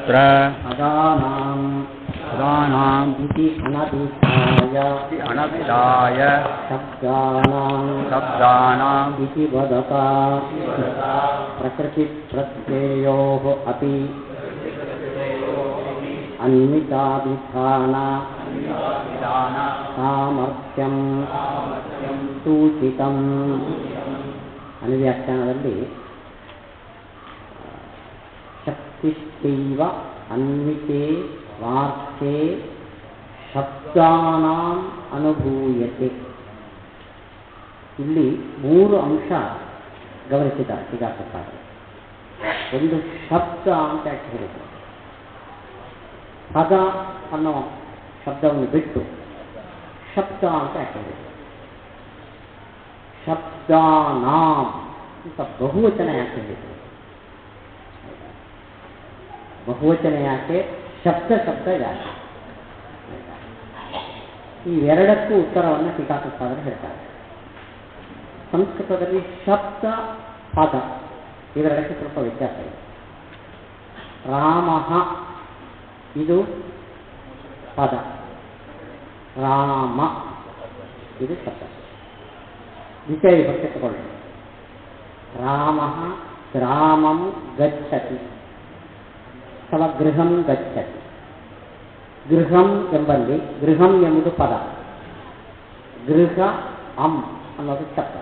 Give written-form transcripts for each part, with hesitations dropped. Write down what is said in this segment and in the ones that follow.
तत्र पदानाम् इति अनभिधाय शब्दानाम् इति वदता प्रकृतिप्रत्ययोः अपि अन्विताभिधान सामर्थ्यं सूचितम् ಅನುವ್ಯಾಖ್ಯಾನದಲ್ಲಿ ಶಕ್ತಿಶ್ಚೈವ ಅನ್ವಿತೆ ವಾರ್ತೆ ಶಬ್ದಾನಾಂ ಅನುಭೂಯತೆ. ಇಲ್ಲಿ ಮೂರು ಅಂಶ ಗಮನಿಸಿದ್ದಾರೆ ಟೀಕಾಕೃತ್ಪಾದರು. ಒಂದು ಶಬ್ದ ಅಂತ ಯಾಕೆ ಹೇಳಿದರು, ಪದ ಅನ್ನೋ ಶಬ್ದವನ್ನು ಬಿಟ್ಟು ಶಬ್ದ ಅಂತ ಯಾಕೆ ಹೇಳಿದರು, ಶಬ್ದಾನಾಂ ಅಂತ ಬಹುವಚನ ಯಾಕೆ ಹೇಳಿದರು, ಬಹುವಚನ ಯಾಕೆ, ಶಬ್ದ ಯಾಕೆ, ಇವೆರಡಕ್ಕೂ ಉತ್ತರವನ್ನು ಟೀಕಾಕೃತ್ಪಾದರು ಹೇಳ್ತಾರೆ. ಸಂಸ್ಕೃತದಲ್ಲಿ ಶಬ್ದ ಪದ ಇವೆರಡಕ್ಕೆ ಸ್ವಲ್ಪ ವ್ಯತ್ಯಾಸ ಇದೆ. ರಾಮಃ ಇದು ಪದ, ರಾಮ ಇದು ಶಬ್ದ. ವಿಷಯ ವಿಭಕ್ತಿ ತಗೊಳ್ಳಿ. ರಾಮಃ ಗ್ರಾಮಂ ಗಚ್ಚತಿ ಅಥವಾ ಗೃಹಂ ಗಚ್ಚತಿ. ಗೃಹಂ ಎಂಬಲ್ಲಿ ಗೃಹಂ ಎಂಬುದು ಪದ, ಗೃಹ ಅಂ ಅನ್ನೋದು ಶಬ್ದ.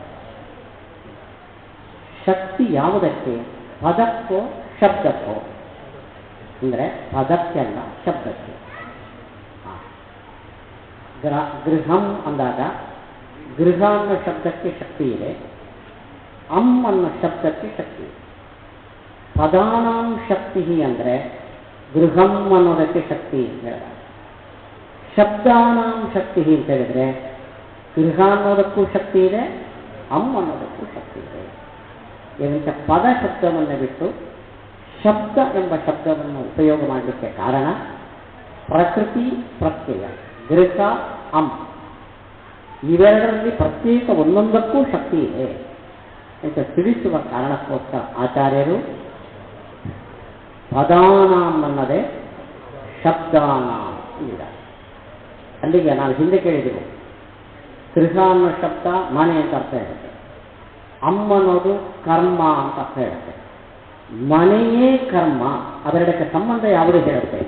ಶಕ್ತಿ ಯಾವುದಕ್ಕೆ, ಪದಕ್ಕೋ ಶಬ್ದಕ್ಕೋ? ಅಂದರೆ ಪದಕ್ಕೆಲ್ಲ ಶಬ್ದಕ್ಕೆ. ಗೃಹಂ ಅಂದಾಗ ಗೃಹ ಅನ್ನೋ ಶಬ್ದಕ್ಕೆ ಶಕ್ತಿ ಇದೆ, ಅಂ ಅನ್ನೋ ಶಬ್ದಕ್ಕೆ ಶಕ್ತಿ ಇದೆ. ಪದಾನಾಂ ಶಕ್ತಿ ಅಂದರೆ ಗೃಹಂ ಅನ್ನೋದಕ್ಕೆ ಶಕ್ತಿ ಅಂತ ಹೇಳಿದಾಗ, ಶಬ್ದಾನಾಂ ಶಕ್ತಿ ಅಂತ ಹೇಳಿದ್ರೆ ಗೃಹ ಅನ್ನೋದಕ್ಕೂ ಶಕ್ತಿ ಇದೆ, ಅಂ ಅನ್ನೋದಕ್ಕೂ ಶಕ್ತಿ ಇದೆ. ಏನಂತ ಪದ ಶಬ್ದವನ್ನು ಬಿಟ್ಟು ಶಬ್ದ ಎಂಬ ಶಬ್ದವನ್ನು ಉಪಯೋಗ ಮಾಡಲಿಕ್ಕೆ ಕಾರಣ ಪ್ರಕೃತಿ ಪ್ರತ್ಯಯ, ಗೃಹ ಅಂ ಇವೆರಡರಲ್ಲಿ ಪ್ರತ್ಯೇಕ ಒಂದೊಂದಕ್ಕೂ ಶಕ್ತಿ ಇದೆ ಅಂತ ತಿಳಿಸುವ ಕಾರಣಕ್ಕೋಸ್ಕರ ಆಚಾರ್ಯರು ಪದಾನಾಂ ಅನ್ನದೇ ಶಬ್ದಾನಾಂ ಇಲ್ಲ. ಅಲ್ಲಿಗೆ ನಾವು ಹಿಂದೆ ಕೇಳಿದೆವು, ಗೃಹ ಅನ್ನೋ ಶಬ್ದ ಮನೆ ಅಂತ ಅರ್ಥ ಹೇಳುತ್ತೆ, ಅಮ್ಮ ಅನ್ನೋದು ಕರ್ಮ ಅಂತ ಅರ್ಥ ಹೇಳುತ್ತೆ. ಮನೆಯೇ ಕರ್ಮ, ಅವೆರಡಕ್ಕೆ ಸಂಬಂಧ ಯಾವುದು ಹೇಳುತ್ತೆ?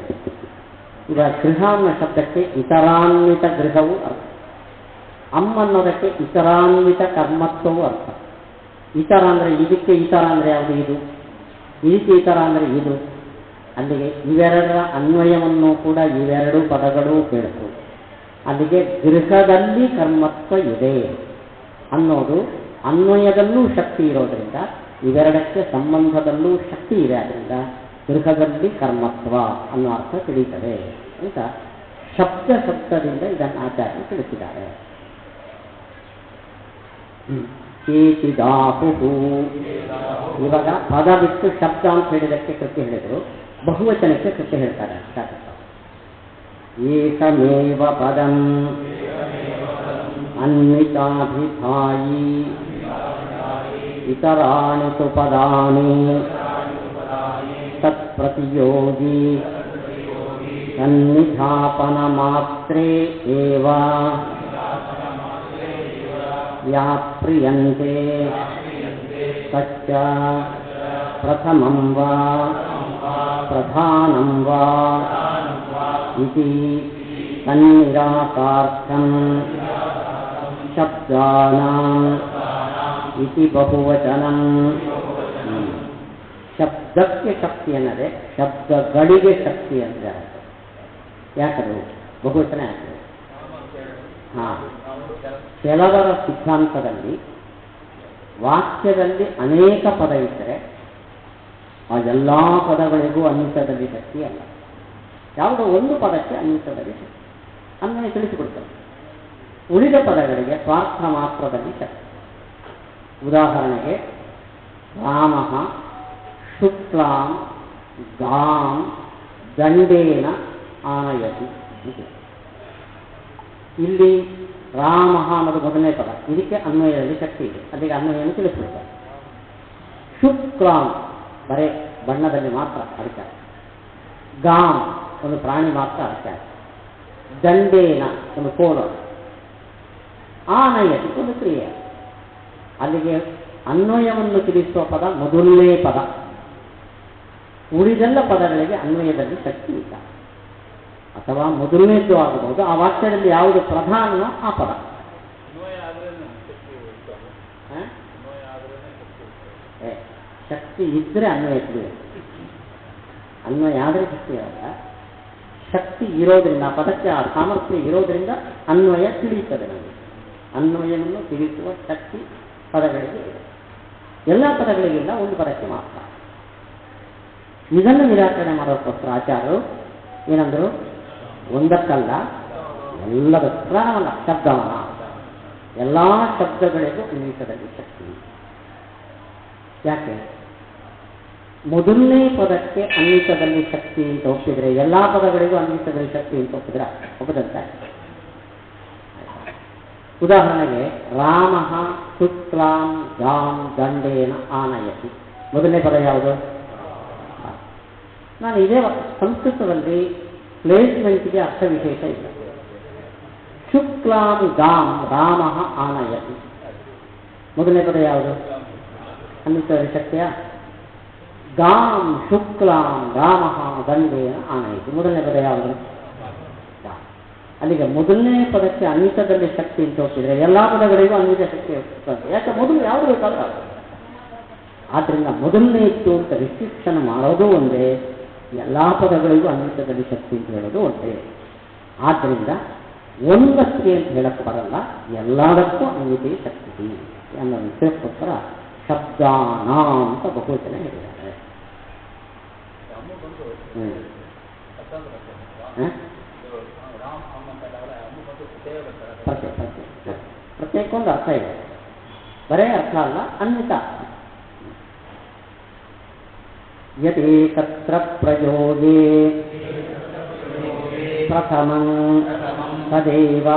ಈಗ ಗೃಹ ಅನ್ನೋ ಶಬ್ದಕ್ಕೆ ಇತರಾನ್ವಿತ ಗೃಹವೂ ಅರ್ಥ, ಅಮ್ಮ ಅನ್ನೋದಕ್ಕೆ ಇತರಾನ್ವಿತ ಕರ್ಮತ್ವವೂ ಅರ್ಥ. ಇತರ ಅಂದರೆ ಇದಕ್ಕೆ ಇತರ ಅಂದರೆ ಯಾವುದು, ಇದು, ಇದಕ್ಕೆ ಇತರ ಅಂದರೆ ಇದು. ಅಲ್ಲಿಗೆ ಇವೆರಡರ ಅನ್ವಯವನ್ನು ಕೂಡ ಇವೆರಡು ಪದಗಳು ಕೇಳಿತು. ಅಲ್ಲಿಗೆ ಗೃಹದಲ್ಲಿ ಕರ್ಮತ್ವ ಇದೆ ಅನ್ನೋದು ಅನ್ವಯದಲ್ಲೂ ಶಕ್ತಿ ಇರೋದ್ರಿಂದ ಇವೆರಡಕ್ಕೆ ಸಂಬಂಧದಲ್ಲೂ ಶಕ್ತಿ ಇದೆ. ಆದ್ದರಿಂದ ಗೃಹದಲ್ಲಿ ಕರ್ಮತ್ವ ಅನ್ನೋ ಅರ್ಥ ತಿಳಿಯುತ್ತದೆ ಅಂತ ಶಬ್ದದಿಂದ ಇದನ್ನು ಆಚಾರ್ಯರು ತಿಳಿಸಿದ್ದಾರೆ. ಇವಾಗ ಪದ ಬಿಟ್ಟು ಶಬ್ದ ಅಂತ ಹೇಳಿದಕ್ಕೆ ಕೃತ್ಯ ಹೇಳಿದರು, ಬಹುವಚನಕ್ಕೆ ಕೃತ್ಯ ಹೇಳ್ತಾರೆ. ಏಕಮೇವ ಪದಂ ಅನ್ವಿತಾಭಿಧಾಯಿ ಇತರಾಣಿ ತು ಪದಾನಿ ತತ್ಪ್ರತಿಯೋಗಿ ಸನ್ನಿಧಾಪನ ಮಾತ್ರೇ ಏವ ವ್ಯಾಪ್ರಿಯಂತೆ ತಚ್ಚ ಪ್ರಥಮಂ ವಾ ಪ್ರಧಾನಂ ವಾ ಇತಿ ತನ್ನಿರಾಕಾರ್ಥಂ ಶಬ್ದಾನಾಂ ಇತಿ ಬಹುವಚನಂ. ಶಬ್ದಕ್ಕೆ ಶಕ್ತಿ ಅನ್ನದೆ ಶಬ್ದಗಳಿಗೆ ಶಕ್ತಿ ಅಂತ ಯಾಕದು ಬಹುವಚನ ಯಾಕೆ? ಕೆಲವರ ಸಿದ್ಧಾಂತದಲ್ಲಿ ವಾಕ್ಯದಲ್ಲಿ ಅನೇಕ ಪದ ಇದ್ದರೆ ಆ ಎಲ್ಲ ಪದಗಳಿಗೂ ಅನ್ವಿತದಲ್ಲಿ ಶಕ್ತಿ ಅಲ್ಲ, ಯಾವುದೋ ಒಂದು ಪದಕ್ಕೆ ಅನ್ವಿತದಲ್ಲಿ ಶಕ್ತಿ ಅನ್ನೇ ತಿಳಿಸಿಕೊಡ್ತಾರೆ. ಉಳಿದ ಪದಗಳಿಗೆ ಸ್ವಾರ್ಥ ಮಾತ್ರದಲ್ಲಿ ಶಕ್ತಿ. ಉದಾಹರಣೆಗೆ ರಾಮಃ ಶುಕ್ಲಾಂ ಗಾಂ ದಂಡೇನ ಆನಯತಿ. ಇಲ್ಲಿ ರಾಮಃ ಅನ್ನೋದು ಮೊದಲನೇ ಪದ, ಇದಕ್ಕೆ ಅನ್ವಯದಲ್ಲಿ ಶಕ್ತಿ ಇದೆ, ಅದಕ್ಕೆ ಅನ್ವಯವನ್ನು ತಿಳಿಸ್ಬಿಡ್ತಾರೆ. ಶುಕ್ಲಾಂ ಬರೇ ಬಣ್ಣದಲ್ಲಿ ಮಾತ್ರ ಅದಕ್ಕೆ. ಗಾಮ್ ಒಂದು ಪ್ರಾಣಿ ಮಾತ್ರ ಅರ್ಥ ಆಯ್ತು. ದಂಡೇನ ಒಂದು ಕೋಲ, ಆನಯತಿ ಒಂದು ಕ್ರಿಯೆ. ಅಲ್ಲಿಗೆ ಅನ್ವಯವನ್ನು ತಿಳಿಸುವ ಪದ ಮೊದಲನೇ ಪದ. ಉಳಿದೆಲ್ಲ ಪದಗಳಿಗೆ ಅನ್ವಯದಲ್ಲಿ ಶಕ್ತಿ ಇಲ್ಲ, ಅಥವಾ ಮೊದಲನೇದ್ದು ಆಗಬಹುದು. ಆ ವಾಕ್ಯದಲ್ಲಿ ಯಾವುದು ಪ್ರಧಾನವೋ ಆ ಪದ. ಶಕ್ತಿ ಇದ್ರೆ ಅನ್ವಯ ತಿಳಿಯುತ್ತೆ. ಅನ್ವಯ ಆದರೆ ಶಕ್ತಿ ಅಲ್ಲ, ಶಕ್ತಿ ಇರೋದ್ರಿಂದ ಆ ಪದಕ್ಕೆ ಆ ಸಾಮರ್ಥ್ಯ ಇರೋದ್ರಿಂದ ಅನ್ವಯ ತಿಳಿಯುತ್ತದೆ. ನಮಗೆ ಅನ್ವಯವನ್ನು ತಿಳಿಸುವ ಶಕ್ತಿ ಪದಗಳಿಗೆ ಇದೆ. ಎಲ್ಲ ಪದಗಳಿಗಿಲ್ಲ, ಒಂದು ಪದಕ್ಕೆ ಮಾತ್ರ. ಇದನ್ನು ನಿರಾಕರಣೆ ಮಾಡೋಕ್ಕೋಸ್ಕರ ಆಚಾರ್ಯರು ಏನಂದ್ರು, ಒಂದಕ್ಕಲ್ಲ ಎಲ್ಲದಕ್ಕೂ ಪ್ರಧಾನವಲ್ಲ, ಶಬ್ದವನ ಎಲ್ಲ ಶಬ್ದಗಳಿಗೂ ಅನ್ವಿತದಲ್ಲಿ ಶಕ್ತಿ. ಯಾಕೆ ಮೊದಲನೇ ಪದಕ್ಕೆ ಅನ್ವಿತದಲ್ಲಿ ಶಕ್ತಿ ಅಂತ ಒಪ್ಪಿದ್ರೆ ಎಲ್ಲ ಪದಗಳಿಗೂ ಅನ್ವಿತದಲ್ಲಿ ಶಕ್ತಿ ಅಂತ ಒಪ್ಪಿದ್ರೆ ಒಪ್ಪದಂತೆ. ಉದಾಹರಣೆಗೆ ರಾಮ ಶುಕ್ಲಾಂ ಗಾಂ ದಂಡೇನ ಆನಯತಿ, ಮೊದಲನೇ ಪದ ಯಾವುದು? ನಾನು ಇದೇ ಸಂಸ್ಕೃತದಲ್ಲಿ ಪ್ಲೇಸ್ಮೆಂಟ್ಗೆ ಅರ್ಥ ವಿಶೇಷ ಇಲ್ಲ. ಶುಕ್ಲಾಂ ಗಾಂ ರಾಮ ಆನಯತಿ, ಮೊದಲನೇ ಪದ ಯಾವುದು? ಅನ್ವಿತದಲ್ಲಿ ಶಕ್ತಿಯ ಗಾಂ ಶುಕ್ಲಾಂ ರಾಮ ದಂಡೇನ ಆನಯತಿ, ಮೊದಲನೇ ಪದ ಯಾವುದು? ಅಲ್ಲಿಗೆ ಮೊದಲನೇ ಪದಕ್ಕೆ ಅನ್ವಿತದಲ್ಲಿ ಶಕ್ತಿ ಅಂತ ಹೋಗ್ತಿದ್ರೆ ಎಲ್ಲ ಪದಗಳಿಗೂ ಅನ್ವಿತ ಶಕ್ತಿ ಹೋಗ್ತದೆ. ಯಾಕೆ ಮೊದಲು ಯಾವುದು ಬೇಕಾದ್ರೆ. ಆದ್ರಿಂದ ಮೊದಲನೇ ಇತ್ತು ಅಂತ ರಿಸ್ಟ್ರಿಕ್ಷನ್ ಮಾಡೋದು ಒಂದೇ, ಎಲ್ಲ ಪದಗಳಿಗೂ ಅನ್ವಿತದಲ್ಲಿ ಶಕ್ತಿ ಅಂತ ಹೇಳೋದು ಒಂದೇ. ಆದ್ದರಿಂದ ಒಂದಕ್ಕೆ ಅಂತ ಹೇಳಕ್ಕೆ ಬರಲ್ಲ, ಎಲ್ಲದಕ್ಕೂ ಅನ್ವಿತ ಶಕ್ತಿ ಅನ್ನೋ ವಿಷಯಕ್ಕೋಸ್ಕರ ಶಬ್ದಾನ ಅಂತ ಬಹುವಚನ ಹೇಳಿದ್ದಾರೆ. ಪ್ರತ್ಯೇಕೊಂದು ಅರ್ಥ ಇದೆ, ಬರೇ ಅರ್ಥ ಅಲ್ಲ, ಅನ್ವಿತ. ಯದೇಕತ್ರ ಪ್ರಯೋಗೇ ಪ್ರಥಮಂ ತದೇವ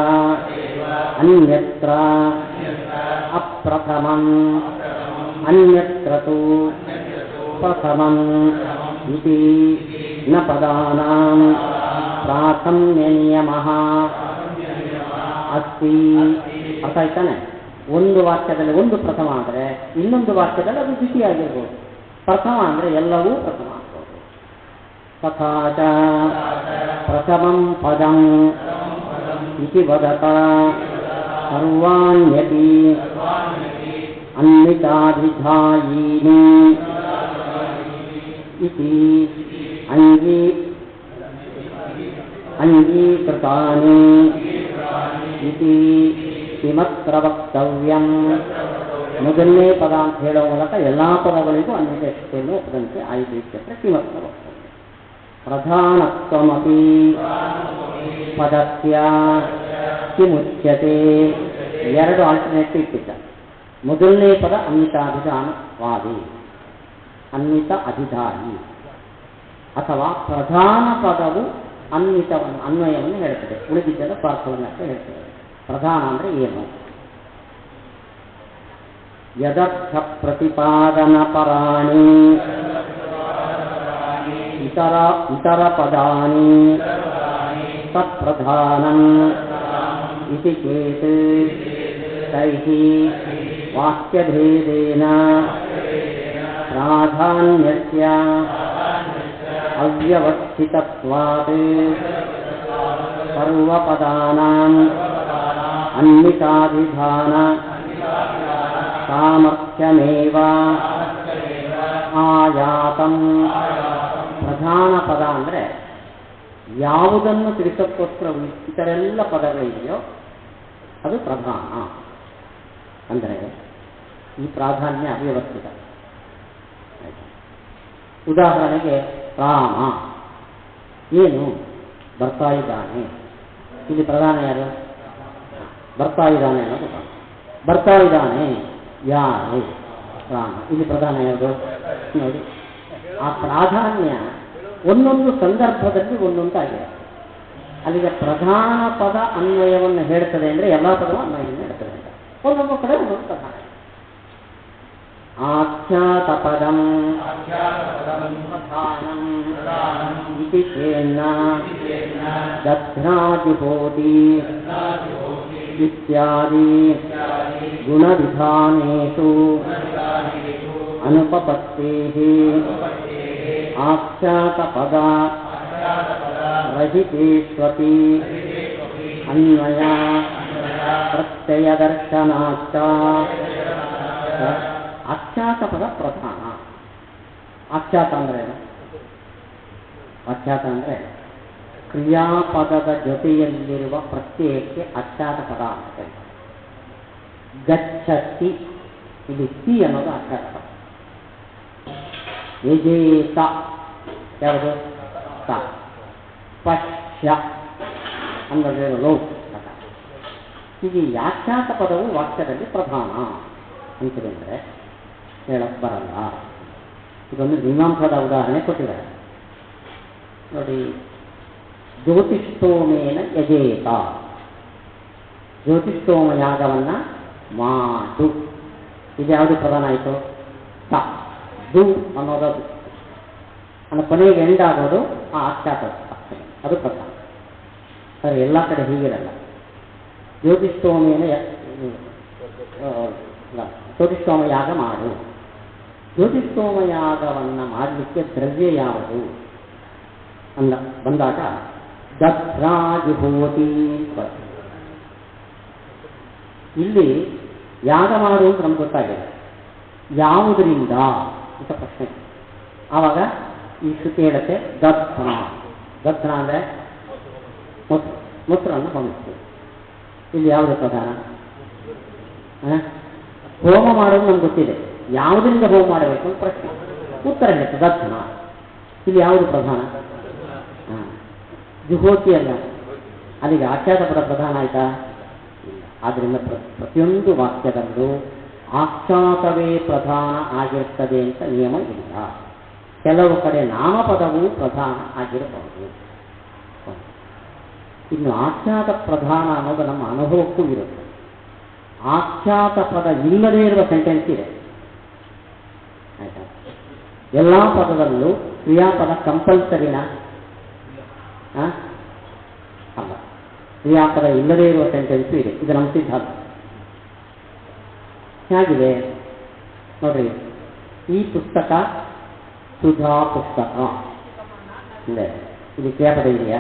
ಅನ್ಯತ್ರ ಅಪ್ರಥಮಂ ಅನ್ಯತ್ರ ತು ಪ್ರಥಮಂ ಇತಿ ನ ಪದಾನಾಂ ಪ್ರಾಥಮ್ಯ ನಿಯಮಃ ಅಸ್ತಿ. ಅರ್ಥ ಆಯ್ತಾನೆ? ಒಂದು ವಾಕ್ಯದಲ್ಲಿ ಒಂದು ಪ್ರಥಮ ಆದರೆ ಇನ್ನೊಂದು ವಾಕ್ಯದಲ್ಲಿ ಅದು ದ್ವಿತೀಯಾಗಿರ್ಬೋದು. ಪ್ರಥಮ ಅಂದರೆ ಎಲ್ಲವೂ ಪ್ರಥಮ ಆಗ್ಬೋದು. ತಥಾ ಚ ಪ್ರಥಮಂ ಪದಂ ಇತಿ ವದತ ಸರ್ವಾಣ್ಯಪಿ ಅನ್ವಿತಾಭಿಧಾಯೀನಿ ಇತಿ ಅಂಗೀಕೃತಾನಿ ಇತಿ ಕಿಮತ್ರ ವಕ್ತವ್ಯಂ. ಮೊದಲನೇ ಪದ ಅಂತ ಹೇಳೋ ಮೂಲಕ ಎಲ್ಲ ಪದಗಳಿಗೂ ಅನ್ವಿತ ಶಕ್ತಿಯನ್ನು ಒಪ್ಪದಂತೆ ಆಯ್ತು ಇತ್ಯತ್ರ ಕಿಮತ್ರ ವಕ್ತವ್ಯ. ಪ್ರಧಾನತ್ವಮಪಿ ಪದಸ್ಯ ಕಿಮುಚ್ಯತೆ. ಎರಡು ಆಲ್ಟರ್ನೇಟಿವ್ ಇಟ್ಟಿದ್ದ. ಮೊದಲನೇ ಪದ ಅನ್ವಿತಾಭಿಧಾನವಾದಿ, ಅನ್ವಿತ ಅಧಿಧಾಯಿ, ಅಥವಾ ಪ್ರಧಾನ ಪದವು ಅನ್ವಯವನ್ನು ಹೇಳ್ತದೆ, ಉಳಿದಿದ್ದೆಲ್ಲ ಸ್ವಾರ್ಥವನ್ನಷ್ಟೇ ಹೇಳ್ತದೆ. ಪ್ರಧಾನ ಅಂದರೆ ಏನು? ಯದರ್ಥ ಪ್ರತಿಪಾದನ ಪರಾಣಿ ಇತರ ಪದಾನಿ ತತ್ಪ್ರಧಾನಂ ಇತಿ ಚೇತ್ ತೈಹಿ ವಾಕ್ಯಭೇದೇನ ಪ್ರಾಧಾನ್ಯಸ್ಯ ಅವ್ಯವಸ್ಥಿತತ್ವಾತ್ ಸರ್ವಪದಾನಾಂ ಅನ್ವಿತಾಭಿಧಾನ ಸಾಮರ್ಥ್ಯಮೇವ ಆಯಾತಂ. ಪ್ರಧಾನ ಪದ ಅಂದರೆ ಯಾವುದನ್ನು ತಿಳಿಸೋಕ್ಕೋಸ್ಕರ ಇತರೆಲ್ಲ ಪದಗಳಿದೆಯೋ ಅದು ಪ್ರಧಾನ. ಅಂದರೆ ಈ ಪ್ರಾಧಾನ್ಯ ಅವ್ಯವಸ್ಥಿತ. ಉದಾಹರಣೆಗೆ ರಾಮ ಏನು? ಬರ್ತಾ ಇದ್ದಾನೆ. ಇಲ್ಲಿ ಪ್ರಧಾನ ಯಾರು? ಬರ್ತಾ ಇದ್ದಾನೆ ಅನ್ನೋದು. ಬರ್ತಾ ಇದ್ದಾನೆ ಯಾರು? ರಾಮ. ಇಲ್ಲಿ ಪ್ರಧಾನ ಯಾವುದು? ನೋಡಿ, ಆ ಪ್ರಾಧಾನ್ಯ ಒಂದೊಂದು ಸಂದರ್ಭದಲ್ಲಿ ಒಂದೊಂದಾಗಿದೆ. ಅಲ್ಲಿಗೆ ಪ್ರಧಾನ ಪದ ಅನ್ವಯವನ್ನು ಹೇಳ್ತದೆ ಅಂದರೆ ಎಲ್ಲ ಪದವೂ ಅನ್ವಯವನ್ನು ಹೇಳ್ತದೆ ಅಂತ. ಒಂದೊಂದು ಕಡೆ ಒಂದೊಂದು ಪ್ರಧಾನ. ಆಖ್ಯಾತಪದಂ ಪ್ರಧಾನಂ ಇತಿ ಚೇನ್ನ ದಧ್ನಾಜುಹೋತಿ ಇತ್ಯಾದಿ ಗುಣವಿಧಾನೇಷು ಅನುಪಪತ್ತೇಃ ಆಖ್ಯಾತಪದ ರಹಿತೇಷ್ವಪಿ ಅನ್ವಯ ಪ್ರತ್ಯಯದರ್ಶನಾಚ್ಚ ಆಖ್ಯಾತ ಪದ ಪ್ರಧಾನ. ಆಖ್ಯಾತ ಅಂದರೆ ಆಖ್ಯಾತ ಅಂದರೆ ಕ್ರಿಯಾಪದದ ಜೊತೆಯಲ್ಲಿರುವ ಪ್ರತ್ಯಯಕ್ಕೆ ಆಖ್ಯಾತ ಪದ ಅಂತ. ಗಚ್ಚತಿ ಇಲ್ಲಿ ತಿ ಅನ್ನೋದು ಆಖ್ಯಾತ ಪದ. ಯಜೇತ ಯಾವುದು ತ. ಪಶ್ಯ ಅಂದರೆ ಲೋಕ. ಹೀಗೆ ಆಖ್ಯಾತ ಪದವು ವಾಕ್ಯದಲ್ಲಿ ಪ್ರಧಾನ ಅಂತಿದೆ ಅಂದರೆ ಹೇಳಕ್ಕೆ ಬರಲ್ಲ. ಇದೊಂದು ಮೀಮಾಂಸದ ಉದಾಹರಣೆ ಕೊಟ್ಟಿದ್ದಾರೆ ನೋಡಿ. ಜ್ಯೋತಿಷ್ಠೋಮೇನ ಯಜೇತ, ಜ್ಯೋತಿಷ್ಠೋಮ ಯಾಗವನ್ನು ಮಾಡು. ಇದು ಯಾವುದು ಪ್ರಧಾನ ಆಯಿತು? ತ. ದು ಅನ್ನೋದು ಅನ್ನೋ ಕೊನೆಗೆ ಎಂಡಾಗೋದು ಆ ಆಖ್ಯಾತ ಆಗ್ತದೆ, ಅದು ಪ್ರಧಾನ. ಆದರೆ ಎಲ್ಲ ಕಡೆ ಹೀಗಿರಲ್ಲ. ಜ್ಯೋತಿಷ್ಠೋಮೇನ ಜ್ಯೋತಿಷ್ಠೋಮ ಯಾಗ ಮಾಡು. ಜ್ಯೋತಿಷ್ಠೋಮ ಯಾಗವನ್ನು ಮಾಡಲಿಕ್ಕೆ ದ್ರವ್ಯ ಯಾವುದು ಅಂದ ಬಂದಾಗ ದಧ್ರಾಜುಹೋತಿ. ಇಲ್ಲಿ ಯಾಗ ಮಾಡು ಅಂತ ನಮ್ಗೆ ಗೊತ್ತಾಗಿದೆ. ಯಾವುದರಿಂದ ಅಂತ ಪ್ರಶ್ನೆ. ಆವಾಗ ಈ ಶ್ರುತಿ ಹೇಳುತ್ತೆ ದಧ್ನ. ದಧ್ನ ಅಂದರೆ ಮೂತ್ರವನ್ನು ಹೊಂದಿಸ್ತೀವಿ. ಇಲ್ಲಿ ಯಾವುದು ಪ್ರಧಾನ? ಹೋಮ ಮಾಡೋದು ನಮ್ಗೆ ಗೊತ್ತಿದೆ. ಯಾವುದರಿಂದ ಹೋಮ ಮಾಡಬೇಕು ಅಂತ ಪ್ರಶ್ನೆ. ಉತ್ತರ ಹೇಳುತ್ತೆ ದಧ್ನ. ಇಲ್ಲಿ ಯಾವುದು ಪ್ರಧಾನ? ಜುಹೋತಿ ಅಲ್ಲ. ಅಲ್ಲಿಗೆ ಆಖ್ಯಾತ ಪದ ಪ್ರಧಾನ ಆಯ್ತಾ? ಇಲ್ಲ. ಆದ್ದರಿಂದ ಪ್ರತಿಯೊಂದು ವಾಕ್ಯದಲ್ಲೂ ಆಖ್ಯಾತವೇ ಪ್ರಧಾನ ಆಗಿರ್ತದೆ ಅಂತ ನಿಯಮ ಇಲ್ಲ. ಕೆಲವು ಕಡೆ ನಾಮಪದವೂ ಪ್ರಧಾನ ಆಗಿರಬಹುದು. ಇನ್ನು ಆಖ್ಯಾತ ಪ್ರಧಾನ ಅನ್ನೋದು ನಮ್ಮ ಅನುಭವಕ್ಕೂ ಇರುತ್ತೆ. ಆಖ್ಯಾತ ಪದ ಇಲ್ಲದೇ ಇರುವ ಸೆಂಟೆನ್ಸ್ ಇದೆ ಆಯ್ತಾ? ಎಲ್ಲ ಪದದಲ್ಲೂ ಕ್ರಿಯಾಪದ ಕಂಪಲ್ಸರಿನ ಅಲ್ಲ. ಕ್ರಿಯಾಪದ ಇಲ್ಲದೇ ಇರುವ ಸೆಂಟೆನ್ಸು ಇದೆ. ಇದು ನಮ್ಮ ಸಿದ್ಧಾಂತ. ಹೇಗಿದೆ ನೋಡ್ರಿ. ಈ ಪುಸ್ತಕ ಸುಧಾ ಪುಸ್ತಕ ಇದೆ. ಇದು ಕ್ರಿಯಾಪದ ಇದೆಯಾ?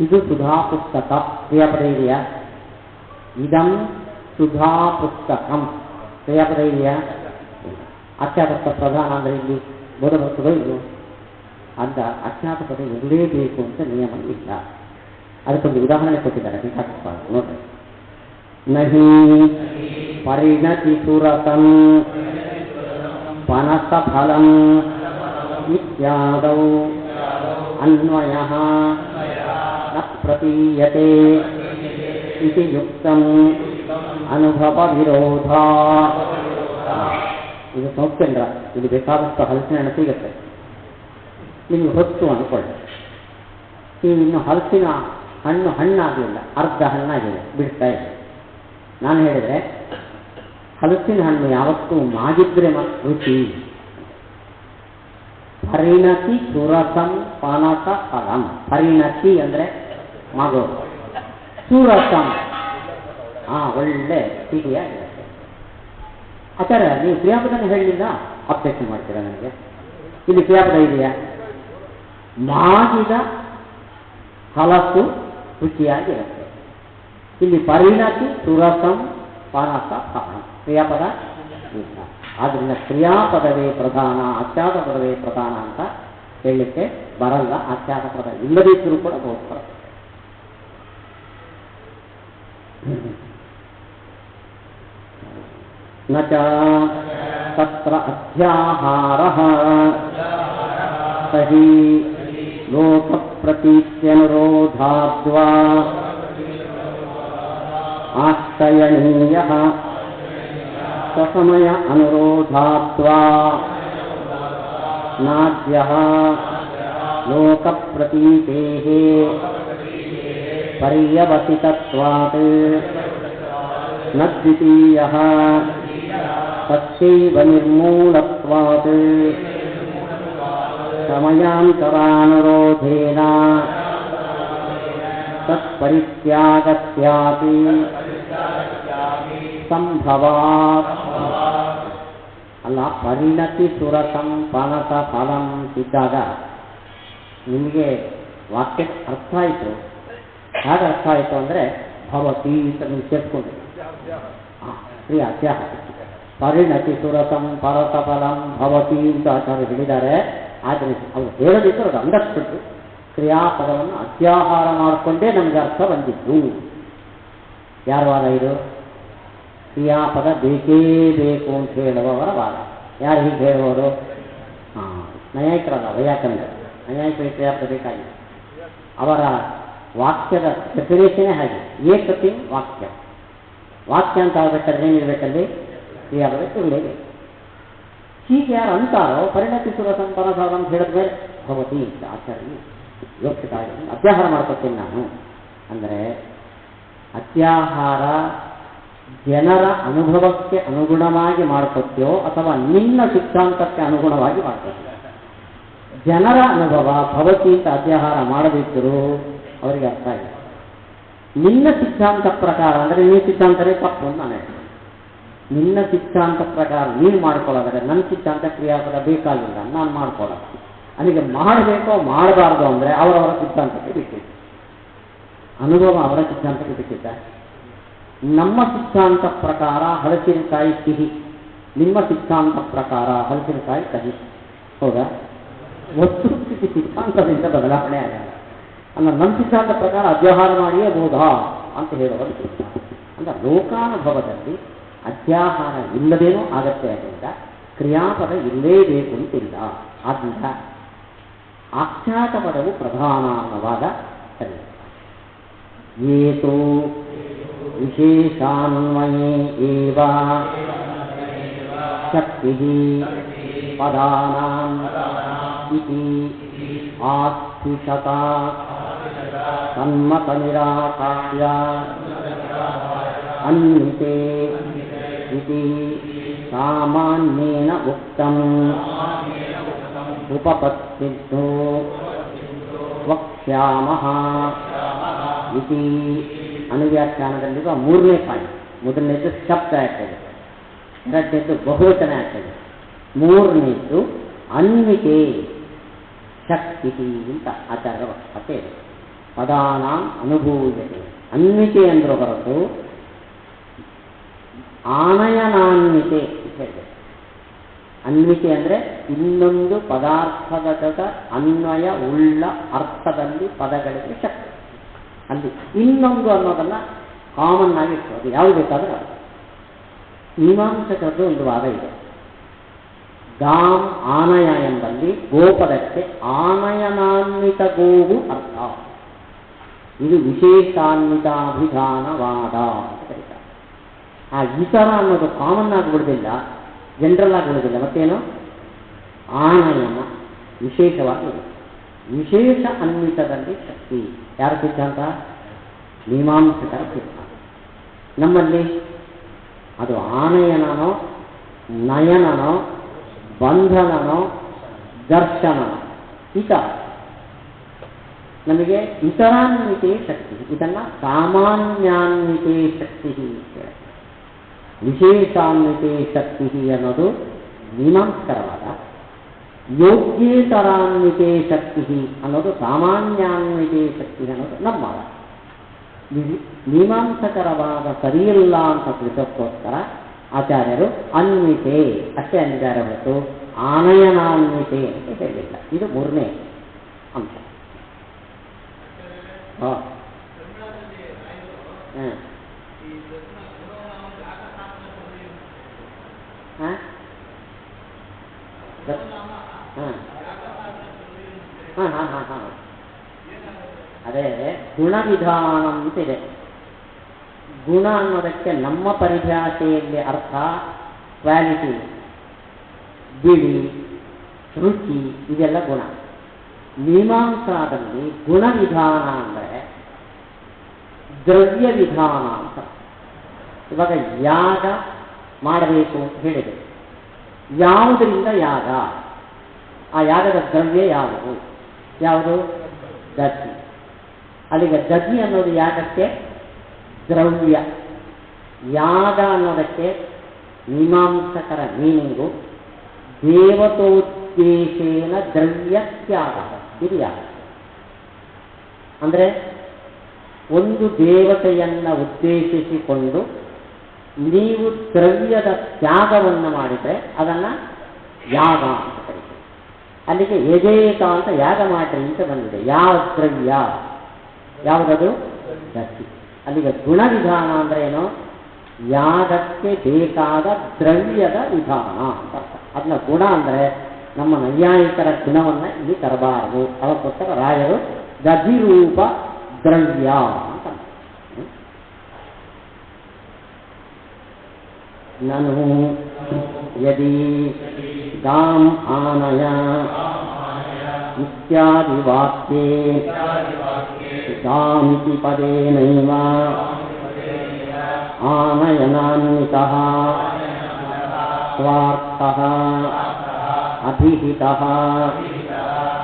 ಇದು ಸುಧಾ ಪುಸ್ತಕ ಕ್ರಿಯಾಪದ ಇದೆಯಾ? ಇದಂ ಸುಧಾ ಪುಸ್ತಕಂ ಕ್ರಿಯಾಪದ ಇದೆಯಾ? ಆಖ್ಯಾತ ಪ್ರಧಾನ ಅಂದರೆ ಇಲ್ಲಿ ಬೋಧಭಕ್ತರು ಇದು ಅಂತ ಅಜ್ಞಾತ ಪದ ಇರಲೇಬೇಕು ಅಂತ ನಿಯಮ ಇಲ್ಲ. ಅದಕ್ಕೊಂದು ಉದಾಹರಣೆ ಕೊಟ್ಟಿದ್ದಾರೆ ನೋಡ್ರಿ. ನಹಿ ಪರಿಣತಿ ಸುರತಂ ಪನಸ ಫಲಂ ಇತ್ಯಾದೌ ಅನ್ವಯಃ ನ ಪ್ರತೀಯತೆ ಇತಿ ಯುಕ್ತಂ ಅನುಭವ ವಿರೋಧ. ಇದು ಸೌಖ್ಯಂದ್ರ. ಇಲ್ಲಿ ಬೇಕಾದಷ್ಟು ಹಲಸಿನ ಹಣ್ಣು ಸಿಗುತ್ತೆ. ನಿಮಗೆ ಹೊತ್ತು ಅಂದ್ಕೊಳ್ಳಿ. ಇನ್ನು ಹಲಸಿನ ಹಣ್ಣು ಹಣ್ಣಾಗಲಿಲ್ಲ, ಅರ್ಧ ಹಣ್ಣಾಗಿದೆ, ಬಿಡ್ತಾ ಇದೆ. ನಾನು ಹೇಳಿದರೆ ಹಲಸಿನ ಹಣ್ಣು ಯಾವತ್ತೂ ಮಾಗಿದ್ರೆ ರುಚಿ. ಪರಿಣತಿ ಸುರಸಂ ಪನಸ ಫಲಂ. ಪರಿಣತಿ ಅಂದರೆ ಮಾಗೋದು. ಸುರಸಂ ಒಳ್ಳೆ ಸಿಹಿಯಾಗಿರುತ್ತೆ. ಆಚಾರ್ಯ ನೀವು ಕ್ರಿಯಾಪದನ ಹೇಳಲಿಲ್ಲ, ಅಬ್ಜೆಕ್ಷನ್ ಮಾಡ್ತೀರಾ ನನಗೆ? ಇಲ್ಲಿ ಕ್ರಿಯಾಪದ ಇದೆಯಾ? ಮಾಗಿದ ಹಲಸು ರುಚಿಯಾಗಿರುತ್ತೆ. ಇಲ್ಲಿ ಪರಿಣತಿ ಸುರಸಂ ಪನಸ ಫಲಂ ಕ್ರಿಯಾಪದ ಇಲ್ಲ. ಆದ್ದರಿಂದ ಕ್ರಿಯಾಪದವೇ ಪ್ರಧಾನ, ಆಖ್ಯಾತ ಪದವೇ ಪ್ರಧಾನ ಅಂತ ಹೇಳಲಿಕ್ಕೆ ಬರಲ್ಲ. ಆಖ್ಯಾತ ಪದ ಇಲ್ಲದಿದ್ದರೂ ಕೂಡ ಬಹುಸ್ಪರ. ನ ಚ ತತ್ರ ಅಧ್ಯಾಹಾರಃ ಸಹಿ ಲೋಕ ಪ್ರತೀತ್ಯನುರೋಧಾದ್ವಾ ಆಶ್ರಯಣೀಯಃ ಸ್ವಸಮಯ ಅನುರೋಧಾದ್ವಾ ನಾದ್ಯಃ ಲೋಕ ಪ್ರತೀತೇಃ ಪರ್ಯವಸಿತತ್ವಾತ್ ನ ದ್ವಿತೀಯಃ ತಸ್ಯೈವ ನಿರ್ಮೂಲತ್ವಾತ್ ಸಮಯಾಂತರಾನುರೋಧೇನ ತತ್ಪರಿತ್ಯಾಗಸ್ಯಾಪಿ ಸಂಭವಾತ್. ಅಲ್ಲ, ಪರಿಣತಿ ಸುರಸಂ ಪನಸ ಫಲಂ ಇದ್ದಾಗ ನಿಮಗೆ ವಾಕ್ಯ ಅರ್ಥ ಆಯಿತು. ಹೇಗೆ ಅರ್ಥ ಆಯಿತು ಅಂದರೆ ಭವತಿ ಅಂತ ನೀವು ಸೇರ್ಕೊಂಡು ಕ್ರಿಯಾ ಅತ್ಯಾಹ ಪರಿಣತಿ ಸುರಸಂ ಪರಸ ಫಲಂ ಭವತಿ ಅಂತ ಆಚಾರ್ಯ ಹೇಳಿದ್ದಾರೆ. ಆದರೆ ಅವರು ಹೇಳದಿದ್ದು ಅದು ಅಂಡರ್ಸ್ಟುಡ್. ಕ್ರಿಯಾಪದವನ್ನು ಅತ್ಯಾಹಾರ ಮಾಡಿಕೊಂಡೇ ನಮಗೆ ಅರ್ಥ ಬಂದಿದ್ದು. ಯಾರ ವಾದ ಇದು? ಕ್ರಿಯಾಪದ ಬೇಕೇ ಬೇಕು ಅಂತ ಹೇಳುವವರ ವಾದ. ಯಾರು ಹೀಗೆ ಹೇಳುವವರು? ನೈಯಾಯಿಕರಲ್ಲ, ವೈಯಾಕರಣರು. ನೈಯಾಯಿಕರಿಗೆ ಕ್ರಿಯಾಪದ ಬೇಕಾಗಿಲ್ಲ. ಅವರ ವಾಕ್ಯದ ಡೆಫಿನೇಷನೇ ಹಾಗೆ, ಏಕತಿ ವಾಕ್ಯ. ವಾಕ್ಯ ಅಂತ ಆಗಬೇಕಾದ್ರೆ ಏನಿರಬೇಕಲ್ಲಿ? ಕ್ರಿಯಾಪದ ಇರಲೇಬೇಕು. ಹೀಗೆ ಯಾರು ಅಂತಾರೋ ಪರಿಣತಿ ಸುರ ಸಂಪನ್ನಸಾರ ಅಂತ ಹೇಳಿದ್ಮೇಲೆ ಭವತಿ ಅಂತ ಆಚಾರ್ಯ ಯೋಚಿತ ಅತ್ಯಾಹಾರ ಮಾಡ್ಕೊತೀನಿ ನಾನು ಅಂದರೆ, ಅತ್ಯಾಹಾರ ಜನರ ಅನುಭವಕ್ಕೆ ಅನುಗುಣವಾಗಿ ಮಾಡ್ಕೊತೀಯೋ ಅಥವಾ ನಿನ್ನ ಸಿದ್ಧಾಂತಕ್ಕೆ ಅನುಗುಣವಾಗಿ ಮಾಡ್ಕೊತೀಯೋ? ಜನರ ಅನುಭವ ಭವತಿ ಅಂತ ಅತ್ಯಾಹಾರ ಮಾಡದಿದ್ದರೂ ಅವರಿಗೆ ಅರ್ಥ ಇಲ್ಲ. ನಿನ್ನ ಸಿದ್ಧಾಂತ ಪ್ರಕಾರ ಅಂದರೆ ನಿನ್ನ ಸಿದ್ಧಾಂತವೇ ತಪ್ಪು ಅಂತ ನಾನು ಹೇಳ್ತೀನಿ. ನಿನ್ನ ಸಿದ್ಧಾಂತ ಪ್ರಕಾರ ನೀನು ಮಾಡ್ಕೊಳ್ಳೋದಾದ್ರೆ ನನ್ನ ಸಿದ್ಧಾಂತ ಕ್ರಿಯಾಪದ ಬೇಕಾಗಿಲ್ಲ, ನಾನು ಮಾಡ್ಕೊಳ್ಳೋದು. ನನಗೆ ಮಾಡಬೇಕೋ ಮಾಡಬಾರ್ದು ಅಂದರೆ ಅವರವರ ಸಿದ್ಧಾಂತಕ್ಕೆ ಬಿಟ್ಟಿದ್ದು. ಅನುಭವ ಅವರ ಸಿದ್ಧಾಂತಕ್ಕೆ ಬಿಟ್ಟಿದ್ದ. ನಮ್ಮ ಸಿದ್ಧಾಂತ ಪ್ರಕಾರ ಹಲಸಿನಕಾಯಿ ಸಿಹಿ, ನಿಮ್ಮ ಸಿದ್ಧಾಂತ ಪ್ರಕಾರ ಹಲಸಿನಕಾಯಿ ಕಹಿ. ಹೌದಾ? ವಸ್ತು ಸಿದ್ಧಾಂತದಿಂದ ಬದಲಾವಣೆ ಆಗಲ್ಲ. ಅಂದ್ರೆ ನಮ್ಮ ಸಿದ್ಧಾಂತ ಪ್ರಕಾರ ಅತ್ಯಾಹಾರ ಮಾಡಿಯೇ ಬೋಧಾ ಅಂತ ಹೇಳುವುದು ಸಿದ್ಧಾಂತ. ಅಂದ್ರೆ ಲೋಕಾನುಭವದಲ್ಲಿ ಅತ್ಯಾಹಾರ ಇಲ್ಲದೇನೂ ಆಗತ್ತೆ. ಅದರಿಂದ ಕ್ರಿಯಾಪದ ಇಲ್ಲೇಬೇಕು ಅಂತಿಲ್ಲ. ಆದ್ದರಿಂದ ಆಖ್ಯಾತ ಪದವು ಪ್ರಧಾನ ಅನ್ನುವಾಗ ಸರಿ. ಏತೋ ವಿಶೇಷಾನ್ವಯೇ ಏವ ಶಕ್ತಿ ಪದಾನಾಂ ಇತಿ ಆಸ್ಥಿಷತಾ ಸನ್ಮತ ನಿರಾಕಾರ್ಯ ಅನ್ವಿತೆ ಇತಿ ಸಾಮಾನ್ಯೇನ ಉಕ್ತಂ ಉಪಪತ್ತಿದ್ದು ವಕ್ಷ್ಯಾಮಃ ಇತಿ. ಅನುವ್ಯಾಖ್ಯಾನದಲ್ಲಿರುವ ಮೂರನೇ ಪಾಯಿಂಟ್. ಮೊದಲನೇದು ಶಬ್ದ ಆಗ್ತದೆ, ಎರಡನೇದು ಬಹುವಚನ ಆಗ್ತದೆ, ಮೂರನೇದು ಅನ್ವಿತೆ ಶಕ್ತಿ ಅಂತ ಆಚಾರ್ಯರ ಕಥೆ ಇದೆ. ಪದಾನಾಂ ಅನುಭೂಯತೆ ಅನ್ವಿತೆ ಅಂದರೂ ಹೊರತು ಆನಯನಾನ್ವಿತೆ ಹೇಳಿದೆ. ಅನ್ವಿತೆ ಅಂದರೆ ಇನ್ನೊಂದು ಪದಾರ್ಥದ ಜೊತೆ ಅನ್ವಯ ಉಳ್ಳ ಅರ್ಥದಲ್ಲಿ ಪದಗಳಿಗೆ ಶಕ್ತಿ. ಅಲ್ಲಿ ಇನ್ನೊಂದು ಅನ್ನೋದನ್ನ ಕಾಮನ್ ಆಗಿ ಇರ್ತದೆ, ಯಾವುದು ಬೇಕಾದ್ರೆ ಅದು. ಮೀಮಾಂಸಕರದ್ದು ಒಂದು ವಾದ ಇದೆ. ಗಾಮ್ ಆನಯ ಎಂಬಲ್ಲಿ ಗೋಪದಕ್ಕೆ ಆನಯನಾನ್ವಿತ ಗೋವು ಅರ್ಥ. ಇದು ವಿಶೇಷಾನ್ವಿತಾಭಿಧಾನವಾದ ಅಂತ ಕರೀತಾರೆ. ಆ ಇತರ ಅನ್ನೋದು ಕಾಮನ್ ಆಗಿಬಿಡುವುದಿಲ್ಲ, ಜನರಲ್ ಆಗಿಬಿಡುವುದಿಲ್ಲ. ಮತ್ತೇನು? ಆನಯನ ವಿಶೇಷವಾಗಿ ವಿಶೇಷ ಅನ್ವಿತದಲ್ಲಿ ಶಕ್ತಿ. ಯಾರ ಸಿದ್ಧಾಂತ? ಮೀಮಾಂಸಕರ ಸಿದ್ಧಾಂತ. ನಮ್ಮಲ್ಲಿ ಅದು ಆನಯನನೋ ನಯನನೋ ಬಂಧನನೋ ದರ್ಶನನೋ ಇತರ. ನಮಗೆ ಇತರಾನ್ವಿತೆ ಶಕ್ತಿ, ಇದನ್ನು ಸಾಮಾನ್ಯಾನ್ವಿತೆ ಶಕ್ತಿ. ವಿಶೇಷಾನ್ವಿತೆ ಶಕ್ತಿ ಅನ್ನೋದು ಮೀಮಾಂಸಕರವಾದ. ಯೋಗ್ಯೇತರಾನ್ವಿತೆ ಶಕ್ತಿ ಅನ್ನೋದು ಸಾಮಾನ್ಯಾನ್ವಿತೆ ಶಕ್ತಿ ಅನ್ನೋದು ನಮ್ಮ ವಾದ. ಮೀಮಾಂಸಕರವಾದ ಸರಿಯಿಲ್ಲ ಅಂತ ತಿಳಿಸೋಕ್ಕೋಸ್ಕರ ಆಚಾರ್ಯರು ಅನ್ವಿತೆ ಅಷ್ಟೇ ಅಂದಿದ್ದಾರೆ ಹೊರತು ಆನಯನಾನ್ವಿತೆ ಅಂತ ಹೇಳಿಲ್ಲ. ಇದು ಮೂರನೇ ಅಂಶ. ಅದೇ ಗುಣವಿಧಾನ ಅಂತಿದೆ. ಗುಣ ಅನ್ನೋದಕ್ಕೆ ನಮ್ಮ ಪರಿಭಾಷೆಯಲ್ಲಿ ಅರ್ಥ ಕ್ವಾಲಿಟಿ, ಬಿಳಿ, ರುಚಿ, ಇದೆಲ್ಲ ಗುಣ. ಮೀಮಾಂಸಾದಲ್ಲಿ ಗುಣವಿಧಾನ ಅಂದರೆ ದ್ರವ್ಯ ವಿಧಾನ ಅಂತ. ಇವಾಗ ಯಾಗ ಮಾಡಬೇಕು ಅಂತ ಹೇಳಿದೆ, ಯಾವುದರಿಂದ ಯಾಗ, ಆ ಯಾಗದ ದ್ರವ್ಯ ಯಾವುದು? ಯಾವುದು? ದಧಿ. ಅಲ್ಲಿಗೆ ದಧಿ ಅನ್ನೋದು ಯಾಗಕ್ಕೆ ದ್ರವ್ಯ. ಯಾಗ ಅನ್ನೋದಕ್ಕೆ ಮೀಮಾಂಸಕರ ಮೀನಿಂಗು ದೇವತೋದ್ದೇಶೇನ ದ್ರವ್ಯ ತ್ಯಾಗ. ಇದು ಯಾಗ ಅಂದರೆ ಒಂದು ದೇವತೆಯನ್ನು ಉದ್ದೇಶಿಸಿಕೊಂಡು ನೀವು ದ್ರವ್ಯದ ತ್ಯಾಗವನ್ನು ಮಾಡಿದರೆ ಅದನ್ನು ಯಾಗ ಅಂತ ಕರೀತೀವಿ. ಅಲ್ಲಿಗೆ ಯಜೇತ ಅಂತ ಯಾಗ ಮಾಡ್ರಿ ಅಂತ ಬಂದಿದೆ. ಯಾವ ದ್ರವ್ಯ? ಯಾವುದದು? ದಧಿ. ಅಲ್ಲಿಗೆ ಗುಣವಿಧಾನ ಅಂದರೆ ಏನು? ಯಾಗಕ್ಕೆ ಬೇಕಾದ ದ್ರವ್ಯದ ವಿಧಾನ ಅಂತ. ಅದನ್ನ ಗುಣ ಅಂದರೆ ನಮ್ಮ ನೈಯಾಯಿಕರ ಗುಣವನ್ನು ಇಲ್ಲಿ ತರಬಾರದು. ಅದಕ್ಕೋಸ್ಕರ ರಾಯರು ದಧಿರೂಪ ದ್ರವ್ಯ ಅಂತ. ನನು ಯದಿ ಗಾಂ ಆನಯ ಇತ್ಯಾದಿ ವಾಕ್ಯೇ ಗಾಮಿತಿ ಪದೇನೈವ ಆನಯನಾನ್ವಿತಃ ಸ್ವಾರ್ಥಃ ಅಭಿಹಿತಃ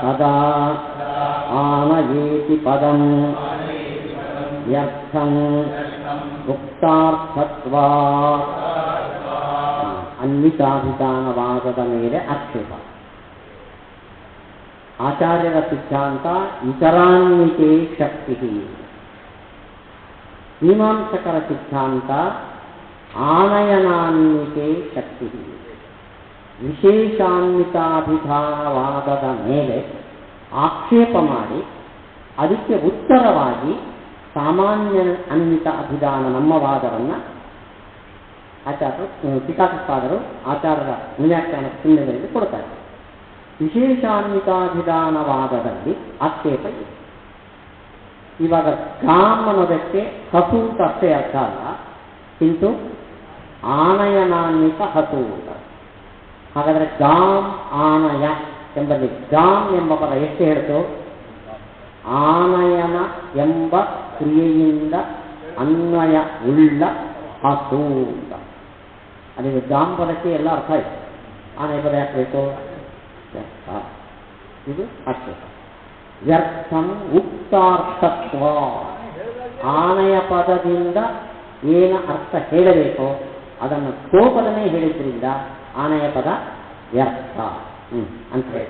ತದಾ ಆನಯೇತಿ ಪದಂ ವ್ಯರ್ಥಂ ಉಕ್ತಾರ್ಥತ್ವಾ. ಅನ್ವಿತಾಭಿಧಾನವಾದದ ಮೇಲೆ ಆಕ್ಷೇಪ. ಆಚಾರ್ಯರ ಸಿದ್ಧಾಂತ ಇತರಾನ್ವಿತೆ ಶಕ್ತಿ. ಮೀಮಾಂಸಕರ ಸಿದ್ಧಾಂತ ಆನಯನಾನ್ವಿತೆ ಶಕ್ತಿ. ವಿಶೇಷಾನ್ವಿತಾಭಿಧಾನವಾದದ ಮೇಲೆ ಆಕ್ಷೇಪ ಮಾಡಿ ಅದಕ್ಕೆ ಉತ್ತರವಾಗಿ ಸಾಮಾನ್ಯ ಅನ್ವಿತ ಅಭಿಧಾನ ನಮ್ಮ ವಾದವನ್ನು ಆಚಾರ್ಯರು ಟೀಕಾಕೃತ್ಪಾದರು ಆಚಾರ್ಯರ ವ್ಯಾಖ್ಯಾನ ಚಿಹ್ನೆಗಳಿಗೆ ಕೊಡ್ತಾರೆ. ವಿಶೇಷಾನ್ವಿತಾಭಿಧಾನವಾದದಲ್ಲಿ ಆಕ್ಷೇಪ ಇದೆ. ಇವಾಗ ಗಾಮ್ ಅನ್ನೋದಕ್ಕೆ ಹಸು ಅಂತ ಅಷ್ಟೇ ಅರ್ಥ ಅಲ್ಲ, ಕಿಂತು ಆನಯನಾನ್ವಿತ ಹಸು ಅಂತ. ಹಾಗಾದರೆ ಗಾಮ್ ಆನಯ ಎಂಬಲ್ಲಿ ಗಾಮ್ ಎಂಬ ಪದ ಎಷ್ಟು ಹೇಳ್ತು? ಆನಯನ ಎಂಬ ಕ್ರಿಯೆಯಿಂದ ಅನ್ವಯ ಉಳ್ಳ ಹಸು ಅಂತ. ಅಲ್ಲಿಗೆ ಗಾಮ್ ಪದಕ್ಕೆ ಎಲ್ಲ ಅರ್ಥ ಇದೆ. ಆನೆಯ ಪದ ಯಾಕೆ ಬೇಕು? ಇದು ಆಕ್ಷೇಪ. ವ್ಯರ್ಥಂ ಉಕ್ತಾರ್ಥತ್ವ. ಆನೆಯ ಪದದಿಂದ ಏನು ಅರ್ಥ ಹೇಳಬೇಕೋ ಅದನ್ನು ಗೋಪದನೇ ಹೇಳಿದ್ರಿಂದ ಆನೆಯ ಪದ ವ್ಯರ್ಥ ಅಂತ ಹೇಳಿ.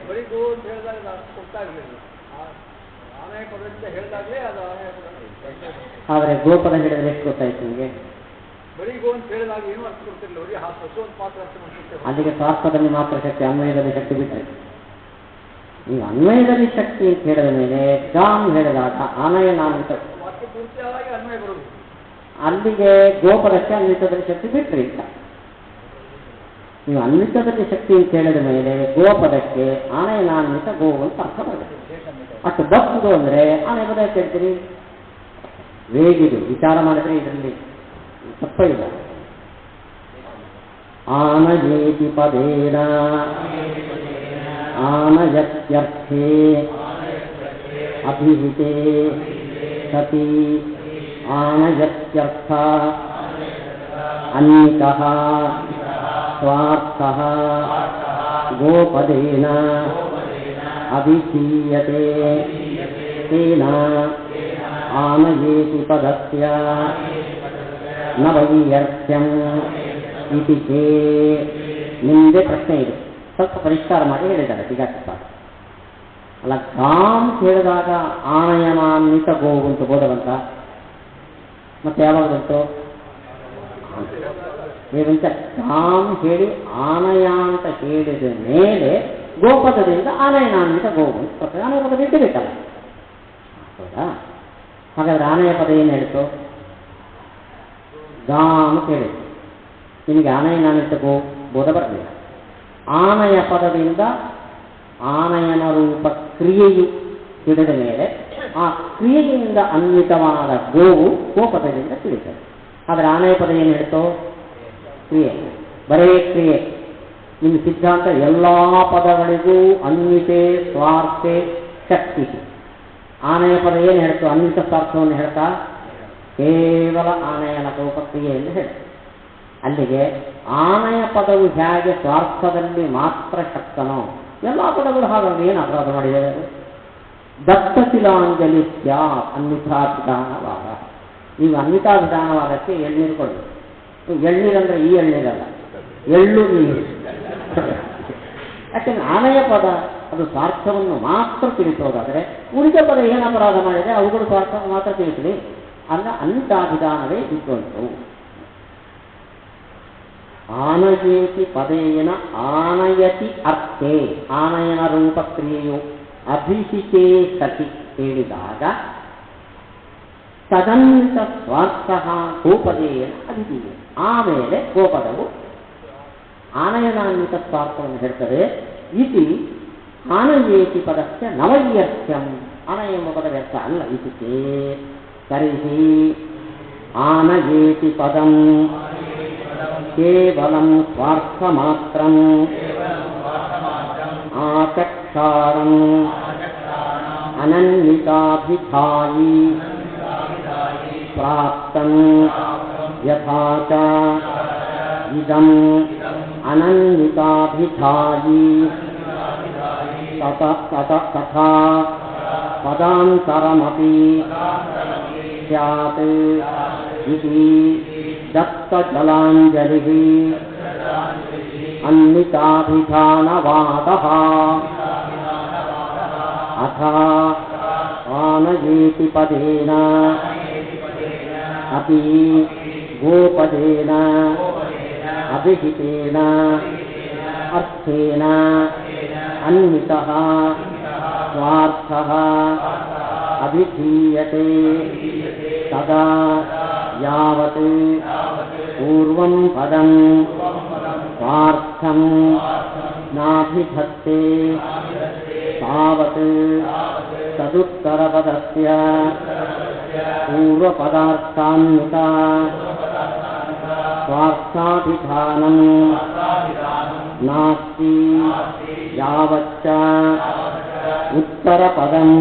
ಆದರೆ ಗೋಪದ ಹೇಳಿದ್ರೆ ಎಷ್ಟು ಗೊತ್ತಾಯ್ತು ನಿಮಗೆ? ಅಲ್ಲಿಗೆ ಶಾಸ್ತ್ರದಲ್ಲಿ ಮಾತ್ರ ಶಕ್ತಿ, ಅನ್ವಯದಲ್ಲಿ ಶಕ್ತಿ ಬಿಟ್ಟರೆ. ನೀವು ಅನ್ವಯದಲ್ಲಿ ಶಕ್ತಿ ಅಂತ ಹೇಳಿದ ಮೇಲೆ ಗಾಮ್ ಹೇಳಿದಾಗ ಆನಯನಾನ್ವಿತ, ಅಲ್ಲಿಗೆ ಗೋಪದಕ್ಕೆ ಅನ್ವಿತದಲ್ಲಿ ಶಕ್ತಿ ಬಿಟ್ಟರೆ ಇಲ್ಲ. ನೀವು ಅನ್ವಿತದಲ್ಲಿ ಶಕ್ತಿ ಅಂತ ಹೇಳಿದ ಮೇಲೆ ಗೋಪದಕ್ಕೆ ಆನಯನಾನ್ವಿತ ಗೋವು ಅಂತ ಅರ್ಥ ಬರಬೇಕು. ಅಷ್ಟು ಬಸ್ದು ಅಂದರೆ ಆನೆ ಪದ ಹೇಳ್ತೀರಿ ವೇಗಿದು ವಿಚಾರ ಮಾಡಿದ್ರೆ ಇದರಲ್ಲಿ ತಪ್ಪ ಇಲ್ಲ. ಆನಯೇತಿ ಪದೇನ ಆನಯತ್ಯರ್ಥೇ ಅಭಿಹಿತೆ ಸತಿ ಆನಯತ್ಯರ್ಥ ಅನ್ವಿತಃ ಸ್ವಾರ್ಥಃ ಗೋಪದೇನ ಅಭಿಧೀಯತೆ ತೇನ ಆನಯೇತಿ ಪದಸ್ಯ ನ ವೈಯರ್ಥ್ಯಂ ಇತಿ ಚೇ. ನಿಮ್ಮದೇ ಪ್ರಶ್ನೆ ಇದೆ, ಸ್ವಲ್ಪ ಪರಿಷ್ಕಾರ ಮಾಡಿ ಹೇಳಿದ್ದಾರೆ ಟೀಕಾಕೃತ್ಪಾದ. ಅಲ್ಲ ಗಾಮ್ ಹೇಳಿದಾಗ ಆನಯನಾನ್ವಿತ ಗೋವು ಅಂತ ಬೋಧವಂತ, ಮತ್ತೆ ಯಾವಾಗ ಬಂತು? ಏವಂತ ಗಾಮ್ ಹೇಳಿ ಆನಯ ಅಂತ ಹೇಳಿದ ಮೇಲೆ ಗೋಪದದಿಂದ ಆನಯನಾನ್ವಿತ ಗೋವು ಅಂತ ಆನೆಯ ಪದ ಇಟ್ಟಬೇಕಲ್ಲ, ಹೌದಾ? ಹಾಗಾದ್ರೆ ಆನೆಯ ಪದ ಏನು ಹೇಳ್ತು? ಗಾಮ್ ಅಂತ ಹೇಳಿತು. ನಿಮಗೆ ಆನಯನಾನ್ವಿತ ಗೋ ಬೋಧ ಬರಲಿಲ್ಲ. ಆನಯ ಪದದಿಂದ ಆನಯನ ರೂಪ ಕ್ರಿಯೆಯು ತಿಳಿದ ಮೇಲೆ ಆ ಕ್ರಿಯೆಯಿಂದ ಅನ್ವಿತವಾದ ಗೋವು ಗೋಪದದಿಂದ ತಿಳಿತದೆ. ಆದರೆ ಆನಯ ಪದ ಏನು ಹೇಳ್ತೋ? ಕ್ರಿಯೆ, ಬರೇ ಕ್ರಿಯೆ. ನಿಮ್ಮ ಸಿದ್ಧಾಂತ ಎಲ್ಲ ಪದಗಳಿಗೂ ಅನ್ವಿತೆ ಸ್ವಾರ್ಥೆ ಶಕ್ತಿ. ಆನೆಯ ಪದ ಏನು ಹೇಳ್ತು? ಅನ್ವಿತ ಸ್ವಾರ್ಥವನ್ನು ಹೇಳ್ತಾ ಕೇವಲ ಆನಯನ ರೂಪ ಕ್ರಿಯೆಯನ್ನು ಹೇಳಿ. ಅಲ್ಲಿಗೆ ಆನೆಯ ಪದವು ಹೇಗೆ ಸ್ವಾರ್ಥದಲ್ಲಿ ಮಾತ್ರ ಶಕ್ತನೋ ಎಲ್ಲ ಪದಗಳು ಹಾಗಾಗಿ ಏನು ಅಪರಾಧ ಮಾಡಿದ್ದಾರೆ. ದತ್ತಶಿಲಾಂಜಲಿ ಸ್ಯಾತ್ ಅನ್ವಿತಾಭಿಧಾನವಾದ. ನೀವು ಅನ್ವಿತಾಭಿಧಾನವಾದಕ್ಕೆ ಎಳ್ನೀರು ಕೊಡಿ. ಎಳ್ನೀರಂದ್ರೆ ಈ ಎಳ್ನೀರಲ್ಲ, ಎಳ್ಳು ನೀರು. ಯಾಕೆಂದ್ರೆ ಆನೆಯ ಪದ ಅದು ಸ್ವಾರ್ಥವನ್ನು ಮಾತ್ರ ತಿಳಿಸೋದಾದರೆ ಉಳಿದ ಪದ ಏನು ಅಪರಾಧ ಮಾಡಿದೆ ಅವುಗಳು ಸ್ವಾರ್ಥವನ್ನು ಮಾತ್ರ ತಿಳಿಸಲಿ ಅಲ್ಲ. ಅನ್ವಿತಾಭಿಧಾನವೇ ಇದ್ದುಂಟು. ಆನಯೇತಿ ಪದೇನ ಆನಯತಿ ಅರ್ಥೇ ಆನಯನ ರೂಪ ಕ್ರಿಯೆಯು ಅಭಿಹಿತೇ ಸತಿ ಹೇಳಿದಾಗ ತದನ್ವಿತ ಸ್ವಾರ್ಥ ಗೋಪದೇನ ಅಭಿಧೀಯ. ಆಮೇಲೆ ಗೋಪದವು ಆನಯನಾನ್ವಿತ ಸ್ವಾರ್ಥವನ್ನು ಹೇಳ್ತದೆ. ಇತಿ ಆನಯೇತಿ ಪದಕ್ಕೆ ನವೈಯರ್ಥ್ಯಂ. ಆನಯ ಎಂಬ ಪದ ವ್ಯರ್ಥ ಅಲ್ಲ. ಇತಿಕೆ ತರ್ಹಿ ಆನಯೇತಿ ಪದಂ ಕೇವಲಂ ಸ್ವಾರ್ಥ ಮಾತ್ರಂ ಆಚಕ್ಷಾರಂ ಅನನ್ವಿತಾಭಿಧಾಯಿ ಪ್ರಾಪ್ತಂ ಯಥಾ ಚ ಇದಂ ಅನನ್ವಿತಾಭಿಧಾಯಿ ತಥಾ ಪದಾಂತರಮಪಿ ಸ್ಯಾತ್ ಇತಿ ದತ್ತಜಲಾಂಜಲಿಃ ಅನ್ವಿತಾಭಿಧಾನವಾದಃ. ಅಥ ಆನಯೇತಿ ಪದೇನ ಅಪಿ ಗೋಪದೇನ ಅಭಿಹಿತೇನ ಅರ್ಥೇನ ಅನ್ವಿತಃ ಸ್ವಾರ್ಥಃ ಅಭಿಧೀಯತೆ ತದಾ ಯಾವತ್ ಪೂರ್ವಂ ಪದಂ ಸ್ವಾರ್ಥಂ ನಾಭಿಧತ್ತೆ ತಾವತ್ ತದುತ್ತರಪದಸ್ಯ ಪೂರ್ವಪದಾರ್ಥಾನ್ವಿತ ಸ್ವಾರ್ಥಾಭಿಧಾನಂ ನಾಸ್ತಿ ಯಾವಚ್ಚ ಉತ್ತರಪದಂ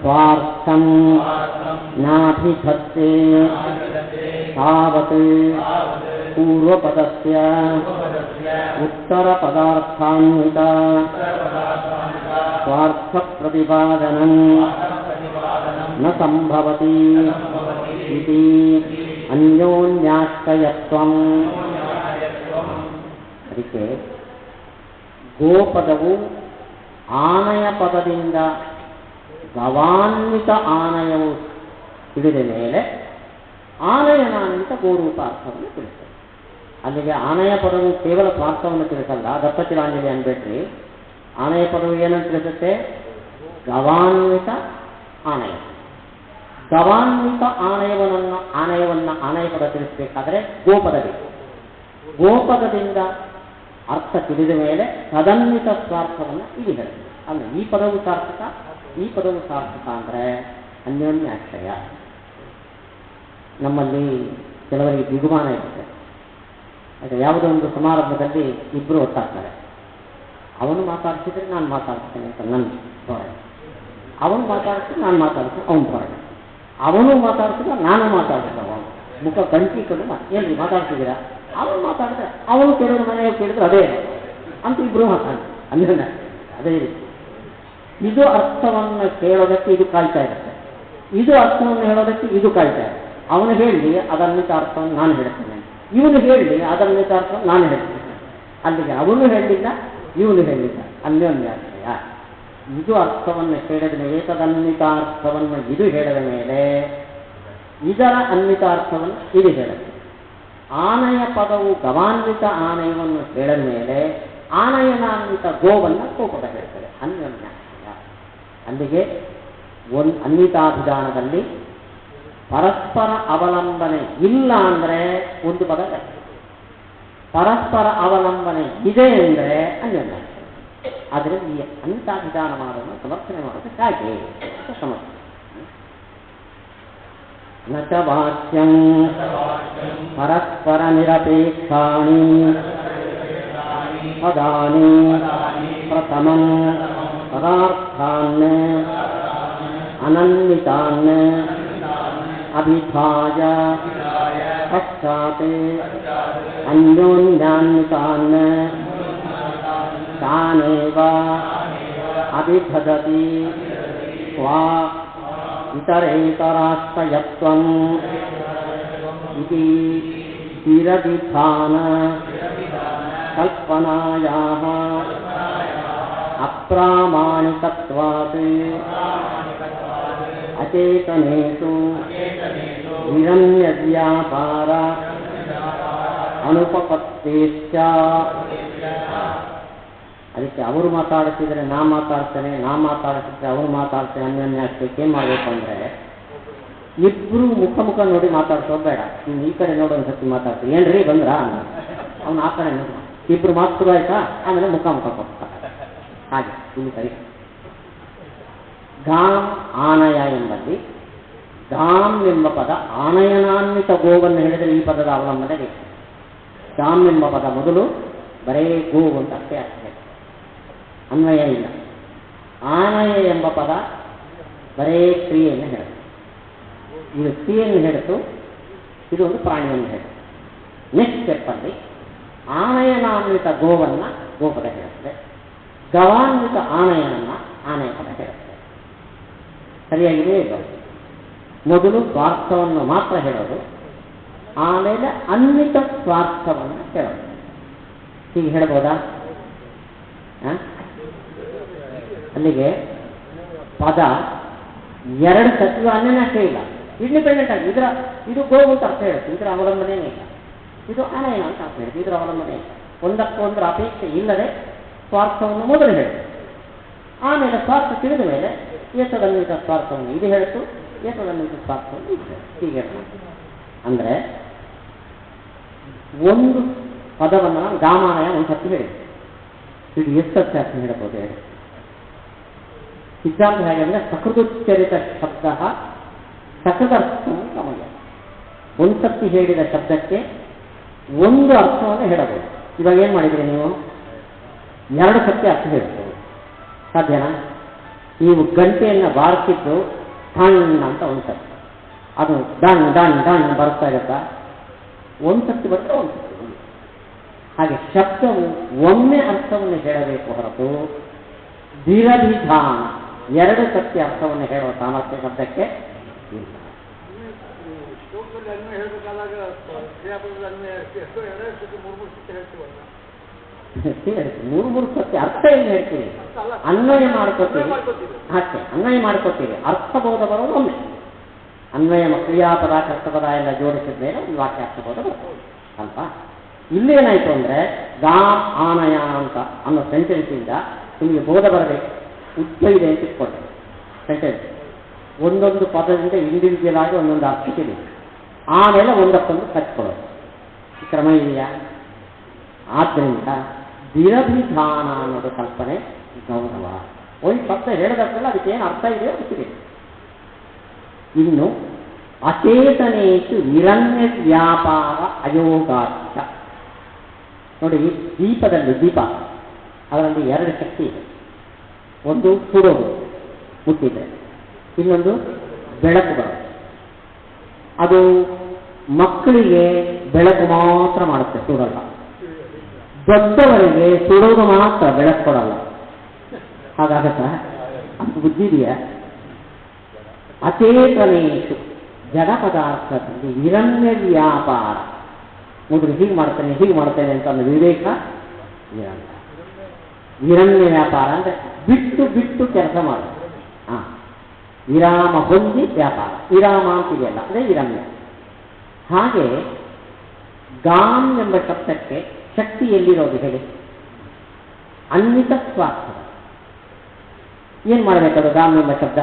ಸ್ವಾರ್ಥಂ ನಾಭಿಧತ್ತೆ ತಾವತ್ ಪೂರ್ವಪದಸ್ಯ ಉತ್ತರಪದಾರ್ಥಾನ್ವಿತ ಸ್ವಾರ್ಥ ಪ್ರತಿಪಾದನಂ ನ ಸಂಭವತಿ ಇತಿ ಅನ್ಯೋನ್ಯಾಶ್ರಯತ್ವಂ. ಅದಕ್ಕೆ ಗೋಪದವು ಆನಯ ಪದದಿಂದ ಗವಾನ್ವಿತ ಆನಯವು ಹಿಡಿದ ಮೇಲೆ ಆನಯನಾನ್ವಿತ ಗೋರೂಪ ಅರ್ಥವನ್ನು ತಿಳಿಸ್ತದೆ. ಅಲ್ಲಿಗೆ ಆನಯ ಪದವು ಕೇವಲ ಸ್ವಾರ್ಥವನ್ನು ತಿಳಿಸಲ್ಲ. ದತ್ತಶಿಲಾಂಜಲಿ ಅನ್ಬೇಡ್ರಿ. ಆನಯ ಪದವು ಏನಂತ ತಿಳಿಸುತ್ತೆ? ಗವಾನ್ವಿತ ಆನಯ. ಗವಾನ್ವಿತ ಆನಯ ಪದ ತಿಳಿಸಬೇಕಾದ್ರೆ ಗೋಪದ ಬೇಕು. ಗೋಪದದಿಂದ ಅರ್ಥ ತಿಳಿದ ಮೇಲೆ ತದನ್ವಿತ ಸ್ವಾರ್ಥವನ್ನು ಇಲ್ಲಿ ಹೇಳ್ತದೆ. ಅಲ್ಲ, ಈ ಪದವು ಸಾರ್ಥಕ, ಈ ಪದವು ಸಾರ್ಥಕ ಅಂದರೆ ಅನ್ಯೋನ್ಯಾಶ್ರಯ. ನಮ್ಮಲ್ಲಿ ಕೆಲವರಿಗೆ ಬಿಗುಮಾನ ಇರುತ್ತೆ. ಆದರೆ ಯಾವುದೋ ಒಂದು ಸಮಾರಂಭದಲ್ಲಿ ಇಬ್ಬರು ಒಟ್ಟಾಗ್ತಾರೆ. ಅವನು ಮಾತಾಡ್ತಿದ್ರೆ ನಾನು ಮಾತಾಡ್ತೇನೆ ಅಂತ ನನ್ನ ಧೋರಣೆ, ಅವನು ಮಾತಾಡ್ತಿದ್ರೆ ನಾನು ಮಾತಾಡ್ತೀನಿ ಅವನು ಧೋರಣೆ, ಅವನು ಮಾತಾಡ್ತಿದ್ರೆ ನಾನು ಮಾತಾಡ್ತೀನಿ. ಅವನು ಮುಖ ಗಂಟಿ ಕಡು ಏನ್ರಿ ಮಾತಾಡ್ತಿದ್ದೀರಾ? ಅವನು ಮಾತಾಡಿದ್ರೆ ಅವನು ಕೇಳಿದ್ರೆ ಮನೆಯಲ್ಲಿ ಕೇಳಿದ್ರೆ ಅದೇ ಅಂತ ಇಬ್ಬರು ಮಾತಾಡ್ತಾರೆ. ಅಂದ್ರೆ ಅದೇ ರೀತಿ ಇದು ಅರ್ಥವನ್ನು ಕೇಳೋದಕ್ಕೆ ಇದು ಕಾಯ್ತಾ ಇರುತ್ತೆ, ಇದು ಅರ್ಥವನ್ನು ಹೇಳೋದಕ್ಕೆ ಇದು ಕಾಯ್ತಾ ಇದೆ. ಅವನು ಹೇಳಿ ಅದನ್ನಿತ ಅರ್ಥವನ್ನು ನಾನು ಹೇಳ್ತೇನೆ, ಇವನು ಹೇಳಿ ಅದನ್ನಿತ ಅರ್ಥವನ್ನು ನಾನು ಹೇಳ್ತೇನೆ. ಅಲ್ಲಿಗೆ ಅವನು ಹೇಳಿಲ್ಲ, ಇವನು ಹೇಳಿಲ್ಲ, ಅನ್ಯೋನ್ಯಾಶ್ರಯ. ಇದು ಅರ್ಥವನ್ನು ಕೇಳಿದ ಮೇಲೆ ಏತದನ್ವಿತಾರ್ಥವನ್ನು ಇದು ಹೇಳಿದ ಮೇಲೆ ಇದರ ಅನ್ವಿತಾರ್ಥವನ್ನು ಇದು ಹೇಳುತ್ತೆ. ಆನಯ ಪದವು ಗವಾನ್ವಿತ ಆನಯವನ್ನು ಹೇಳಿದ ಮೇಲೆ ಆನಯನಾನ್ವಿತ ಗೋವನ್ನು ಕೋಪದ ಹೇಳ್ತದೆ, ಅನ್ಯೋನ್ಯಾಶ್ರಯ. ಅಲ್ಲಿಗೆ ಅನ್ವಿತಾಭಿಧಾನದಲ್ಲಿ ಪರಸ್ಪರ ಅವಲಂಬನೆ ಇಲ್ಲ ಅಂದರೆ ಒಂದು ಪದ, ಪರಸ್ಪರ ಅವಲಂಬನೆ ಇದೆ ಅಂದರೆ ಅನ್ಯೋನ್ಯಾಶ್ರಯ. ಆದರೆ ಈ ಅನ್ವಿತಾಭಿಧಾನ ಮಾಡೋದನ್ನು ಸಮರ್ಥನೆ ಮಾಡೋದು ಹೇಗೆ ಸಮಸ್ಯೆ. ನ ಚ ವಾಕ್ಯಂ ಪರಸ್ಪರ ನಿರಪೇಕ್ಷಾಣಿ ಪದಾನಿ ಪ್ರಥಮಂ ಪದಾರ್ಥಾನ್ ಅನನ್ವಿತಾನ್ ಅಭಿಧಾಯ ಪಶ್ಚಾತ್ ಅನ್ಯೋನ್ಯಾನ್ವಿತಾನ್ ತಾನೇವ ಅಭಿಧದತಿ ಸ್ವಾ ಇತರೇತರಾಶ್ರಯತ್ವಂ ಇತಿ ಸ್ಥಿರವಿಧಾನ ಕಲ್ಪನಾಯಾಃ ಅಪ್ರಾಮಾಣಿಕತ್ವಾತ್ ಅಚೇತನೇಷು ಹಿರಣ್ಯವ್ಯಾಪಾರ ಅನುಪಪತ್ತೇಶ್ಚ. ಅದಕ್ಕೆ ಅವರು ಮಾತಾಡ್ತಿದ್ರೆ ನಾ ಮಾತಾಡ್ತೇನೆ, ನಾ ಮಾತಾಡ್ತಿದ್ರೆ ಅವರು ಮಾತಾಡ್ತೇನೆ ಅನ್ಯೋನ್ಯಾಶ್ರಯಕ್ಕೆ ಏನು ಮಾಡಬೇಕು ಅಂದರೆ ಇಬ್ಬರು ಮುಖ ನೋಡಿ ಮಾತಾಡ್ಸೋದು ಬೇಡ. ನೀನು ಈ ಕಡೆ ನೋಡೋ ಸತಿ ಮಾತಾಡ್ತೀವಿ, ಏನ್ರಿ ಬಂದ್ರ ಅವ್ನು ಆ ಕಡೆ ನೋಡಿ ಇಬ್ರು ಮಾತು ಶುರು ಆಯ್ತಾ, ಆಮೇಲೆ ಮುಖ ಕೊಡ್ತಾರೆ. ಹಾಗೆ ಇಲ್ಲಿ ಕೈ ಗಾಮ್ ಆನಯ ಎಂಬಲ್ಲಿ ಗಾಮ್ ಎಂಬ ಪದ ಆನಯನಾನ್ವಿತ ಗೋವನ್ನು ಹೇಳಿದರೆ ಈ ಪದದ ಅವಲಂಬನೆ ಬೇಕು. ಗಾಮ್ ಎಂಬ ಪದ ಮೊದಲು ಬರೇ ಗೋವು ಅಂತ ಅಷ್ಟೇ ಆಗ್ತದೆ, ಅನ್ವಯ ಇಲ್ಲ. ಆನಯ ಎಂಬ ಪದ ಬರೇ ಕ್ರಿಯೆಯನ್ನು ಹೇಳುತ್ತೆ. ಇದು ಕ್ರಿಯೆಯನ್ನು ಹೇಳಿತು, ಇದು ಒಂದು ಪ್ರಾಣಿಯನ್ನು ಹೇಳಿತು. ನೆಕ್ಸ್ಟ್ ಸ್ಟೆಪ್ಪಲ್ಲಿ ಆನಯನಾನ್ವಿತ ಗೋವನ್ನು ಗೋಪದ ಹೇಳುತ್ತೆ, ಗವಾನ್ವಿತ ಆನಯನನ್ನು ಆನಯ ಪದ ಹೇಳುತ್ತೆ. ಸರಿಯಾಗಿದೆಯೇ ಇದು? ಮೊದಲು ಸ್ವಾರ್ಥವನ್ನು ಮಾತ್ರ ಹೇಳೋದು, ಆಮೇಲೆ ಅನ್ವಿತ ಸ್ವಾರ್ಥವನ್ನು ಹೇಳೋದು. ಹೀಗೆ ಹೇಳ್ಬೋದಾ? ಅಲ್ಲಿಗೆ ಪದ ಎರಡು ಸತ್ವ ಅನ್ಯನಾಶ ಇಲ್ಲ, ಇಂಡಿಪೆಂಡೆಂಟ್ ಆಗಿ ಇದು ಗೋವು ಅಂತ ಅರ್ಥ ಹೇಳುತ್ತೆ, ಇದರ ಅವಲಂಬನೆಯೇ ಇಲ್ಲ. ಇದು ಆನಯನ ಅಂತ ಅರ್ಥ ಹೇಳುತ್ತೆ, ಇದರ ಅವಲಂಬನೆ ಇಲ್ಲ. ಒಂದಕ್ಕೊಂದರ ಅಪೇಕ್ಷೆ ಇಲ್ಲದೆ ಸ್ವಾರ್ಥವನ್ನು ಮೊದಲು ಹೇಳುತ್ತೆ, ಆಮೇಲೆ ಸ್ವಾರ್ಥ ತಿಳಿದ ಮೇಲೆ ಏತದನ್ವಿತ ಸ್ವಾರ್ಥವನ್ನು ಇದು ಹೇಳಿತು, ಏತದನ್ವಿತ ಸ್ವಾರ್ಥವನ್ನು ಇದು ಹೇಳುತ್ತೆ. ಹೀಗೆ ಅಂದರೆ ಒಂದು ಪದವನ್ನು ನಾನು ಗಾಮಾನಯ ಒಂದು ಸತಿ ಹೇಳಿದೆ, ಇದು ಎಷ್ಟು ಸತ್ಯ ಅಂತ ಹೇಳಬಹುದು ಹೇಳಿ. ಸಿದ್ಧಾಂತ ಹೇಗೆ ಅಂದರೆ ಸಕೃದುಚ್ಚರಿತ ಶಬ್ದ ಸಕೃದರ್ಥ ಸಮಯ. ಒಂದು ಸತಿ ಹೇಳಿದ ಶಬ್ದಕ್ಕೆ ಒಂದು ಅರ್ಥವನ್ನು ಹೇಳಬಹುದು. ಇವಾಗ ಏನು ಮಾಡಿದ್ರಿ ನೀವು? ಎರಡು ಸತಿ ಅರ್ಥ ಹೇಳ್ಬೋದು, ಸಾಧ್ಯನಾ? ನೀವು ಗಂಟೆಯನ್ನು ಬಾರಿಸಿದ್ದು ಠಣ್ ಅಂತ ಒಂದು ಸತಿ, ಅದು ಡಣ್ ಡಣ್ ಡಣ್ ಬರ್ತಾ ಇರುತ್ತಾ? ಒಂದು ಸತಿ ಬರ್ತದೆ, ಒಂದು ಸತಿ. ಹಾಗೆ ಶಬ್ದವು ಒಮ್ಮೆ ಅರ್ಥವನ್ನು ಹೇಳಬೇಕು ಹೊರತು ವಿರವಿಧಾನ ಎರಡು ಸತ್ಯ ಅರ್ಥವನ್ನು ಹೇಳುವ ಸಾಮರ್ಥ್ಯ ಶಬ್ದಕ್ಕೆ ಇಲ್ಲ. ಮೂರು ಸತ್ಯ ಅರ್ಥ ಏನು ಹೇಳ್ತೀವಿ? ಅನ್ವಯ ಮಾಡ್ಕೋತೀವಿ, ಅಷ್ಟೇ ಅನ್ವಯ ಮಾಡ್ಕೋತೀವಿ. ಅರ್ಥಬೋಧ ಬರೋದು ಒಮ್ಮೆ. ಅನ್ವಯ ಕ್ರಿಯಾಪದ ಕರ್ತಪದ ಎಲ್ಲ ಜೋಡಿಸಿದ ಮೇಲೆ ಒಂದು ವಾಕ್ಯ ಅರ್ಥಬೋಧ ಬರ್ತದೆ ಅಲ್ವಾ? ಇಲ್ಲೇನಾಯ್ತು ಅಂದರೆ ಗಾಮ್ ಆನಯ ಅಂತ ಅನ್ನೋ ಸೆಂಟೆನ್ಸಿಂದ ನಿಮಗೆ ಬೋಧ ಬರಬೇಕು. ಉದ್ದ ಇದೆ ಅಂತ ಇಟ್ಕೊಂಡೆ ಸೆಂಟೆನ್ಸ್, ಒಂದೊಂದು ಪದದಿಂದ ಇಂಡಿವಿಜುವಲ್ ಆಗಿ ಒಂದೊಂದು ಅರ್ಥ ತಿಳಿದು ಆಮೇಲೆ ಒಂದಕ್ಕೊಂದು ಕಚ್ಕೊಳ್ಳೋದು ಕ್ರಮ ಇದೆಯಾ? ಆದ್ದರಿಂದ ವಿರವಿಧಾನ ಅನ್ನೋದು ಕಲ್ಪನೆ ಗೌರವ. ಒಂದು ಶಬ್ದ ಹೇಳಿದಷ್ಟಲ್ಲ ಅದಕ್ಕೆ ಏನು ಅರ್ಥ ಇದೆಯೋ ಗೊತ್ತಿದೆ. ಇನ್ನು ಅಚೇತನೇಶು ನಿರನ್ಯ ವ್ಯಾಪಾರ ಅಯೋಗಾಚ. ನೋಡಿ, ದೀಪದಲ್ಲಿ ದೀಪ ಅದರಲ್ಲಿ ಎರಡು ಶಕ್ತಿ ಇದೆ. ಒಂದು ಸುಡೋದು ಮುಟ್ಟಿದ್ರೆ, ಇನ್ನೊಂದು ಬೆಳಕು ಬರೋದು. ಅದು ಮಕ್ಕಳಿಗೆ ಬೆಳಕು ಮಾತ್ರ ಮಾಡುತ್ತೆ, ಸುಡಲ್ಲ. ದೊಡ್ಡವರಿಗೆ ಸುಡೋದು ಮಾತ್ರ, ಬೆಳಕು ಕೊಡಲ್ಲ. ಹಾಗಾಗತ್ತ? ಅದು ಬುದ್ಧಿ ಇದೆಯಾ? ಅಚೇತನೇಶು ಜಡ ಪದಾರ್ಥದಲ್ಲಿ ನಿರನ್ಯ ವ್ಯಾಪಾರ. ಮೊದಲು ಹೀಗೆ ಮಾಡ್ತೇನೆ ಅಂತ ಒಂದು ವಿವೇಕ ಇರಲ್ಲ. ವಿರಮ್ಯ ವ್ಯಾಪಾರ ಅಂದರೆ ಬಿಟ್ಟು ಬಿಟ್ಟು ಕೆಲಸ ಮಾಡೋದು. ವಿರಾಮ ಹೊಂದಿ ವ್ಯಾಪಾರ, ವಿರಾಮ ಅಂತಿದೆಯಲ್ಲ ಅದೇ ವಿರಮ್ಯ. ಹಾಗೆ ಗಾಮ್ ಎಂಬ ಶಬ್ದಕ್ಕೆ ಶಕ್ತಿ ಎಲ್ಲಿರೋದು ಹೇಳಿ? ಅನ್ವಿತ ಸ್ವಾರ್ಥ. ಏನು ಮಾಡಬೇಕದು? ಗಾಮ್ ಎಂಬ ಶಬ್ದ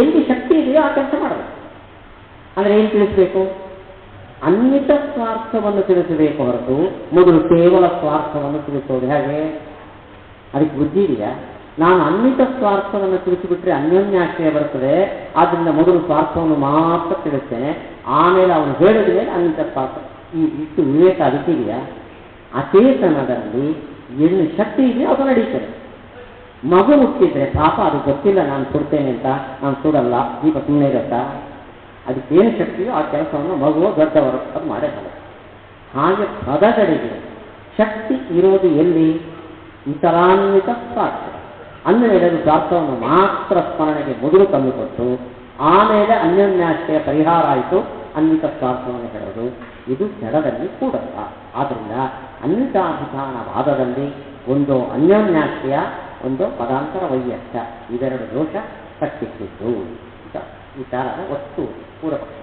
ಎಲ್ಲಿ ಶಕ್ತಿ ಇದೆಯೋ ಆ ಕೆಲಸ ಮಾಡಬೇಕು. ಅಂದರೆ ಏನು ತಿಳಿಸಬೇಕು? ಅನ್ವಿತ ಸ್ವಾರ್ಥವನ್ನು ತಿಳಿಸಬೇಕು ಹೊರತು ಮೊದಲು ಕೇವಲ ಸ್ವಾರ್ಥವನ್ನು ತಿಳಿಸೋದು ಹೇಗೆ? ಅದಕ್ಕೆ ಬುದ್ಧಿ ಇದೆಯಾ? ನಾನು ಅನ್ವಿತ ಸ್ವಾರ್ಥವನ್ನು ತಿಳಿಸಿಬಿಟ್ರೆ ಅನ್ಯೋನ್ಯಾಶ್ರಯ ಬರ್ತದೆ. ಆದ್ದರಿಂದ ಮೊದಲು ಸ್ವಾರ್ಥವನ್ನು ಮಾತ್ರ ತಿಳಿಸ್ತೇನೆ, ಆಮೇಲೆ ಅವನು ಹೇಳಿದ ಮೇಲೆ ಅನ್ವಿತ ಸ್ವಾರ್ಥ. ಇಷ್ಟು ವಿವೇಕ ಅದಕ್ಕಿದೆಯಾ? ಅಚೇತನದಲ್ಲಿ ಏನು ಶಕ್ತಿ ಇದೆಯೋ ಅದು ನಡೀತದೆ. ಮಗು ಮುಟ್ಟಿದ್ರೆ ಪಾಪ ಅದು ಗೊತ್ತಿಲ್ಲ ನಾನು ಸುಡ್ತೇನೆ ಅಂತ, ನಾನು ಸುಡಲ್ಲ, ದೀಪ ಸುಮ್ಮನೆ ಇರುತ್ತಾ? ಅದಕ್ಕೇನು ಶಕ್ತಿಯೋ ಆ ಕೆಲಸವನ್ನು ಮಗುವು ದೊಡ್ಡವರು ಅದು ಮಾಡಬಹುದು. ಹಾಗೆ ಪದಗಳಿಗೆ ಶಕ್ತಿ ಇರೋದು ಎಲ್ಲಿ? ಇತರಾನ್ವಿತ ಸ್ವಾರ್ಥ. ಅಂದಮೇಲೆ ಅದು ಸ್ವಾರ್ಥವನ್ನು ಮಾತ್ರ ಸ್ಮರಣೆಗೆ ಮೊದಲು ತಂದುಕೊಟ್ಟು ಆಮೇಲೆ ಅನ್ಯೋನ್ಯಾಶ್ರಯ ಪರಿಹಾರ ಆಯಿತು, ಅನ್ವಿತ ಸ್ವಾರ್ಥವನ್ನು ಹೇಳೋದು ಇದು ಜಡದಲ್ಲಿ ಕೂಡಲ್ಲ. ಆದ್ದರಿಂದ ಅನ್ವಿತಾಭಿಧಾನ ವಾದದಲ್ಲಿ ಒಂದು ಅನ್ಯೋನ್ಯಾಶ್ರಯ, ಒಂದು ಪದಾಂತರ ವೈಯಸ್ಯ, ಇವೆರಡು ದೋಷ ಕಟ್ಟಿಸಿದ್ದು ವಿಚಾರದ ಒಟ್ಟು ಪೂರ್ವಪಕ್ಷ.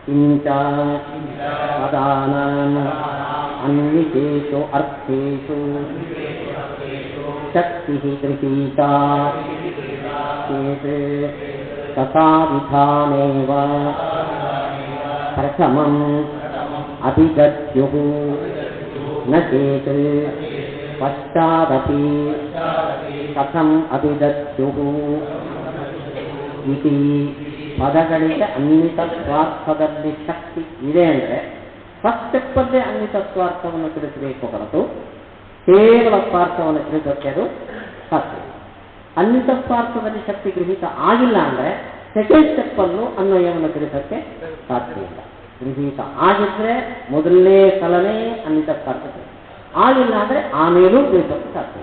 ಕಿಂಚ ಪದಾನಾಂ ಅನ್ವಿತೇಷು ಅರ್ಥೇಷು ಶಕ್ತಿ ಗೃಹೀತಾ ಚೇತ್ ತಥಾ ವಿಧಾನೇವ ಪ್ರಥಮಂ ಅಭಿಗತ್ಯುಃ ನ ಚೇತ್ ಪಶ್ಚಾದಪಿ ಕಥಂ ಅಭಿಗತ್ಯುಃ ಇತಿ. ಪದಗಳಿಗೆ ಅನ್ವಿತ ಸ್ವಾರ್ಥದಲ್ಲಿ ಶಕ್ತಿ ಇದೆ ಅಂದರೆ ಫಸ್ಟ್ ಸ್ಟೆಪ್ಪಲ್ಲೇ ಅನ್ವಿತ ಸ್ವಾರ್ಥವನ್ನು ತಿಳಿಸಬೇಕು ಹೊರತು ಕೇವಲ ಸ್ವಾರ್ಥವನ್ನು ತಿಳಿಸೋಕ್ಕೆ ಅದು ಸಾಧ್ಯ. ಅನ್ವಿತ ಸ್ವಾರ್ಥದಲ್ಲಿ ಶಕ್ತಿ ಗೃಹೀತ ಆಗಿಲ್ಲ ಅಂದರೆ ಸೆಕೆಂಡ್ ಸ್ಟೆಪ್ಪಲ್ಲೂ ಅನ್ವಯವನ್ನು ತಿಳಿಸೋಕ್ಕೆ ಸಾಧ್ಯ ಇಲ್ಲ. ಗೃಹೀತ ಆಗಿದ್ರೆ ಮೊದಲನೇ ಸಲನೇ ಅನ್ವಿತ ಸ್ವಾರ್ಥ ಆಗಿಲ್ಲ ಅಂದರೆ ಆಮೇಲೂ ತಿಳಿಸೋಕ್ಕೆ ಸಾಧ್ಯ.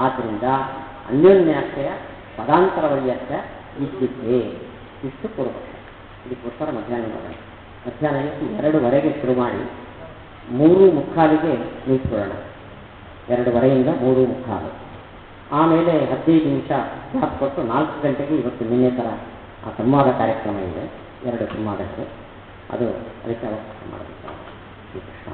ಆದ್ದರಿಂದ ಅನ್ಯೋನ್ಯಾಶ್ರಯ ಪದಾಂತರ ವೈಯಸ್ಯ ಇದ್ದಿದ್ದೇ. ಇಷ್ಟು ಪೂರ್ವಪಕ್ಷ. ಇದಕ್ಕೋಸ್ಕರ ಮಧ್ಯಾಹ್ನ ಮಾಡೋಣ. ಮಧ್ಯಾಹ್ನ 2:15 ಶುರು ಮಾಡಿ 3:45 ನಿಲ್ಲಿಸ್ಬಿಡೋಣ. 2:15 3:45. ಆಮೇಲೆ 15 ನಿಮಿಷ ಗ್ಯಾಪ್ ಕೊಟ್ಟು 4 ಗಂಟೆಗೆ ಇವತ್ತು ನಿನ್ನೆ ಥರ ಆ ಸಂವಾದ ಕಾರ್ಯಕ್ರಮ ಇದೆ, 2 ಸಂವಾದಕ್ಕೆ. ಅದು ಅದಕ್ಕೆ ಅವಕಾಶ ಮಾಡಬೇಕು. ಶ್ರೀಕೃಷ್ಣ.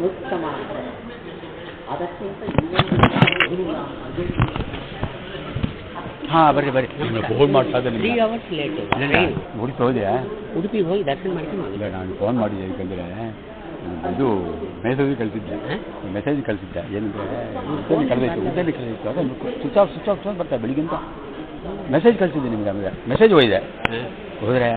ಉತ್ತಮ ಅಂದರೆ ಅದಕ್ಕಿಂತ ಹಾಂ ಬರ್ರಿ ಬರ್ರಿ ಫೋನ್ ಮಾಡ್ತಾ 3 hours ಲೇಟ್. ಉಡುಪಿ ಹೋದ್ಯಾ? ಉಡುಪಿಗೆ ಹೋಗಿ ದರ್ಶನ ಮಾಡ್ತೀನಿ. ಇಲ್ಲ, ನಾನು ಫೋನ್ ಮಾಡಿದ್ದೆ. ಯಾಕಂದರೆ ಇದು ಮೆಸೇಜ್ ಕಳಿಸಿದ್ದೆ. ಏನಂದರೆ ಉದ್ದೇಲಿ ಕಳೆದಿತ್ತು ಅದನ್ನು ಸ್ವಿಚ್ ಆಫ್ ಬರ್ತಾ ಬೆಳಿಗ್ಗಿಂತ ಮೆಸೇಜ್ ಕಳಿಸಿದ್ದೆ ನಿಮಗೆ. ಆಮೇಲೆ ಮೆಸೇಜ್ ಹೋಗಿದೆ. ಹೋದರೆ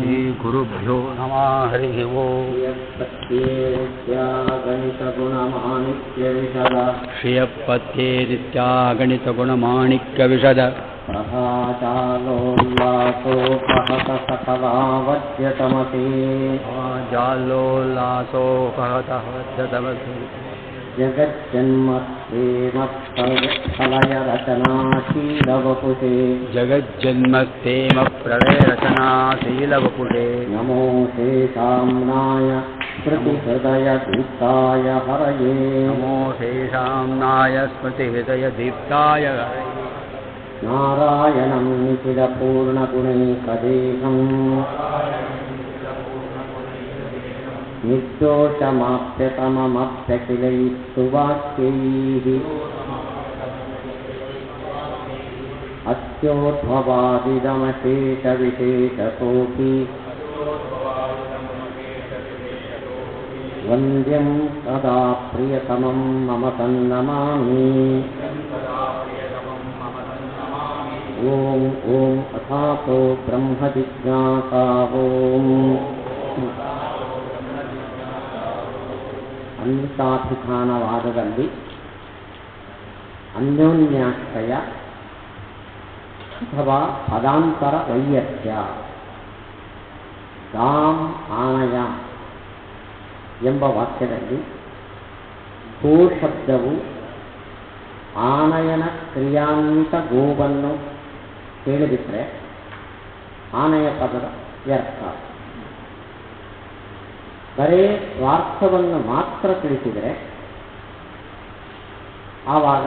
ಶ್ರೀ ಗುರುಭ್ಯೋ ನಮಃ. ಹರಿ ಓಂ. ಶ್ರಿಯಪತ್ಯೇ ನಿತ್ಯಾ ಗಣಿತ ಗುಣಮಾಣಿಕ್ಯ ವಿಶದ ಪ್ರಭಾಚಾಲೋಲ್ಲಾಸೋಪಹತ ಸಕಲಾವಜ್ಯತಮಸೇ. ಜಾಲೋಲ್ಲಾಸೋಪಹತಮಸೇ. ಜಗಜ್ಜನ್ಮಸ್ಥೇಮ ರಚನಾಶೀಲವಪುಷೇ. ಜಗಜ್ಜನ್ಮಸ್ಥೇಮ ಪ್ರಳಯ ರಚನಾಶೀಲವಪುಷೇ. ನಮೋ ಶೇಷಾಮ್ನಾಯ ಸ್ಮೃತಿಹೃದಯ ದೀಪ್ತಾಯ ಹರಯೇ. ನಮೋ ಶೇಷಾಮ್ನಾಯ ಸ್ಮೃತಿಹೃದಯ ದೀಪ್ತಾಯ ಹರಯೇ. ನಾರಾಯಣಂ ನಿಖಿಲ ಪೂರ್ಣಗುಣೈಕದೇಹಂ ನಿರ್ದೋಷಮಾಪ್ಯತಮಮಪ್ಯಖಿಲೈಸ್ತು ವಾಕ್ಯೈಃ. ಅಸ್ಯೋದ್ಭವಾದಿದಮಶೇಷವಿಶೇಷತೋಪಿ ವಂದ್ಯಂ ಸದಾ ಪ್ರಿಯತಮಂ ಮಮ ಸನ್ನಮಾಮಿ. ಓಂ ಓಂ ಅಥಾತೋ ಬ್ರಹ್ಮ ಜಿಜ್ಞಾಸಾ ಓಂ ಅನ್ವಿತಾಭಿಧಾನವಾದದಲ್ಲಿ ಅನ್ಯೋನ್ಯಾಶ್ರಯ ಅಥವಾ ಪದಾಂತರ ವೈಯತ್ಯ ಗಾಂ ಆನಯ ಎಂಬ ವಾಕ್ಯದಲ್ಲಿ ಗೋ ಶಬ್ದವು ಆನಯನ ಕ್ರಿಯಾನ್ವಿತ ಗೋವನ್ನು ಹೇಳಿಬಿಟ್ರೆ ಆನಯ ಪದದ ವ್ಯರ್ಥ. ಬರೇ ಸ್ವಾರ್ಥವನ್ನು ಮಾತ್ರ ತಿಳಿಸಿದರೆ ಆವಾಗ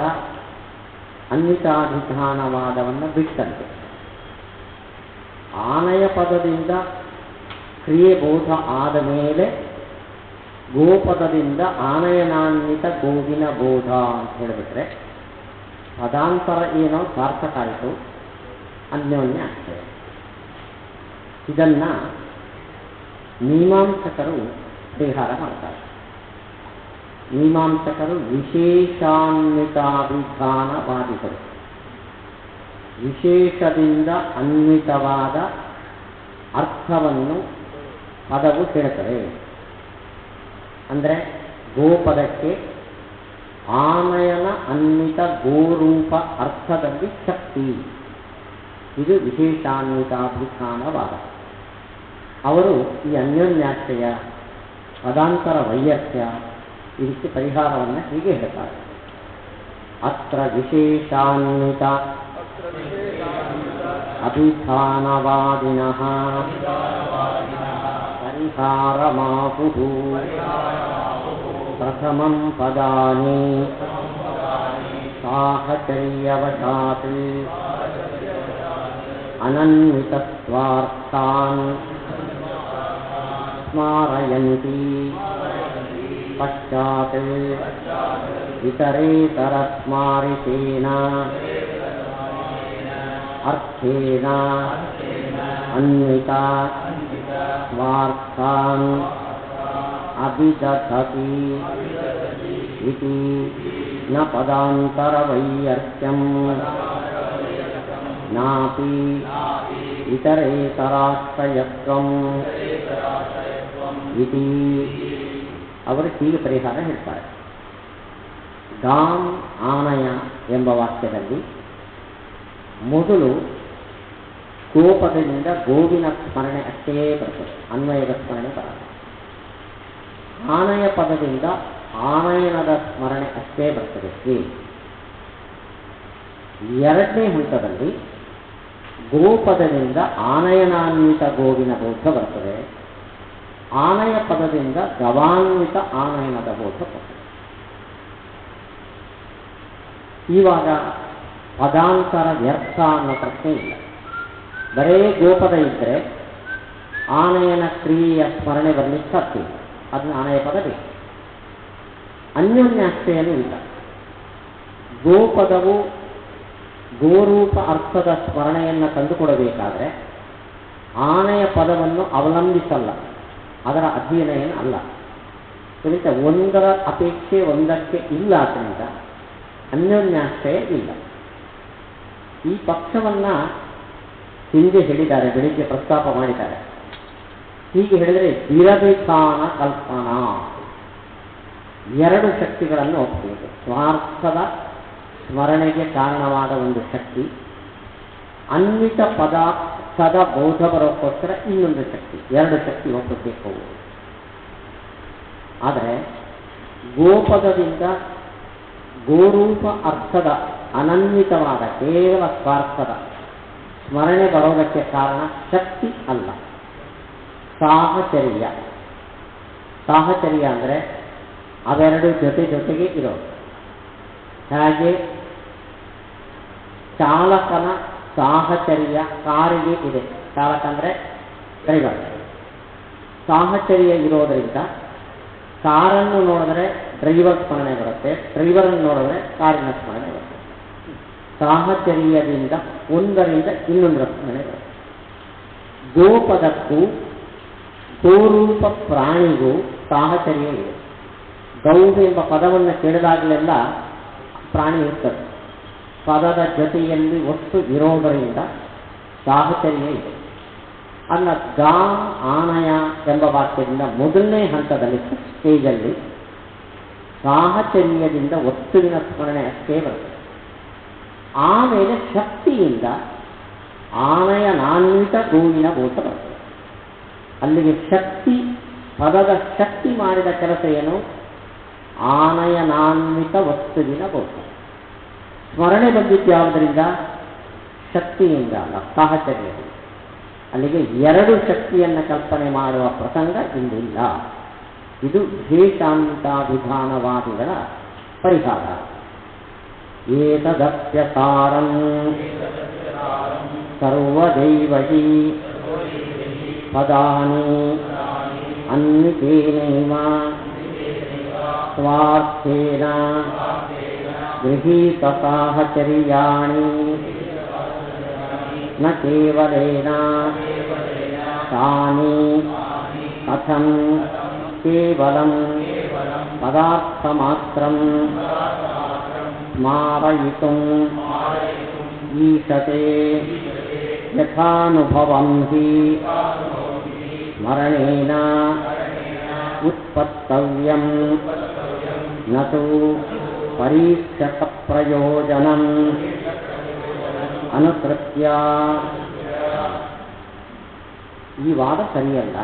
ಅನ್ವಿತಾಧಿಷ್ಠಾನವಾದವನ್ನು ಬಿಟ್ಟಂತೆ. ಆನಯ ಪದದಿಂದ ಕ್ರಿಯೆ ಬೋಧ ಆದ ಮೇಲೆ ಗೋಪದದಿಂದ ಆನಯನಾನ್ವಿತ ಗೋವಿನ ಬೋಧ ಅಂತ ಹೇಳಿಬಿಟ್ರೆ ಪದಾಂತರ ಏನೋ ಸಾರ್ಥಕ ಆಯಿತು, ಅನ್ಯೋನ್ಯ ಆಗ್ತದೆ. ಇದನ್ನ ಮೀಮಾಂಸಕರು ಪರಿಹಾರ ಮಾಡ್ತಾರೆ. ಮೀಮಾಂಸಕರು ವಿಶೇಷಾನ್ವಿತಾಭಿಧಾನವಾದಿಗಳು. ವಿಶೇಷದಿಂದ ಅನ್ವಿತವಾದ ಅರ್ಥವನ್ನು ಪದವು ಹೇಳ್ತದೆ. ಅಂದರೆ ಗೋಪದಕ್ಕೆ ಆನಯನ ಅನ್ವಿತ ಗೋರೂಪ ಅರ್ಥದಲ್ಲಿ ಶಕ್ತಿ, ಇದು ವಿಶೇಷಾನ್ವಿತಾಭಿಧಾನವಾದ. ಅವರು ಈ ಅನ್ಯೋನ್ಯಾಶ್ರಯ ಪದಾಂತರ ವೈಯತ್ಯ ಇದಕ್ಕೆ ಪರಿಹಾರವನ್ನು ಹೀಗೆ ಹೇಳ್ತಾರೆ. ಅತ್ರ ವಿಶೇಷಾನ್ವಿತ ಅಭಿಧಾನವಾದಿನಃ ಪರಿಹಾರಮಾಹುಃ ಪ್ರಥಮಂ ಪದಾನಿ ಸಾಹಚರ್ಯವಶಾತ್ ಅನನ್ವಿತತ್ವಾರ್ಥಾನ್ ಸ್ಮಾರಯಂತಿ ಪಶ್ಚಾತ್ ಇತರೇತರಸ್ಮಾರಿತೇನ ಅರ್ಥೇನ ಅನ್ವಿತ ಸ್ವಾರ್ಥಾನ್ ಅಭಿದಧತಿ ಇತಿ ನ ಪದಾಂತರವೈಯರ್ಥ್ಯಂ ನಾಪಿ ಇತರೇತರಾಶ್ರಯತ್ವಂ ಇತಿ. ಅವರು ಹೀಗೆ ಪರಿಹಾರ ಹೇಳ್ತಾರೆ. ಗಾಂ ಆನಯ ಎಂಬ ವಾಕ್ಯದಲ್ಲಿ ಮೊದಲು ಗೋಪದದಿಂದ ಗೋವಿನ ಸ್ಮರಣೆ ಅಷ್ಟೇ ಬರ್ತದೆ, ಅನ್ವಯದ ಸ್ಮರಣೆ ಬರಲ್ಲ. ಆನಯ ಪದದಿಂದ ಆನಯನದ ಸ್ಮರಣೆ ಅಷ್ಟೇ ಬರ್ತದೆ. ಎರಡನೇ ಹಂತದಲ್ಲಿ ಗೋಪದದಿಂದ ಆನಯನಾನ್ವಿತ ಗೋವಿನ ಬೋಧ ಬರ್ತದೆ. ಆನಯ ಪದದಿಂದ ಗವಾನ್ವಿತ ಆನಯನದ ಬೋಧ ಬರ್ತದೆ. ಇವಾಗ ಪದಾಂತರ ವ್ಯರ್ಥ ಅನ್ನೋ ಪ್ರಶ್ನೆ ಇಲ್ಲ. ಬರೇ ಗೋಪದ ಇದ್ದರೆ ಆನಯನ ಕ್ರಿಯೆಯ ಸ್ಮರಣೆ ಬರಲಿಕ್ಕೆ ಸಾಧ್ಯ ಇಲ್ಲ, ಅದನ್ನ ಆನಯ ಪದ ಬೇಕು. ಅನ್ಯೋನ್ಯಾಶ್ರಯನೂ ಇಲ್ಲ. ಗೋಪದವು ಗೋರೂಪ ಅರ್ಥದ ಸ್ಮರಣೆಯನ್ನು ತಂದುಕೊಡಬೇಕಾದ್ರೆ ಆನೆಯ ಪದವನ್ನು ಅವಲಂಬಿಸಲ್ಲ, ಅದರ ಅಧ್ಯಯನ ಏನು ಅಲ್ಲ. ಇದರಿಂದ ಒಂದರ ಅಪೇಕ್ಷೆ ಒಂದಕ್ಕೆ ಇಲ್ಲ, ಆದ್ದರಿಂದ ಅನ್ಯೋನ್ಯಾಶ್ರಯ ಇಲ್ಲ. ಈ ಪಕ್ಷವನ್ನು ಹಿಂದೆ ಹೇಳಿದ್ದಾರೆ, ಬೆಳಿಗ್ಗೆ ಪ್ರಸ್ತಾಪ ಮಾಡಿದ್ದಾರೆ. ಹೀಗೆ ಹೇಳಿದರೆ ವಿರಭಿಧಾನ ಕಲ್ಪನಾ, ಎರಡು ಶಕ್ತಿಗಳನ್ನು ಒಪ್ಪಬೇಕು. ಸ್ವಾರ್ಥದ ಸ್ಮರಣೆಗೆ ಕಾರಣವಾದ ಒಂದು ಶಕ್ತಿ, ಅನ್ವಿತ ಪದಾರ್ಥದ ಬೋಧ ಬರೋಕ್ಕೋಸ್ಕರ ಇನ್ನೊಂದು ಶಕ್ತಿ, ಎರಡು ಶಕ್ತಿ ಒಪ್ಪಬೇಕು. ಆದರೆ ಗೋಪದದಿಂದ ಗೋರೂಪ ಅರ್ಥದ ಅನನ್ವಿತವಾದ ಕೇವಲ ಸ್ವಾರ್ಥದ ಸ್ಮರಣೆ ಬರೋದಕ್ಕೆ ಕಾರಣ ಶಕ್ತಿ ಅಲ್ಲ, ಸಾಹಚರ್ಯ. ಸಾಹಚರ್ಯ ಅಂದರೆ ಅವೆರಡು ಜೊತೆಗೆ ಇರೋದು. ಹಾಗೆ ಚಾಲಕನ ಸಾಹಚರ್ಯ ಕಾರಿಗೆ ಇದೆ. ಚಾಲಕ ಅಂದರೆ ಡ್ರೈವರ್. ಸಾಹಚರ್ಯ ಇರೋದರಿಂದ ಕಾರನ್ನು ನೋಡಿದ್ರೆ ಡ್ರೈವರ್ ಸ್ಮರಣೆ ಬರುತ್ತೆ, ಡ್ರೈವರನ್ನು ನೋಡಿದ್ರೆ ಕಾರಿನ ಸ್ಮರಣೆ ಬರುತ್ತೆ. ಸಾಹಚರ್ಯದಿಂದ ಒಂದರಿಂದ ಇನ್ನೊಂದರ ಸ್ಮರಣೆ ಬರುತ್ತೆ. ಗೋಪದಕ್ಕೂ ಗೋರೂಪ ಪ್ರಾಣಿಗೂ ಸಾಹಚರ್ಯ ಇದೆ. ಗೌ ಎಂಬ ಪದವನ್ನು ಕೇಳಿದಾಗಲೆಲ್ಲ ಪ್ರಾಣಿ ಇರ್ತದೆ. ಪದದ ಜೊತೆಯಲ್ಲಿ ಒಟ್ಟು ಇರೋದರಿಂದ ಸಾಹಚರ್ಯ ಇದೆ. ಅಲ್ಲ, ಗಾಂ ಆನಯ ಎಂಬ ವಾಕ್ಯದಿಂದ ಮೊದಲನೇ ಹಂತದಲ್ಲಿ ಸ್ಟೇಜಲ್ಲಿ ಸಾಹಚರ್ಯದಿಂದ ವಸ್ತುವಿನ ಸ್ಮರಣೆ ಅಷ್ಟೇ ಬರ್ತದೆ. ಆಮೇಲೆ ಶಕ್ತಿಯಿಂದ ಆನಯನಾನ್ವಿತ ಗೋವಿನ ಭೂತ ಬರ್ತದೆ. ಅಲ್ಲಿಗೆ ಶಕ್ತಿ, ಪದದ ಶಕ್ತಿ ಮಾಡಿದ ಕೆಲಸ ಏನು? ಆನಯನಾನ್ವಿತ ವಸ್ತುವಿನ ಭೂತ. ಸ್ಮರಣೆ ಬಂದಿದ್ಯಾವುದರಿಂದ? ಶಕ್ತಿಯಿಂದ ಅಲ್ಲ, ಸಾಹಚರ್ಯದಿಂದ. ಅಲ್ಲಿಗೆ ಎರಡು ಶಕ್ತಿಯನ್ನು ಕಲ್ಪನೆ ಮಾಡುವ ಪ್ರಸಂಗ ಇಲ್ಲಿಲ್ಲ. ಇದು ದ್ವೇಷಾಂತಾಭಿಧಾನವಾದಿಗಳ ಪರಿಹಾರ. ಏತದಪ್ಯಸಾರಂ ಸರ್ವದೈವಹಿ ಪದಾನಿ ಅನ್ವಿತೇನೈವ ಸ್ವಾರ್ಥೇನ ಗೃಹೀತ ಸಾಹಚರ್ಯಾಣಿ ನ ಕೇವಲೇನ ತಾನಿ ಕಥಂ ಕೇವಲಂ ಪದಾರ್ಥಮಾತ್ರಂ ಸ್ಮಾರಯಿತುಂ ಈಶತೆ ಯಥಾನುಭವಂ ಹಿ ಸ್ಮರಣೇನ ಉತ್ಪತ್ತವ್ಯಂ ನತು ಪರೀಕ್ಷಕ ಪ್ರಯೋಜನಂ ಅನುಸೃತ್ಯ. ಈ ವಾದ ಸರಿಯಲ್ಲ.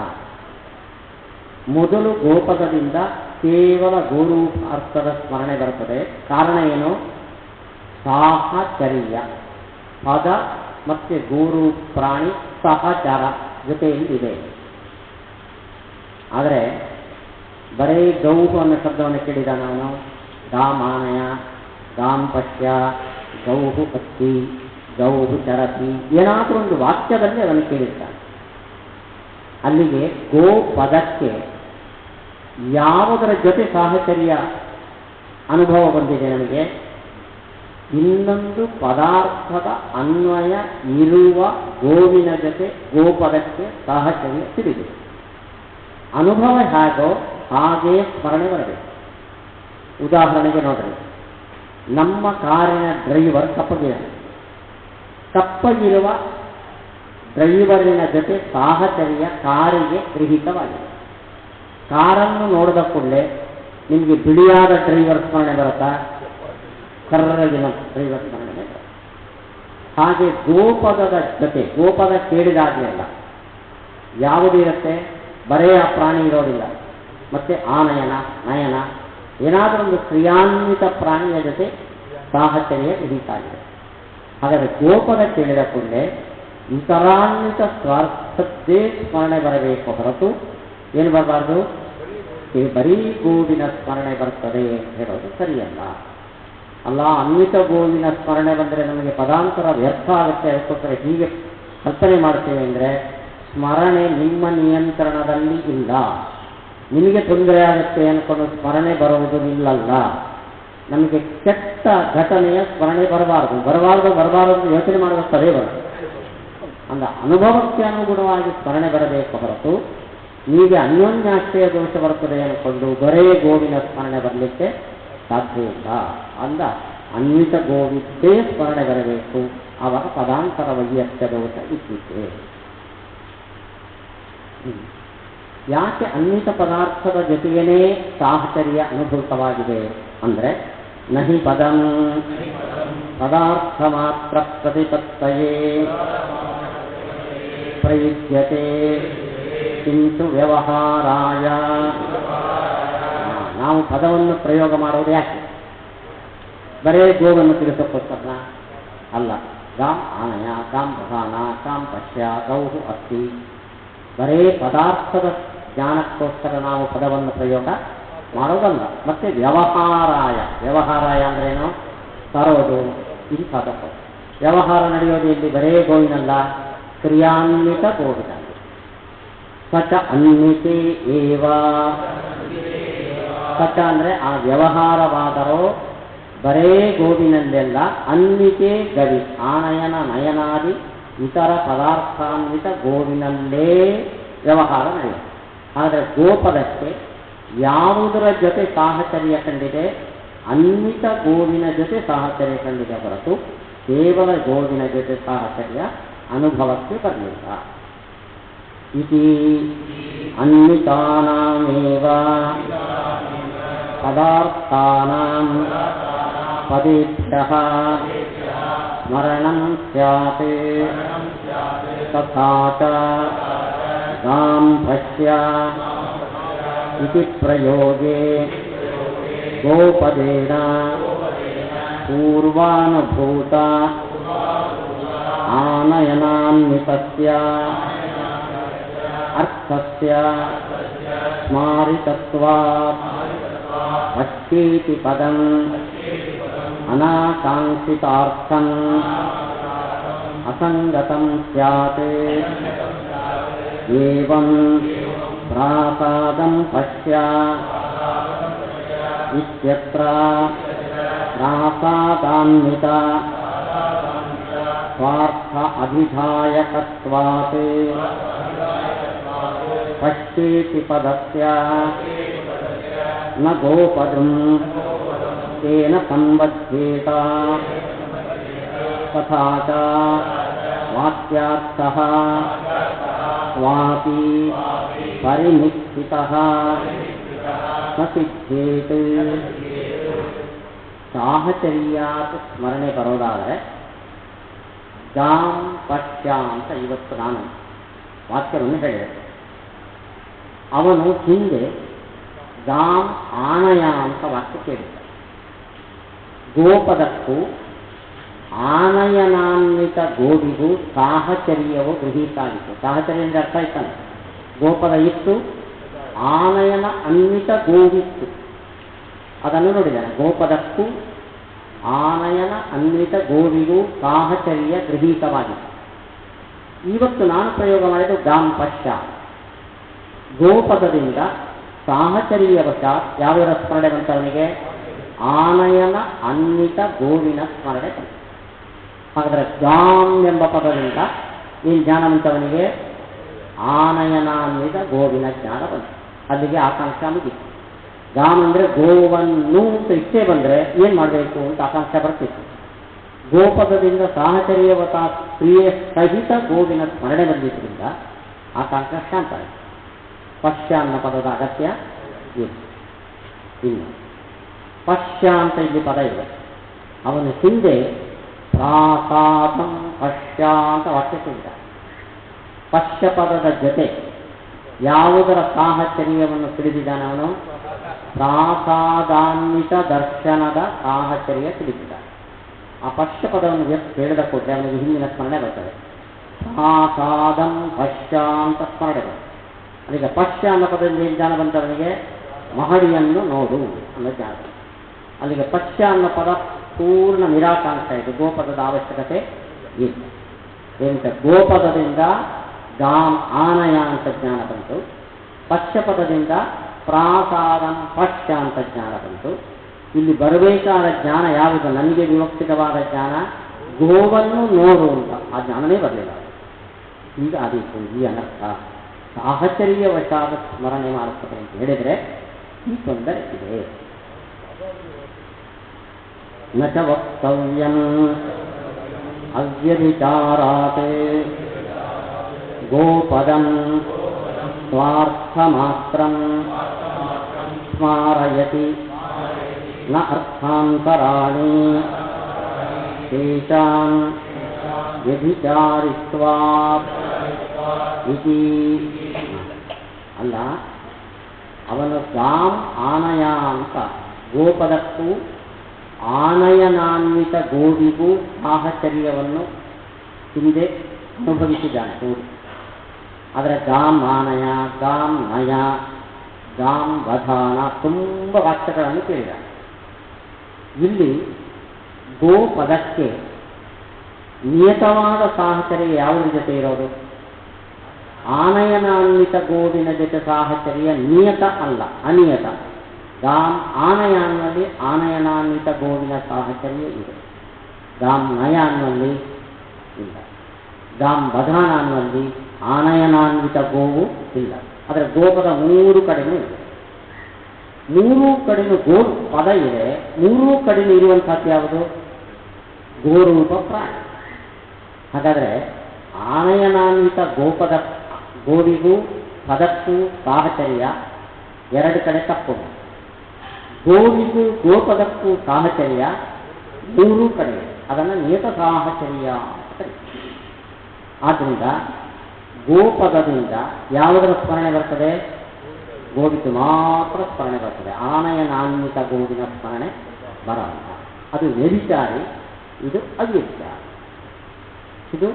ಮೊದಲು ಗೋಪದದಿಂದ ಕೇವಲ ಗೋರೂಪ ಅರ್ಥದ ಸ್ಮರಣೆ ಬರುತ್ತದೆ. ಕಾರಣ ಏನು? ಸಾಹಚರ್ಯ. ಪದ ಮತ್ತು ಗೋರೂಪ ಪ್ರಾಣಿ ಸಹಚರ ಜೊತೆಯಲ್ಲಿದೆ. ಆದರೆ ಬರೀ ಗೌಹು ಅನ್ನೋ ಶಬ್ದವನ್ನು ಕೇಳಿದ ನಾನು ಗಾಮಾನಯ, ಗಾಂ ಪಶ್ಯ, ಗೌಹು ಅತ್ತಿ, ಗೌಹು ಚರತಿ, ಏನಾದರೂ ಒಂದು ವಾಕ್ಯದಲ್ಲಿ ಅದನ್ನು ಕೇಳಿರ್ತಾನೆ. ಅಲ್ಲಿಗೆ ಗೋ ಪದಕ್ಕೆ ಯಾವುದರ ಜೊತೆ ಸಾಹಚರ್ಯ ಅನುಭವ ಬಂದಿದೆ ನನಗೆ? ಇನ್ನೊಂದು ಪದಾರ್ಥದ ಅನ್ವಯ ಇರುವ ಗೋವಿನ ಜೊತೆ ಗೋಪದಕ್ಕೆ ಸಾಹಚರ್ಯ ತಿಳಿದಿದೆ. ಅನುಭವ ಹೇಗೋ ಹಾಗೇ ಸ್ಮರಣೆ ಬರಬೇಕು. ಉದಾಹರಣೆಗೆ ನೋಡ್ರಿ, ನಮ್ಮ ಕಾರಿನ ಡ್ರೈವರ್ ಕಪ್ಪಗಿರುವ ಡ್ರೈವರಿನ ಜೊತೆ ಸಾಹಚರ್ಯ ಕಾರಿಗೆ ಗೃಹೀತವಾಗಿದೆ. ಕಾರನ್ನು ನೋಡಿದ ಕೂಡಲೇ ನಿಮಗೆ ಬಿಳಿಯಾದ ಡ್ರೈವರ್ ಸ್ಮರಣೆ ಬರುತ್ತಾ? ಕರ್ರಗಿನ ಡ್ರೈವರ್ ಸ್ಮರಣೆ ಬರುತ್ತೆ. ಹಾಗೆ ಗೋಪದದ ಜೊತೆ, ಗೋಪದ ಕೇಳಿದಾಗಲೆಲ್ಲ ಯಾವುದಿರುತ್ತೆ? ಬರೇ ಆ ಪ್ರಾಣಿ ಇರೋದಿಲ್ಲ. ಮತ್ತೆ ಆನಯನ, ನಯನ, ಏನಾದರೂ ಒಂದು ಕ್ರಿಯಾನ್ವಿತ ಪ್ರಾಣಿಯ ಜೊತೆ ಸಾಹಚರ್ಯ ಗೃಹೀತಾಗಿದೆ. ಹಾಗಾದರೆ ಗೋಪದ ಕೇಳಿದ ಕೂಡಲೇ ಇತರಾನ್ವಿತ ಸ್ವಾರ್ಥದ್ದೇ ಸ್ಮರಣೆ ಬರಬೇಕು ಹೊರತು ಏನು ಬರಬಾರ್ದು? ಬರೀ ಗೋವಿನ ಸ್ಮರಣೆ ಬರ್ತದೆ ಹೇಳೋದು ಸರಿಯಲ್ಲ. ಅಲ್ಲ, ಅನ್ವಿತ ಗೋವಿನ ಸ್ಮರಣೆ ಬಂದರೆ ನಮಗೆ ಪದಾಂತರ ವ್ಯರ್ಥ ಆಗುತ್ತೆ. ಅದಕ್ಕೋಸ್ಕರ ಹೀಗೆ ಕಲ್ಪನೆ ಮಾಡ್ತೇವೆ ಅಂದರೆ, ಸ್ಮರಣೆ ನಿಮ್ಮ ನಿಯಂತ್ರಣದಲ್ಲಿ ಇಲ್ಲ. ನಿಮಗೆ ತೊಂದರೆ ಆಗುತ್ತೆ ಅಂದ್ಕೊಂಡು ಸ್ಮರಣೆ ಬರುವುದು ನಿಲ್ಲಲ್ಲ. ನಮಗೆ ಕೆಟ್ಟ ಘಟನೆಯ ಸ್ಮರಣೆ ಬರಬಾರದು ಯೋಚನೆ ಮಾಡುವ ಸದೇ ಬರುತ್ತೆ. ಅಂದ ಅನುಭವಕ್ಕೆ ಅನುಗುಣವಾಗಿ ಸ್ಮರಣೆ ಬರಬೇಕು ಹೊರತು ನಿಮಗೆ ಅನ್ಯೋನ್ಯಾಶ್ರಯ ದೋಷ ಬರ್ತದೆ ಅಂದ್ಕೊಂಡು ಬರೇ ಗೋವಿನ ಸ್ಮರಣೆ ಬರಲಿಕ್ಕೆ ಸಾಧ್ಯ ಇಲ್ಲ. ಅಂದ ಅನ್ವಿತ ಗೋವಿದ್ದೇ ಸ್ಮರಣೆ ಬರಬೇಕು. ಆವಾಗ ಪದಾಂತರ ವೈಯತ್ಯ ದೋಷ ಇದ್ದಿದೆ. ಯಾಕೆ ಅನ್ವಿತ ಪದಾರ್ಥದ ಜೊತೆಗೇನೇ ಸಾಹಚರ್ಯ ಅನುಭೂತವಾಗಿದೆ ಅಂದರೆ, ನಹಿ ಪದಂ ಪದಾರ್ಥ ಮಾತ್ರ ಪ್ರತಿಪತ್ತಯೇ ಪ್ರಯುಜ್ಯತೆ ಕಿಂತು ವ್ಯವಹಾರಾಯ. ನಾವು ಪದವನ್ನು ಪ್ರಯೋಗ ಮಾಡೋದು ಯಾಕೆ? ಬರೇ ಗೋವನ್ನು ತಿಳಿಸೋಕ್ಕೋಸ್ಕರ ಅಲ್ಲ. ಗಾಂ ಆನಯ, ಗಾಂ ಪ್ರಧಾನ, ಗಾಂ ಪಶ್ಯ, ಗೌಹು ಅತ್ತಿ, ಬರೇ ಪದಾರ್ಥದ ಜ್ಞಾನಕ್ಕೋಸ್ಕರ ನಾವು ಪದವನ್ನು ಪ್ರಯೋಗ ಮಾಡೋದಲ್ಲ. ಮತ್ತೆ ವ್ಯವಹಾರಾಯ, ವ್ಯವಹಾರಾಯ ಅಂದ್ರೇನು? ತರೋದು, ಇಂಥದ ವ್ಯವಹಾರ ನಡೆಯೋದು ಇಲ್ಲಿ ಬರೇ ಗೋವಿನಲ್ಲ, ಕ್ರಿಯಾನ್ವಿತ ಗೋವಿನಲ್ಲಿ. ಸಚ ಅನ್ವಿತೆ ಏವ. ಸಚ ಅಂದರೆ ಆ ವ್ಯವಹಾರವಾದರೋ ಬರೇ ಗೋವಿನಲ್ಲೆಲ್ಲ, ಅನ್ವಿತೆ ಗವಿ, ಆನಯನ ನಯನಾದಿ ಇತರ ಪದಾರ್ಥಾನ್ವಿತ ಗೋವಿನಲ್ಲೇ ವ್ಯವಹಾರ ನಡೆಯುತ್ತೆ. ಆದರೆ ಗೋಪದಕ್ಕೆ ಯಾವುದರ ಜೊತೆ ಸಾಹಚರ್ಯ ಕಂಡಿದೆ? ಅನ್ವಿತ ಗೋವಿನ ಜೊತೆ ಸಾಹಚರ್ಯ ಕಂಡಿದೆ ಹೊರತು ಕೇವಲ ಗೋವಿನ ಜೊತೆ ಸಾಹಚರ್ಯ ಅನುಭವಕ್ಕೆ ಬರಲಿಲ್ಲ. ಇತಿ ಅನ್ವಿತಾನಾಮೇವ ಪದಾರ್ಥಾನಾಂ ಪದೇಭ್ಯಃ ಸ್ಮರಣಂ ಸ್ಯಾತ್ ತಥಾ ಚ ಗಾಂ ಪಶ್ಯ ಇತಿ ಪ್ರಯೋಗೇ ಗೋಪದೇನ ಪೂರ್ವಾನುಭೂತ ಆನಯನಾನ್ವಿತಸ್ಯ ಅರ್ಥಸ್ಯ ಸ್ಮಾರಿತತ್ವಾತ್ ಪಶ್ಯೇತಿ ಪದಂ ಅನಾಕಾಂಕ್ಷಿತಾರ್ಥಂ ಅಸಂಗತಂ ಸ್ಯಾತ್. ಏವಂ ಪ್ರಾಸಾದಂ ಪಶ್ಯ ಇತ್ಯತ್ರ ಪ್ರಾಸಾದಾನ್ವಿತ ಸ್ವಾರ್ಥ ಅಭಿಧಾಯಕತ್ವಾತ್ ಪಶ್ಯೇತಿ ಪದಸ್ಯ ನ ಗೋಪದಂ ತೇನ ಸಂಬಧ್ಯೇತ. ತಥಾ ಚ ವಾಕ್ಯಾರ್ಥಃ ಸ್ವಾಪಿ ಪರಿನಿಶ್ಚಿತಃ ನ ಸಿದ್ಧೇತ್. ಸಾಹಚರ್ಯಾತ್ ಸ್ಮರಣೆ ಬರೋದಾದರೆ ಗಾಂ ಪಶ್ಯ ಅಂತ ಇವತ್ತು ನಾನು ವಾಕ್ಯವನ್ನು ಹೇಳಿದೆ. ಅವನು ಹಿಂದೆ ಗಾಂ ಆನಯ ಅಂತ ವಾಕ್ಯ ಕೇಳಿದ. ಗೋಪದಕ್ಕೂ ಆನಯನಾನ್ವಿತ ಗೋವಿಗೂ ಸಾಹಚರ್ಯವು ಗೃಹೀತಾಗಿತ್ತು. ಸಾಹಚರ್ಯ ಅಂದರೆ ಅರ್ಥ ಆಯ್ತಾನೆ. ಗೋಪದ ಇತ್ತು, ಆನಯನ ಅನ್ವಿತ ಗೋವಿತ್ತು. ಅದನ್ನು ನೋಡಿದ್ದಾನೆ. ಗೋಪದಕ್ಕೂ ಆನಯನ ಅನ್ವಿತ ಗೋವಿಗೂ ಸಾಹಚರ್ಯ ಗೃಹೀತವಾಗಿತ್ತು. ಇವತ್ತು ನಾನು ಪ್ರಯೋಗ ಮಾಡಿದ್ದು ಗಾಂ ಪಶ್ಯ. ಗೋಪದದಿಂದ ಸಾಹಚರ್ಯ ವಶಾತ್ ಯಾವ್ಯಾವ ಸ್ಮರಣೆ ಬಂತು ಅವನಿಗೆ? ಆನಯನ ಅನ್ವಿತ ಗೋವಿನ ಸ್ಮರಣೆ ಬಂತು. ಹಾಗಾದರೆ ಗಾಂ ಎಂಬ ಪದದಿಂದ ಏನು ಜ್ಞಾನ ಬಂತವನಿಗೆ? ಆನಯನಾನ್ವಿತ ಗೋವಿನ ಜ್ಞಾನ ಬಂತು. ಅಲ್ಲಿಗೆ ಆಕಾಂಕ್ಷ ಮುಗಿತು. ಗಾಮ್ ಅಂದರೆ ಗೋವನ್ನು ಅಂತ ಇಷ್ಟೇ ಬಂದರೆ ಏನು ಮಾಡಬೇಕು ಅಂತ ಆಕಾಂಕ್ಷ ಬರ್ತಿತ್ತು. ಗೋಪದದಿಂದ ಸಾಹಚರ್ಯವತ ಕ್ರಿಯೆ ಸಹಿತ ಗೋವಿನ ಸ್ಮರಣೆ ಬಂದಿದ್ದರಿಂದ ಆಕಾಂಕ್ಷ ಶಾಂತ ಆಯಿತು. ಪಶ್ಯ ಅನ್ನೋ ಪದದ ಅಗತ್ಯ ಇದೆ. ಇನ್ನು ಪಶ್ಯ ಅಂತ ಇಲ್ಲಿ ಪದ ಇದೆ. ಅವನು ಹಿಂದೆ ಪ್ರಾಸಾದಂ ಪಶ್ಯ ಅಂತ ವಾಕ್ಯ ಕೇಳಿದ. ಪಶ್ಯ ಪದದ ಜೊತೆ ಯಾವುದರ ಸಾಹಚರ್ಯವನ್ನು ತಿಳಿದಿದ್ದಾನೆ ಅವನು? ಪ್ರಾಸಾದಾನ್ವಿತ ದರ್ಶನದ ಸಾಹಚರ್ಯ ತಿಳಿದಿದ್ದ. ಆ ಪಶ್ಯ ಪದವನ್ನು ಹೇಳಿದ ಕೂಡಲೇ ಅವನಿಗೆ ಹಿಂದಿನ ಸ್ಮರಣೆ ಬರ್ತದೆ. ಪ್ರಾಸಾದಂ ಪಶ್ಯ ಅಂತ ಸ್ಮರಣೆ ಬರ್ತದೆ. ಅದೀಗ ಪಶ್ಯ ಅನ್ನೋ ಪದದಿಂದ ಏನು ಜ್ಞಾನ ಬಂತವನಿಗೆ? ಮಹಡಿಯನ್ನು ನೋಡು ಅನ್ನೋ ಜ್ಞಾನ. ಅಲ್ಲಿಗೆ ಪಶ್ಯ ಅನ್ನೋ ಪದ ಪೂರ್ಣ ನಿರಾಕಾಂಕ್ಷ ಇದೆ. ಗೋಪದದ ಅವಶ್ಯಕತೆ ಇಲ್ಲ. ಏನಂತ ಗೋಪದದಿಂದ ಗಾಂ ಆನಯ ಅಂತ ಜ್ಞಾನ ಬಂತು. ಪಶ್ಯ ಪದದಿಂದ ಪ್ರಾಸಾದಂ ಪಶ್ಯ ಅಂತ ಜ್ಞಾನ ಬಂತು. ಇಲ್ಲಿ ಬರಬೇಕಾದ ಜ್ಞಾನ ಯಾವುದು? ನನಗೆ ವಿವಕ್ಷಿತವಾದ ಜ್ಞಾನ ಗೋವನ್ನು ನೋಡು ಅಂತ. ಆ ಜ್ಞಾನನೇ ಬರಲಿಲ್ಲ. ಈಗ ಅದೀತು ಈ ಅನರ್ಥ. ಸಾಹಚರ್ಯ ವಶಾದ ಸ್ಮರಣೆ ಮಾಡುತ್ತದೆ ಅಂತ ಹೇಳಿದರೆ ಈ ತೊಂದರೆ ಇದೆ. ನ ಚ ವಕ್ತವ್ಯಂ ಅವ್ಯಭಿಚಾರಾತ್ ಗೋಪದಂ ಸ್ವಾರ್ಥಮಾತ್ರಂ ಸ್ಮಾರಯತಿ ನ ಅರ್ಥಾಂತರಾಣಿ ತೇಷಾಂ ವ್ಯಭಿಚಾರಿತ್ವಾತ್ ಇತಿ. ಅಲ್ಲ, ಅವನು ಗಾಂ ಆನಯ ಅಂತ ಗೋಪದಕ್ಕೂ ಆನಯನಾನ್ವಿತ ಗೋವಿಗೂ ಸಾಹಚರ್ಯವನ್ನು ಹಿಂದೆ ಅನುಭವಿಸಿದ್ದಾನೆ ನೋಡಿ. ಆದರೆ ಗಾಂ ಆನಯ, ಗಾಂ ನಯ, ಗಾಂ ವಧಾನ ತುಂಬ ವಾಕ್ಯಗಳನ್ನು ಕೇಳಿದ. ಇಲ್ಲಿ ಗೋಪದಕ್ಕೆ ನಿಯತವಾದ ಸಾಹಚರ್ಯ ಯಾವುದ್ರ ಜೊತೆ ಇರೋದು? ಆನಯನಾನ್ವಿತ ಗೋವಿನ ಜೊತೆ ಸಾಹಚರ್ಯ ನಿಯತ ಅಲ್ಲ, ಅನಿಯತ. ಗಾಂ ಆನಯ ಅನ್ನಲ್ಲಿ ಆನಯನಾನ್ವಿತ ಗೋವಿನ ಸಾಹಚರ್ಯ ಇದೆ. ಗಾಂ ನಯ ಅನ್ನಲ್ಲಿ ಇಲ್ಲ. ಗಾಂ ವಧಾನ ಅನ್ನಲ್ಲಿ ಆನಯನಾನ್ವಿತ ಗೋವು ಇಲ್ಲ. ಆದರೆ ಗೋಪದ ಮೂರು ಕಡೆಯೂ ಇದೆ. ಮೂರೂ ಕಡೆನೂ ಗೋ ಪದ ಇದೆ, ಮೂರೂ ಕಡೆನೂ ಇರುವಂಥದ್ದು ಯಾವುದು? ಗೋರೂಪ ಪ್ರಾಣಿ. ಹಾಗಾದರೆ ಆನಯನಾನ್ವಿತ ಗೋಪದ ಗೋವಿಗೂ ಪದಕ್ಕೂ ಸಾಹಚರ್ಯ ಎರಡು ಕಡೆ ತಪ್ಪು. ಗೋವಿಗೂ ಗೋಪದಕ್ಕೂ ಸಾಹಚರ್ಯ ಮೂರೂ ಕಡೆ, ಅದನ್ನು ನಿಯತ ಸಾಹಚರ್ಯ ಅಂತ ಕರೀತಾರೆ. ಆದ್ದರಿಂದ ಗೋಪದದಿಂದ ಯಾವುದರ ಸ್ಮರಣೆ ಬರ್ತದೆ? ಗೋವಿಗೆ ಮಾತ್ರ ಸ್ಮರಣೆ ಬರ್ತದೆ. ಆನಯನಾನ್ವಿತ ಗೋವಿನ ಸ್ಮರಣೆ ಬರಲ್ಲ. ಅದು ವ್ಯಭಿಚಾರಿ, ಇದು ಅವ್ಯಭಿಚಾರಿ. ಇದು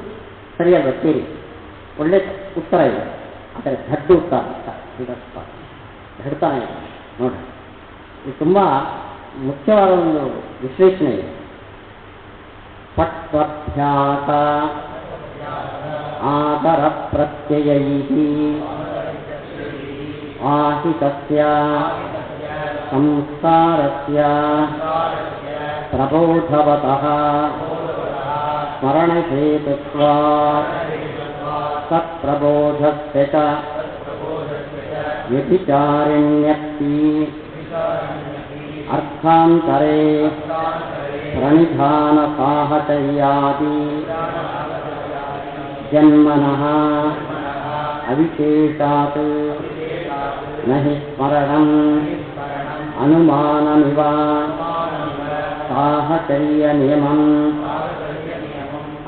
ಸರಿಯಾದ ಸೇರಿ ಒಳ್ಳೆ ಉತ್ತರ ಇದೆ. ಆದರೆ ದಡ್ಡ ಉತ್ತರ ದಡ್ತಾನೆ ಇದೆ ನೋಡಿ. ಇದು ತುಂಬ ಮುಖ್ಯವಾದ ಒಂದು ವಿಶ್ಲೇಷಣೆ ಇದೆ. ಪಟ್ವಭ್ಯಾಸ ಆದರ ಪ್ರತ್ಯಯ ಇತಿ ಆಹಿತಸ್ಯ ಸಂಸ್ಕಾರಸ್ಯ ಪ್ರಬೋಧವತಃ ಸ್ಮರಣಹೇತುತ್ವಾತ್ ಸತ್ಪ್ರಬೋಧಸ್ಯ ಚ ವ್ಯಭಿಚಾರಿಣ್ಯಕ್ತಿ ಅರ್ಥಾಂತರೇ ಪ್ರಣಿಧಾನ ಸಾಹಚರ್ಯಾದಿ ಜನ್ಮನಃ ಅವಿಶೇಷಾತ್ ನಹಿ ಸ್ಮರಣಂ ಅನುಮಾನಮಿವ ಸಾಹಚರ್ಯ ನಿಯಮಂ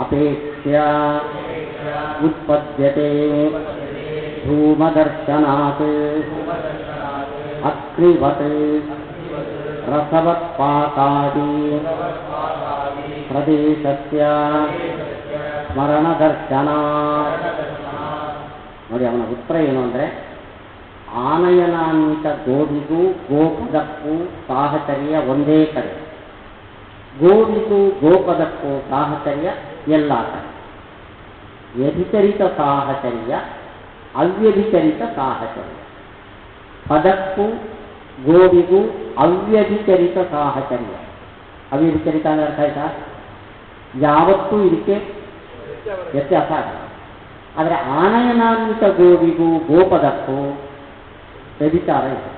ಅಪೇಕ್ಷ್ಯ ಉತ್ಪದ್ಯತೆ ಧೂಮದರ್ಶನಾತ್ ಅಗ್ನಿವತ್ ರಸವತ್ಪಾತಾದಿ ಪ್ರದೇಶಸ್ಯ ಸ್ಮರಣದರ್ಶನ. ನೋಡಿ, ಅವನ ಉತ್ತರ ಏನು ಅಂದರೆ, ಆನಯನಾನ್ವಿತ ಗೋವಿಗೂ ಗೋಪದಕ್ಕೂ ಸಾಹಚರ್ಯ ಒಂದೇ ಕಡೆ, ಗೋವಿಗೂ ಗೋಪದಕ್ಕೂ ಸಾಹಚರ್ಯ ಎಲ್ಲ ಕಡೆ. ವ್ಯಭಿಚರಿತ ಸಾಹಚರ್ಯ, ಅವ್ಯಭಿಚರಿತ ಸಾಹಚರ್ಯ. ಪದಕ್ಕೂ ಗೋವಿಗೂ ಅವ್ಯಭಿಚರಿತ ಸಾಹಚರ್ಯ. ಅವ್ಯಭಿಚರಿತ ಅಂದರೆ ಅರ್ಥ ಆಯ್ತಾ? ಯಾವತ್ತೂ ಇದಕ್ಕೆ ವ್ಯತ್ಯಾಸ ಆಗಿದೆ. ಆದರೆ ಆನಯನಾನ್ವಿತ ಗೋವಿಗೂ ಗೋಪದಕ್ಕೂ ವ್ಯಭಿಚಾರ ಇದೆ.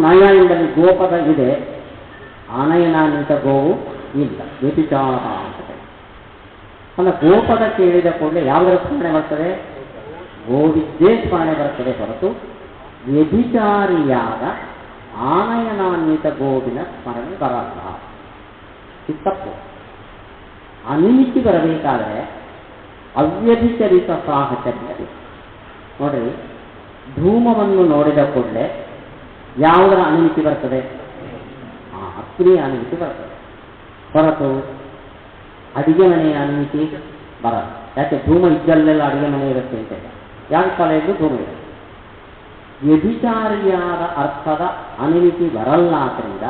ನಯ ಎಂಬಲ್ಲಿ ಗೋಪದ ಇದೆ, ಆನಯನಾನ್ವಿತ ಗೋವು ಇಲ್ಲ, ವ್ಯಭಿಚಾರ ಅಂತ ಕರೀತಾರೆ. ಅಂದರೆ ಗೋಪದ ಕೇಳಿದ ಕೂಡಲೇ ಯಾವುದರ ಸ್ಮರಣೆ ಬರ್ತದೆ? ಗೋವಿದ್ದೇ ಸ್ಮರಣೆ ಬರ್ತದೆ ಹೊರತು ವ್ಯಭಿಚಾರಿಯಾದ ಆನಯನಾನ್ವಿತ ಗೋವಿನ ಸ್ಮರಣೆ ಬರಲ್ಲ. ಇದು ತಪ್ಪು. ಅನಿಮಿತಿ ಬರಬೇಕಾದರೆ ಅವ್ಯಭಿಚರಿತ ಸಾಹಚರ್ಯ ಬೇಕು. ನೋಡ್ರಿ, ಧೂಮವನ್ನು ನೋಡಿದ ಕೂಡಲೇ ಯಾವುದರ ಅನುಮಿತಿ ಬರ್ತದೆ? ಅಗ್ನಿಯ ಅನುಮಿತಿ ಬರ್ತದೆ ಹೊರತು ಅಡಿಗೆ ಮನೆಯ ಅನುಮಿತಿ ಬರಲ್ಲ. ಯಾಕೆ? ಧೂಮ ಇದ್ದಲ್ಲೆಲ್ಲ ಅಡಿಗೆ ಮನೆ ಇರುತ್ತೆ ಅಂತ. ಯಾವ ಕಲೆಯಲ್ಲೂ ಧೂಮ ಇದೆ. ವ್ಯಭಿಚಾರಿಯಾದ ಅರ್ಥದ ಅನುಮಿತಿ ಬರಲ್ಲ. ಆದ್ದರಿಂದ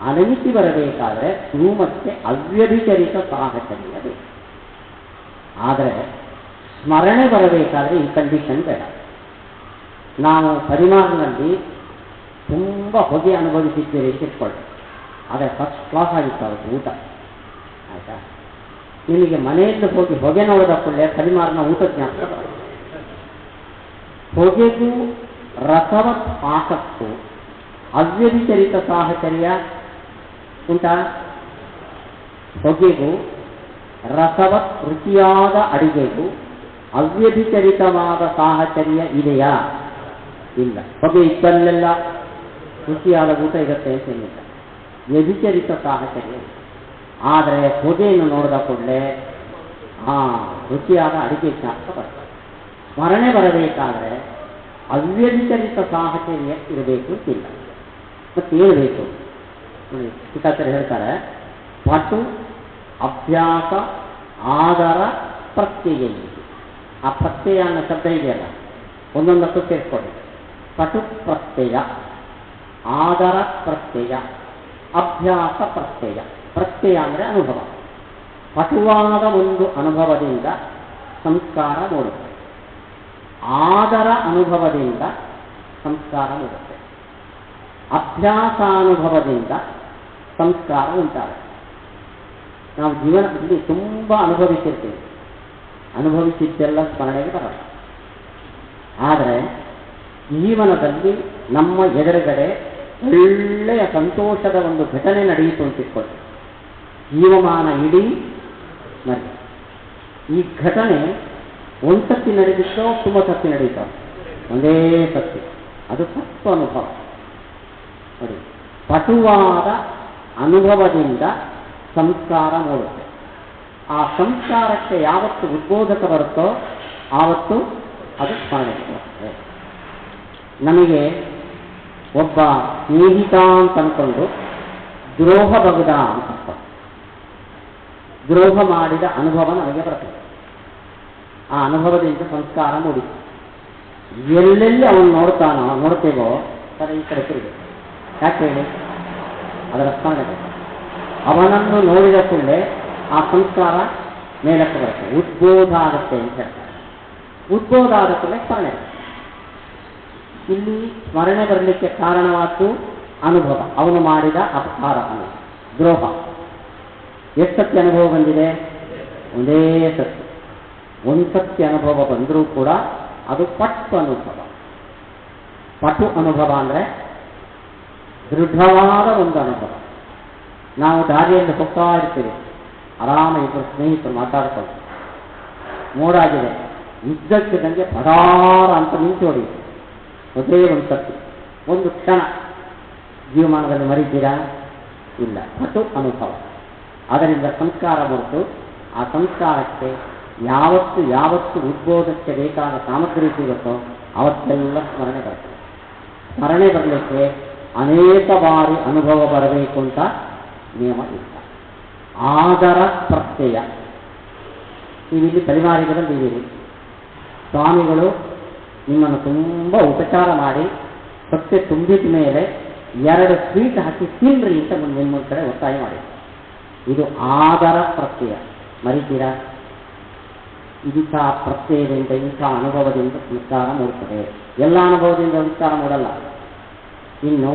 ಅನುಮಿತಿ ಬರಬೇಕಾದರೆ ಧೂಮಕ್ಕೆ ಅವ್ಯಭಿಚರಿತ ಸಾಹಚರ್ಯ ಬೇಕು. ಆದರೆ ಸ್ಮರಣೆ ಬರಬೇಕಾದ್ರೆ ಈ ಕಂಡೀಷನ್ ಬೇಡ. ನಾವು ಪರಿಮಾಣದಲ್ಲಿ ತುಂಬ ಹೊಗೆ ಅನುಭವಿಸಿದ್ದೇವೆ ಇಟ್ಕೊಳ್ಳಿ, ಆದರೆ ಫಸ್ಟ್ ಕ್ಲಾಸ್ ಆಗಿತ್ತು ಅವತ್ತು ಊಟ, ಆಯಿತಾ? ನಿಮಗೆ ಮನೆಯಲ್ಲಿ ಹೋಗಿ ಹೊಗೆ ನೋಡಿದ ಕೂಡಲೇ ಪರಿಮಾಣ ಊಟ ಜ್ಞಾಪಕ. ಹೊಗೆಗೂ ರಸವತ್ ಪಾಕಕ್ಕೂ ಅವ್ಯಭಿಚರಿತ ಸಾಹಚರ್ಯ ಉಂಟಾ? ಹೊಗೆಗೂ ರಸವತ್ ರುಚಿಯಾದ ಅಡಿಗೆಗೂ ಅವ್ಯಭಿಚರಿತವಾದ ಸಾಹಚರ್ಯ ಇದೆಯಾ? ಇಲ್ಲ. ಹೊಗೆ ಇದ್ದಲ್ಲೆಲ್ಲ ರುಚಿಯಾದ ಊಟ ಇರುತ್ತೆ ಅಂತ ಏನಿಲ್ಲ. ವ್ಯಭಿಚರಿತ ಸಾಹಚರ್ಯ. ಆದರೆ ಹೊಗೆಯನ್ನು ನೋಡಿದ ಕೂಡಲೇ ರುಚಿಯಾದ ಅಡಿಗೆ ಜ್ಞಾಪಕ ಬರ್ತದೆ. ಸ್ಮರಣೆ ಬರಬೇಕಾದರೆ ಅವ್ಯಭಿಚರಿತ ಸಾಹಚರ್ಯ ಇರಬೇಕು ಅಂತಿಲ್ಲ. ಮತ್ತೇನು ಬೇಕು? ಟೀಕಾಚಾರ್ಯ ಹೇಳ್ತಾರೆ, ಪಟು ಅಭ್ಯಾಸ ಆದರ ಪ್ರತ್ಯಯ. ಆ ಪ್ರತ್ಯಯ ಅನ್ನೋ ಶಬ್ದ ಇದೆಯಲ್ಲ, ಒಂದೊಂದಕ್ಕೂ ಸೇರಿಸ್ಕೊಳ್ಳಿ. ಪಟು ಪ್ರತ್ಯಯ, ಆದರ ಪ್ರತ್ಯಯ, ಅಭ್ಯಾಸ ಪ್ರತ್ಯಯ. ಪ್ರತ್ಯಯ ಅಂದರೆ ಅನುಭವ. ಪಟುವಾದ ಒಂದು ಅನುಭವದಿಂದ ಸಂಸ್ಕಾರ ಮೂಡುತ್ತೆ, ಆದರ ಅನುಭವದಿಂದ ಸಂಸ್ಕಾರ ಮೂಡುತ್ತೆ, ಅಭ್ಯಾಸಾನುಭವದಿಂದ ಸಂಸ್ಕಾರ ಉಂಟಾಗುತ್ತೆ. ನಾವು ಜೀವನದಲ್ಲಿ ತುಂಬ ಅನುಭವಿಸಿರ್ತೀವಿ, ಅನುಭವಿಸಿದ್ದೆಲ್ಲ ಸ್ಮರಣೆಗೆ ಬರಲ್ಲ. ಆದರೆ ಜೀವನದಲ್ಲಿ ನಮ್ಮ ಎದುರುಗಡೆ ಒಳ್ಳೆಯ ಸಂತೋಷದ ಒಂದು ಘಟನೆ ನಡೆಯಿತು ಅಂತಿಟ್ಕೊಳ್ಳಿ, ಜೀವಮಾನ ಇಡೀ ಮರಿ. ಈ ಘಟನೆ ಒಂದು ಸತಿ ನಡೆದಿತ್ತೋ ತುಂಬ ಸತಿ ನಡೀತೋ? ಒಂದೇ ಸತಿ. ಅದು ತಪ್ಪು ಅನುಭವ ನೋಡಿ. ಪಟುವಾದ ಅನುಭವದಿಂದ ಸಂಸ್ಕಾರ ಮೂಡುತ್ತೆ. ಆ ಸಂಸ್ಕಾರಕ್ಕೆ ಯಾವತ್ತು ಉದ್ಬೋಧಕ ಬರುತ್ತೋ ಆವತ್ತು ಅದು ಸ್ಮರಣೆ ಬರುತ್ತೆ. ನಮಗೆ ಒಬ್ಬ ಸ್ನೇಹಿತ ಅಂತ ಅಂದ್ಕೊಂಡು ದ್ರೋಹ ಬಗುದ ಅಂತ ದ್ರೋಹ ಮಾಡಿದ ಅನುಭವ ನಮಗೆ ಬರ್ತದೆ. ಆ ಅನುಭವದಿಂದ ಸಂಸ್ಕಾರ ಮೂಡಿತು. ಎಲ್ಲೆಲ್ಲಿ ಅವನು ನೋಡ್ತೇವೋ ಸರಿ ಈ ಕಡೆ ತಿರುಗಿ. ಯಾಕೆ ಹೇಳಿ? ಅದರ ಸ್ಮರಣೆ ಬೇಕು. ಅವನನ್ನು ನೋಡಿದ ಕೂಡಲೇ ಆ ಸಂಸ್ಕಾರ ಮೇಲಕ್ಕೆ ಬರುತ್ತೆ, ಉದ್ಬೋಧ ಆಗುತ್ತೆ ಅಂತ ಹೇಳ್ತಾರೆ. ಉದ್ಬೋಧ ಆದ ಕೂಡಲೇ ಸ್ಮರಣೆ. ಇಲ್ಲಿ ಸ್ಮರಣೆ ಬರಲಿಕ್ಕೆ ಕಾರಣವಾದ್ದು ಅನುಭವ, ಅವನು ಮಾಡಿದ ಅಪಕಾರ, ದ್ರೋಹ. ಎಷ್ಟು ಸತ್ಯ ಅನುಭವ ಬಂದಿದೆ? ಒಂದೇ ಸತ್ಯ. ಒಂದು ಸತ್ಯ ಅನುಭವ ಬಂದರೂ ಕೂಡ ಅದು ಪಟ್ಟು ಅನುಭವ. ಪಟು ಅನುಭವ ಅಂದರೆ ದೃಢವಾದ ಒಂದು ಅನುಭವ. ನಾವು ದಾರಿಯಲ್ಲಿ ಹೋಗ್ತಾ ಇರ್ತೀವಿ, ಆರಾಮ ಇಬ್ಬರು ಸ್ನೇಹಿತರು ಮಾತಾಡ್ಕೊಂಡು, ಮೋಡಾಗಿದೆ, ಇದ್ದಕ್ಕಿದ್ದಂಗೆ ಪದಾರ ಅಂತ ನಿಂತು ಹೊಡೆಯುತ್ತೆ. ಒಂದೇ ಒಂದು ಸತ್ಯ, ಒಂದು ಕ್ಷಣ. ಜೀವಮಾನದಲ್ಲಿ ಮರಿತೀರಾ? ಇಲ್ಲ. ಪಟು ಅನುಭವ. ಅದರಿಂದ ಸಂಸ್ಕಾರ ಹೊರತು ಆ ಸಂಸ್ಕಾರಕ್ಕೆ ಯಾವತ್ತು ಉದ್ಬೋಧಕ್ಕೆ ಬೇಕಾದ ಸಾಮಗ್ರಿ ಸಿಗುತ್ತೋ ಅವತ್ತೆಲ್ಲ ಸ್ಮರಣೆ ಬರ್ತದೆ. ಸ್ಮರಣೆ ಬರಲಿಕ್ಕೆ ಅನೇಕ ಬಾರಿ ಅನುಭವ ಬರಬೇಕು ಅಂತ ನಿಯಮ ಇಲ್ಲ. ಆದರ ಪ್ರತ್ಯಯ. ನೀವಿಲ್ಲಿ ಪರಿವಾರಿಗರಲ್ಲಿದ್ದೀರಿ, ಸ್ವಾಮಿಗಳು ನಿಮ್ಮನ್ನು ತುಂಬ ಉಪಚಾರ ಮಾಡಿ ಸತ್ಯ ತುಂಬಿದ ಮೇಲೆ 2 ಸ್ವೀಟ್ ಹಾಕಿ ತಿನ್ರಿ ಅಂತ ನಿಮ್ಮ ಕಡೆ ಒತ್ತಾಯ ಮಾಡಿ. ಇದು ಆದರ ಪ್ರತ್ಯಯ. ಮರಿತೀರಾ? ಇಂಥ ಪ್ರತ್ಯಯದಿಂದ, ಇಂಥ ಅನುಭವದಿಂದ ಸಂಸ್ಕಾರ ಮೂಡುತ್ತದೆ. ಎಲ್ಲ ಅನುಭವದಿಂದ ಸಂಸ್ಕಾರ ಮೂಡಲ್ಲ. ಇನ್ನು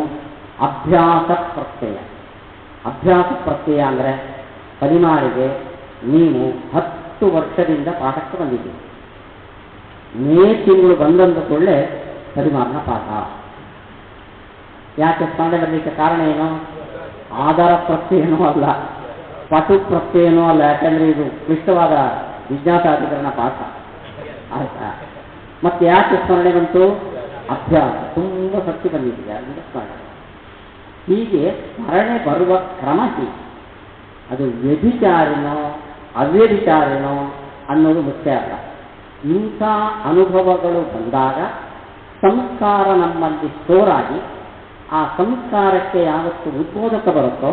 ಅಭ್ಯಾಸ ಪ್ರತ್ಯಯ. ಅಭ್ಯಾಸ ಪ್ರತ್ಯಯ ಅಂದರೆ ಪರಿಮಾರಿಗೆ ನೀವು 10 ವರ್ಷದಿಂದ ಪಾಠಕ್ಕೆ ಬಂದಿದ್ದೀರಿ. ಮೇ ತಿಂಗಳು ಬಂದಂದ ಕೂಡಲೇ ಪರಿಮಾರನ ಪಾಠ. ಯಾಕೆ ಸ್ಮರಣೆ ಬರಲಿಕ್ಕೆ ಕಾರಣ ಏನು? ಆಧಾರ ಪ್ರತ್ಯಯನೂ ಅಲ್ಲ, ಪಟು ಪ್ರತ್ಯಯನೂ ಅಲ್ಲ. ಯಾಕೆಂದರೆ ಇದು ಕ್ಲಿಷ್ಟವಾದ ವಿಜ್ಞಾಸಾಧಿಕರಣ ಪಾಠ. ಆಯ್ತಾ? ಮತ್ತೆ ಯಾಕೆ ಸ್ಮರಣೆ ಬಂತು? ಅಭ್ಯಾಸ. ತುಂಬ ಸತ್ಯ ಬಂದಿದೆ, ಅದರಿಂದ ಸ್ಮರಣೆ. ಹೀಗೆ ಸ್ಮರಣೆ ಬರುವ ಕ್ರಮ ಹೀಗೆ. ಅದು ವ್ಯಭಿಚಾರಿನೋ ಅವ್ಯಭಿಚಾರಿನೋ ಅನ್ನೋದು ಮುಖ್ಯ ಅಲ್ಲ. ಇಂಥ ಅನುಭವಗಳು ಬಂದಾಗ ಸಂಸ್ಕಾರ ನಮ್ಮಲ್ಲಿ ಸ್ಟೋರಾಗಿ ಆ ಸಂಸ್ಕಾರಕ್ಕೆ ಯಾವತ್ತು ಉದ್ಬೋಧಕ ಬರುತ್ತೋ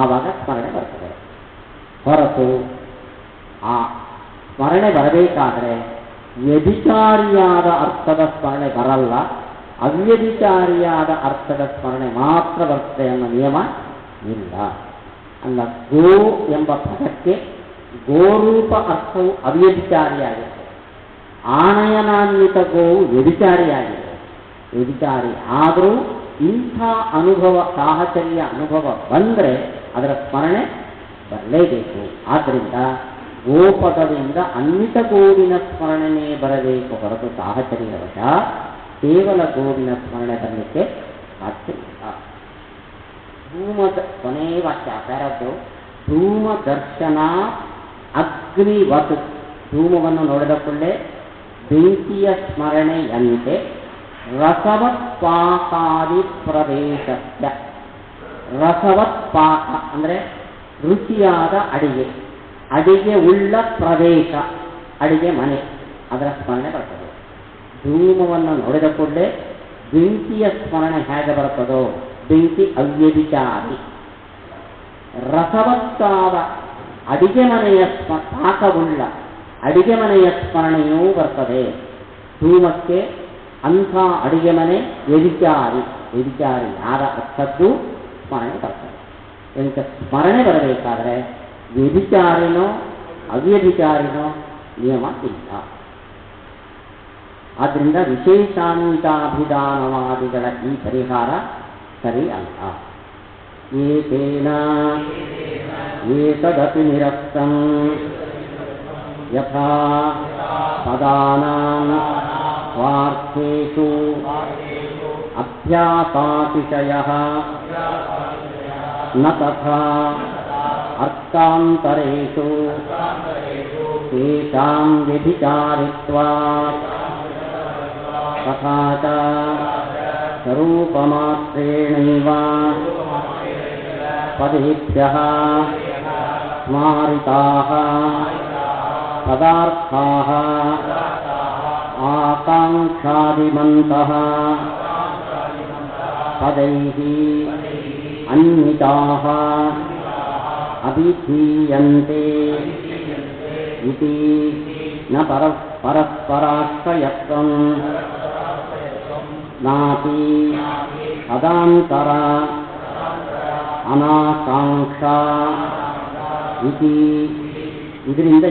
ಆವಾಗ ಸ್ಮರಣೆ ಬರ್ತದೆ. ಹೊರತು ಆ ಸ್ಮರಣೆ ಬರಬೇಕಾದರೆ ವ್ಯಭಿಚಾರಿಯಾದ ಅರ್ಥದ ಸ್ಮರಣೆ ಬರಲ್ಲ, ಅವ್ಯಭಿಚಾರಿಯಾದ ಅರ್ಥದ ಸ್ಮರಣೆ ಮಾತ್ರ ಬರ್ತದೆ ಅನ್ನೋ ನಿಯಮ ಇಲ್ಲ. ಅಲ್ಲ, ಗೋ ಎಂಬ ಪದಕ್ಕೆ ಗೋರೂಪ ಅರ್ಥವು ಅವ್ಯಭಿಚಾರಿಯಾಗಿದೆ, ಆನಯನಾನ್ವಿತ ಗೋವು ವ್ಯಭಿಚಾರಿಯಾಗಿದೆ. ವ್ಯಭಿಚಾರಿ ಆದರೂ ಇಂಥ ಅನುಭವ, ಸಾಹಚರ್ಯ ಅನುಭವ ಬಂದರೆ ಅದರ ಸ್ಮರಣೆ ಬರಲೇಬೇಕು. ಆದ್ದರಿಂದ ಗೋಪದದಿಂದ ಅನ್ವಿತ ಗೋವಿನ ಸ್ಮರಣೆಯೇ ಬರಬೇಕು ಹೊರತು ಸಾಹಚರ್ಯವಶ ಕೇವಲ ಗೋವಿನ ಸ್ಮರಣೆ ಬರಲಿಕ್ಕೆ ಸಾಧ್ಯವಿಲ್ಲ. ಕೊನೆ ವಾಕ್ಯ ಪ್ಯಾರದ್ದು, ಧೂಮ ದರ್ಶನ ಅಗ್ನಿವತ್. ಧೂಮವನ್ನು ನೋಡಿದ ಕೂಡಲೇ ಬೆಂಕಿಯ ಸ್ಮರಣೆಯಂತೆ ರಸವತ್ಪಾಕಾದಿ ಪ್ರವೇಶಸ್ಯ. ರಸವತ್ಪಾಕ ಅಂದರೆ ರುಚಿಯಾದ ಅಡಿಗೆ, ಅಡಿಗೆ ಉಳ್ಳ ಪ್ರವೇಶ, ಅಡಿಗೆ ಮನೆ, ಅದರ ಸ್ಮರಣೆ ಬರ್ತದೆ. ಧೂಮವನ್ನು ನೋಡಿದ ಕೂಡಲೇ ಬೆಂಕಿಯ ಸ್ಮರಣೆ ಹೇಗೆ ಬರ್ತದೋ, ಬೆಂಕಿ ಅವ್ಯಭಿಚಾರಿ. ರಸವತ್ತಾದ ಅಡಿಗೆ ಮನೆಯ ಪಾಕವುಳ್ಳ ಅಡಿಗೆ ಮನೆಯ ಸ್ಮರಣೆಯೂ ಬರ್ತದೆ. ಧೂಮಕ್ಕೆ ಅಂಥ ಅಡಿಗೆ ಮನೆ ವ್ಯಭಿಚಾರಿ. ವ್ಯಭಿಚಾರಿ ಯಾರ ಅರ್ಥದ್ದು ಸ್ಮರಣೆ ಬರ್ತದೆ. ಇದಕ್ಕೆ ಸ್ಮರಣೆ ಬರಬೇಕಾದರೆ ವ್ಯಭಿಚಾರಿನೋ ಅವ್ಯಭಿಚಾರಿನೋ ನಿಯಮ ಇಲ್ಲ. ಆದ್ದರಿಂದ ವಿಶೇಷಾನ್ವಿತಾಭಿಧಾನವಾದಿಗಳ ಈ ಪರಿಹಾರ ಸರಿ ಅಲ್ಲ. ಏತೇನ ಏತದಪಿ ನಿರಸ್ತಂ ಯಥಾ ಪದಾನಾಂ ಸ್ವಾರ್ಥೇಷು ಅಭ್ಯಾಸಾತಿಶಯಃ ನ ತಥಾ ಅರ್ಥಾಂತರೇಷು ತೇಷಾಂ ವ್ಯಭಿಚಾರಿತ್ವಾತ್ ತಥಾ ಚ ಸ್ವರೂಪಮಾತ್ರೇಣೈವ ಪದೇಭ್ಯಃ ಸ್ಮಾರಿತಾಃ ಪದಾರ್ಥಾಃ ಆಕಾಂಕ್ಷಾದಿಮಂತಃ ಪದೈಃ ಅನ್ವಿತಾಃ ಅಭಿಧೀಯಂತೆ ಇತಿ ನ ಪರಸ್ಪರಾಶ್ರಯತ್ವಂ ನಾಪಿ ತದಾಂತರ ಅನಾಕಾಂಕ್ಷಾ ಇತಿ. ಇದರಿಂದ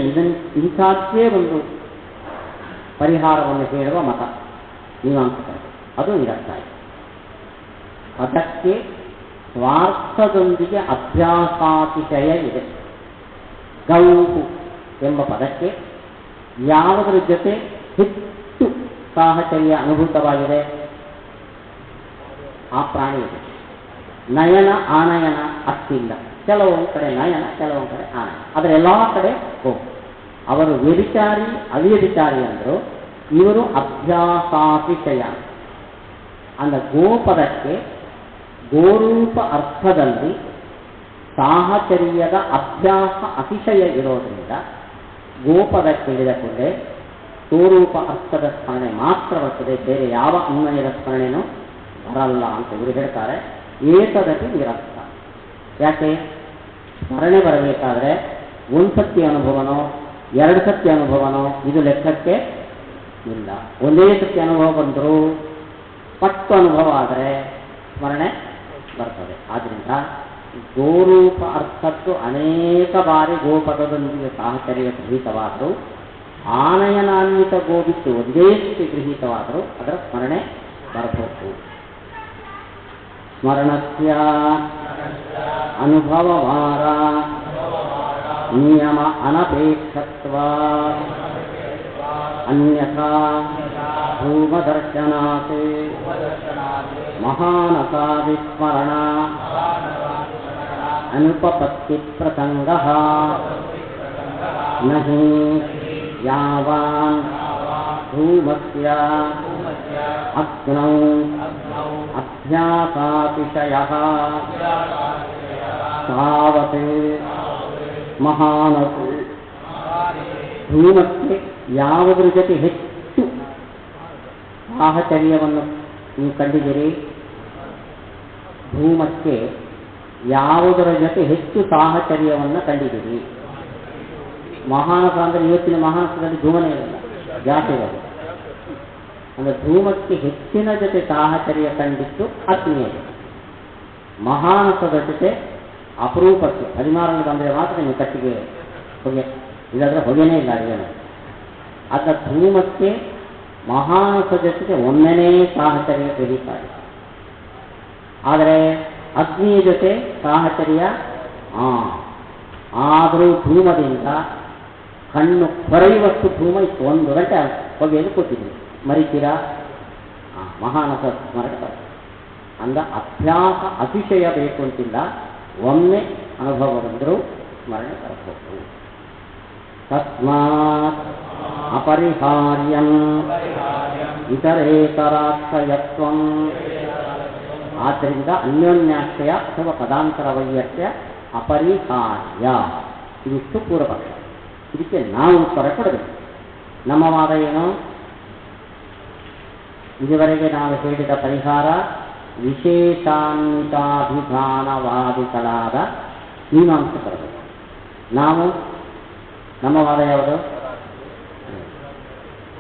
ಇಂಥದ್ದೇ ಒಂದು ಪರಿಹಾರವನ್ನು ಹೇಳುವ ಮತ ಮೀಮಾಂಸಕರು. ಅದು ಇದರ್ಥ ಆಯಿತು. ಅದಕ್ಕೆ ಸ್ವಾರ್ಥದೊಂದಿಗೆ ಅಭ್ಯಾಸಾತಿಶಯ ಇದೆ. ಗೌಹು ಎಂಬ ಪದಕ್ಕೆ ಯಾವುದರ ಜೊತೆ ಹೆಚ್ಚು ಸಾಹಚರ್ಯ ಅನುಭೂತವಾಗಿದೆ? ಆ ಪ್ರಾಣಿ ಇದೆ. ನಯನ ಆನಯನ ಅಷ್ಟಿಲ್ಲ. ಕೆಲವೊಂದು ಕಡೆ ನಯನ, ಕೆಲವೊಂದು ಕಡೆ ಆನಯನ, ಆದರೆ ಎಲ್ಲ ಕಡೆ ಹೋಗು. ಅವರು ವ್ಯಭಿಚಾರಿ ಅವ್ಯಭಿಚಾರಿ ಅಂದರು, ಇವರು ಅಭ್ಯಾಸಾತಿಶಯ. ಅಂದರೆ ಗೋಪದಕ್ಕೆ ಗೋರೂಪ ಅರ್ಥದಲ್ಲಿ ಸಾಹಚರ್ಯದ ಅಭ್ಯಾಸ ಅತಿಶಯ ಇರೋದರಿಂದ ಗೋಪದಕ್ಕೆ ಹಿಡಿದುಕೊಂಡೆ ಸ್ವರೂಪ ಅರ್ಥದ ಸ್ಮರಣೆ ಮಾತ್ರ ಬರ್ತದೆ, ಬೇರೆ ಯಾವ ಅನ್ವಯದ ಸ್ಮರಣೆನೂ ಬರಲ್ಲ ಅಂತ ಇವರು ಹೇಳ್ತಾರೆ. ಏತದಕ್ಕೆ ನಿರರ್ಥ. ಯಾಕೆ? ಸ್ಮರಣೆ ಬರಬೇಕಾದ್ರೆ ಒಂದು ಸತ್ಯ ಅನುಭವನೋ ಎರಡು ಸತ್ಯ ಅನುಭವನೋ ಇದು ಲೆಕ್ಕಕ್ಕೆ ಇಲ್ಲ. ಒಂದೇ ಸತ್ಯ ಅನುಭವ ಬಂದರೂ ಪಟ್ಟು ಅನುಭವ ಆದರೆ ಸ್ಮರಣೆ ಬರ್ತದೆ. ಆದ್ದರಿಂದ ಗೋರೂಪ ಅರ್ಥದ್ದು ಅನೇಕ ಬಾರಿ ಗೋಪದದೊಂದಿಗೆ ಸಾಹಚರ್ಯ ಗೃಹೀತವಾದರೂ, ಆನಯನಾನ್ವಿತ ಗೋಬಿಟ್ಟು ಒಂದೇ ಸ್ಥಿತಿ ಗೃಹೀತವಾದರೂ ಅದರ ಸ್ಮರಣೆ ಬರಬಹುದು. ಸ್ಮರಣಸ್ಯ ಅನುಭವವಾರ ನಿಯಮ ಅನಪೇಕ್ಷತ್ವ ಅನ್ಯಥಾ ಭೂಮದರ್ಶನಾತ್ ಮಹಾನತಾ ವಿಸ್ಮರಣ ಅನುಪಪತ್ತಿ ಪ್ರಸಂಗಃ ನಹಿ ಯಾವಾನ್ ಧೂಮಸ್ಯ ಅಗ್ನೌ ಅಭ್ಯಾಸಾತಿಶಯಃ ತಾವತ್ ಮಹಾನತ್. ಧೂಮಕ್ಕೆ ಯಾವುದರ ಜೊತೆ ಹೆಚ್ಚು ಸಾಹಚರ್ಯವನ್ನು ನೀವು ಕಂಡಿದ್ದೀರಿ? ಧೂಮಕ್ಕೆ ಯಾವುದರ ಜೊತೆ ಹೆಚ್ಚು ಸಾಹಚರ್ಯವನ್ನು ಕಂಡಿದ್ದೀರಿ? ಮಹಾನಸ ಅಂದರೆ ಇವತ್ತಿನ ಮಹಾನಸದಲ್ಲಿ ಧೂಮನೇ ಇರಲ್ಲ, ಜಾತಿ ಇರೋದು. ಅಂದರೆ ಧೂಮಕ್ಕೆ ಹೆಚ್ಚಿನ ಜೊತೆ ಸಾಹಚರ್ಯ ಕಂಡಿದ್ದು ಅಗ್ನಿಯ ಮಹಾನಸದ ಜೊತೆ ಅಪರೂಪಕ್ಕೆ 16 ಬಂದರೆ ಮಾತ್ರ ನೀವು ಕಟ್ಟಿಗೆ ಹೊಗೆ, ಇಲ್ಲಾಂದರೆ ಹೊಗೆನೇ ಇಲ್ಲ ಅಡುಗೆನೇ. ಅದರ ಧೂಮಕ್ಕೆ ಮಹಾನಸ ಜೊತೆಗೆ ಒಮ್ಮೆನೇ ಸಾಹಚರ್ಯ ಬೆಳೀತಾರೆ. ಆದರೆ ಅಗ್ನಿಯ ಜೊತೆ ಸಾಹಚರ್ಯ ಆದರೂ ಧೂಮದಿಂದ ಕಣ್ಣು ಹೊರೆಯುವಷ್ಟು ಧೂಮ ಇತ್ತು. 1 ಗಂಟೆ ಹೊಗೆಯಲ್ಲಿ ಕೂತಿದ್ವಿ, ಮರಿತೀರಾ? ಮಹಾನಸ ಸ್ಮರಣೆ ಬರ್ತದೆ. ಅಂದ ಅಭ್ಯಾಸ ಅತಿಶಯ ಬೇಕು ಅಂತಿಲ್ಲ, ಒಮ್ಮೆ ಅನುಭವ ಬಂದರೂ ಸ್ಮರಣೆ ಬರಬಹುದು. ತಸ್ಮಾತ್ ಅಪರಿಹಾರ್ಯಂ ಇತರೇತರಾಶ್ರಯತ್ವಂ. ಆದ್ದರಿಂದ ಅನ್ಯೋನ್ಯಾಶ್ರಯ ಅಥವಾ ಪದಾಂತರ ವೈಯಸ್ಯ ಅಪರಿಹಾರ್ಯ. ಇದಿಷ್ಟು ಪೂರ್ವಪಕ್ಷ. ಇದಕ್ಕೆ ನಾವು ಉತ್ತರ ಕೊಡಬೇಕು. ನಮ್ಮ ವಾದ ಏನು? ಇದುವರೆಗೆ ನಾವು ಹೇಳಿದ ಪರಿಹಾರ ವಿಶೇಷಾನ್ವಿತಾಭಿಧಾನವಾದಿಗಳಾದ ಮೀಮಾಂಸಕರು. ನಮ್ಮ ವಾದ ಯಾವುದು?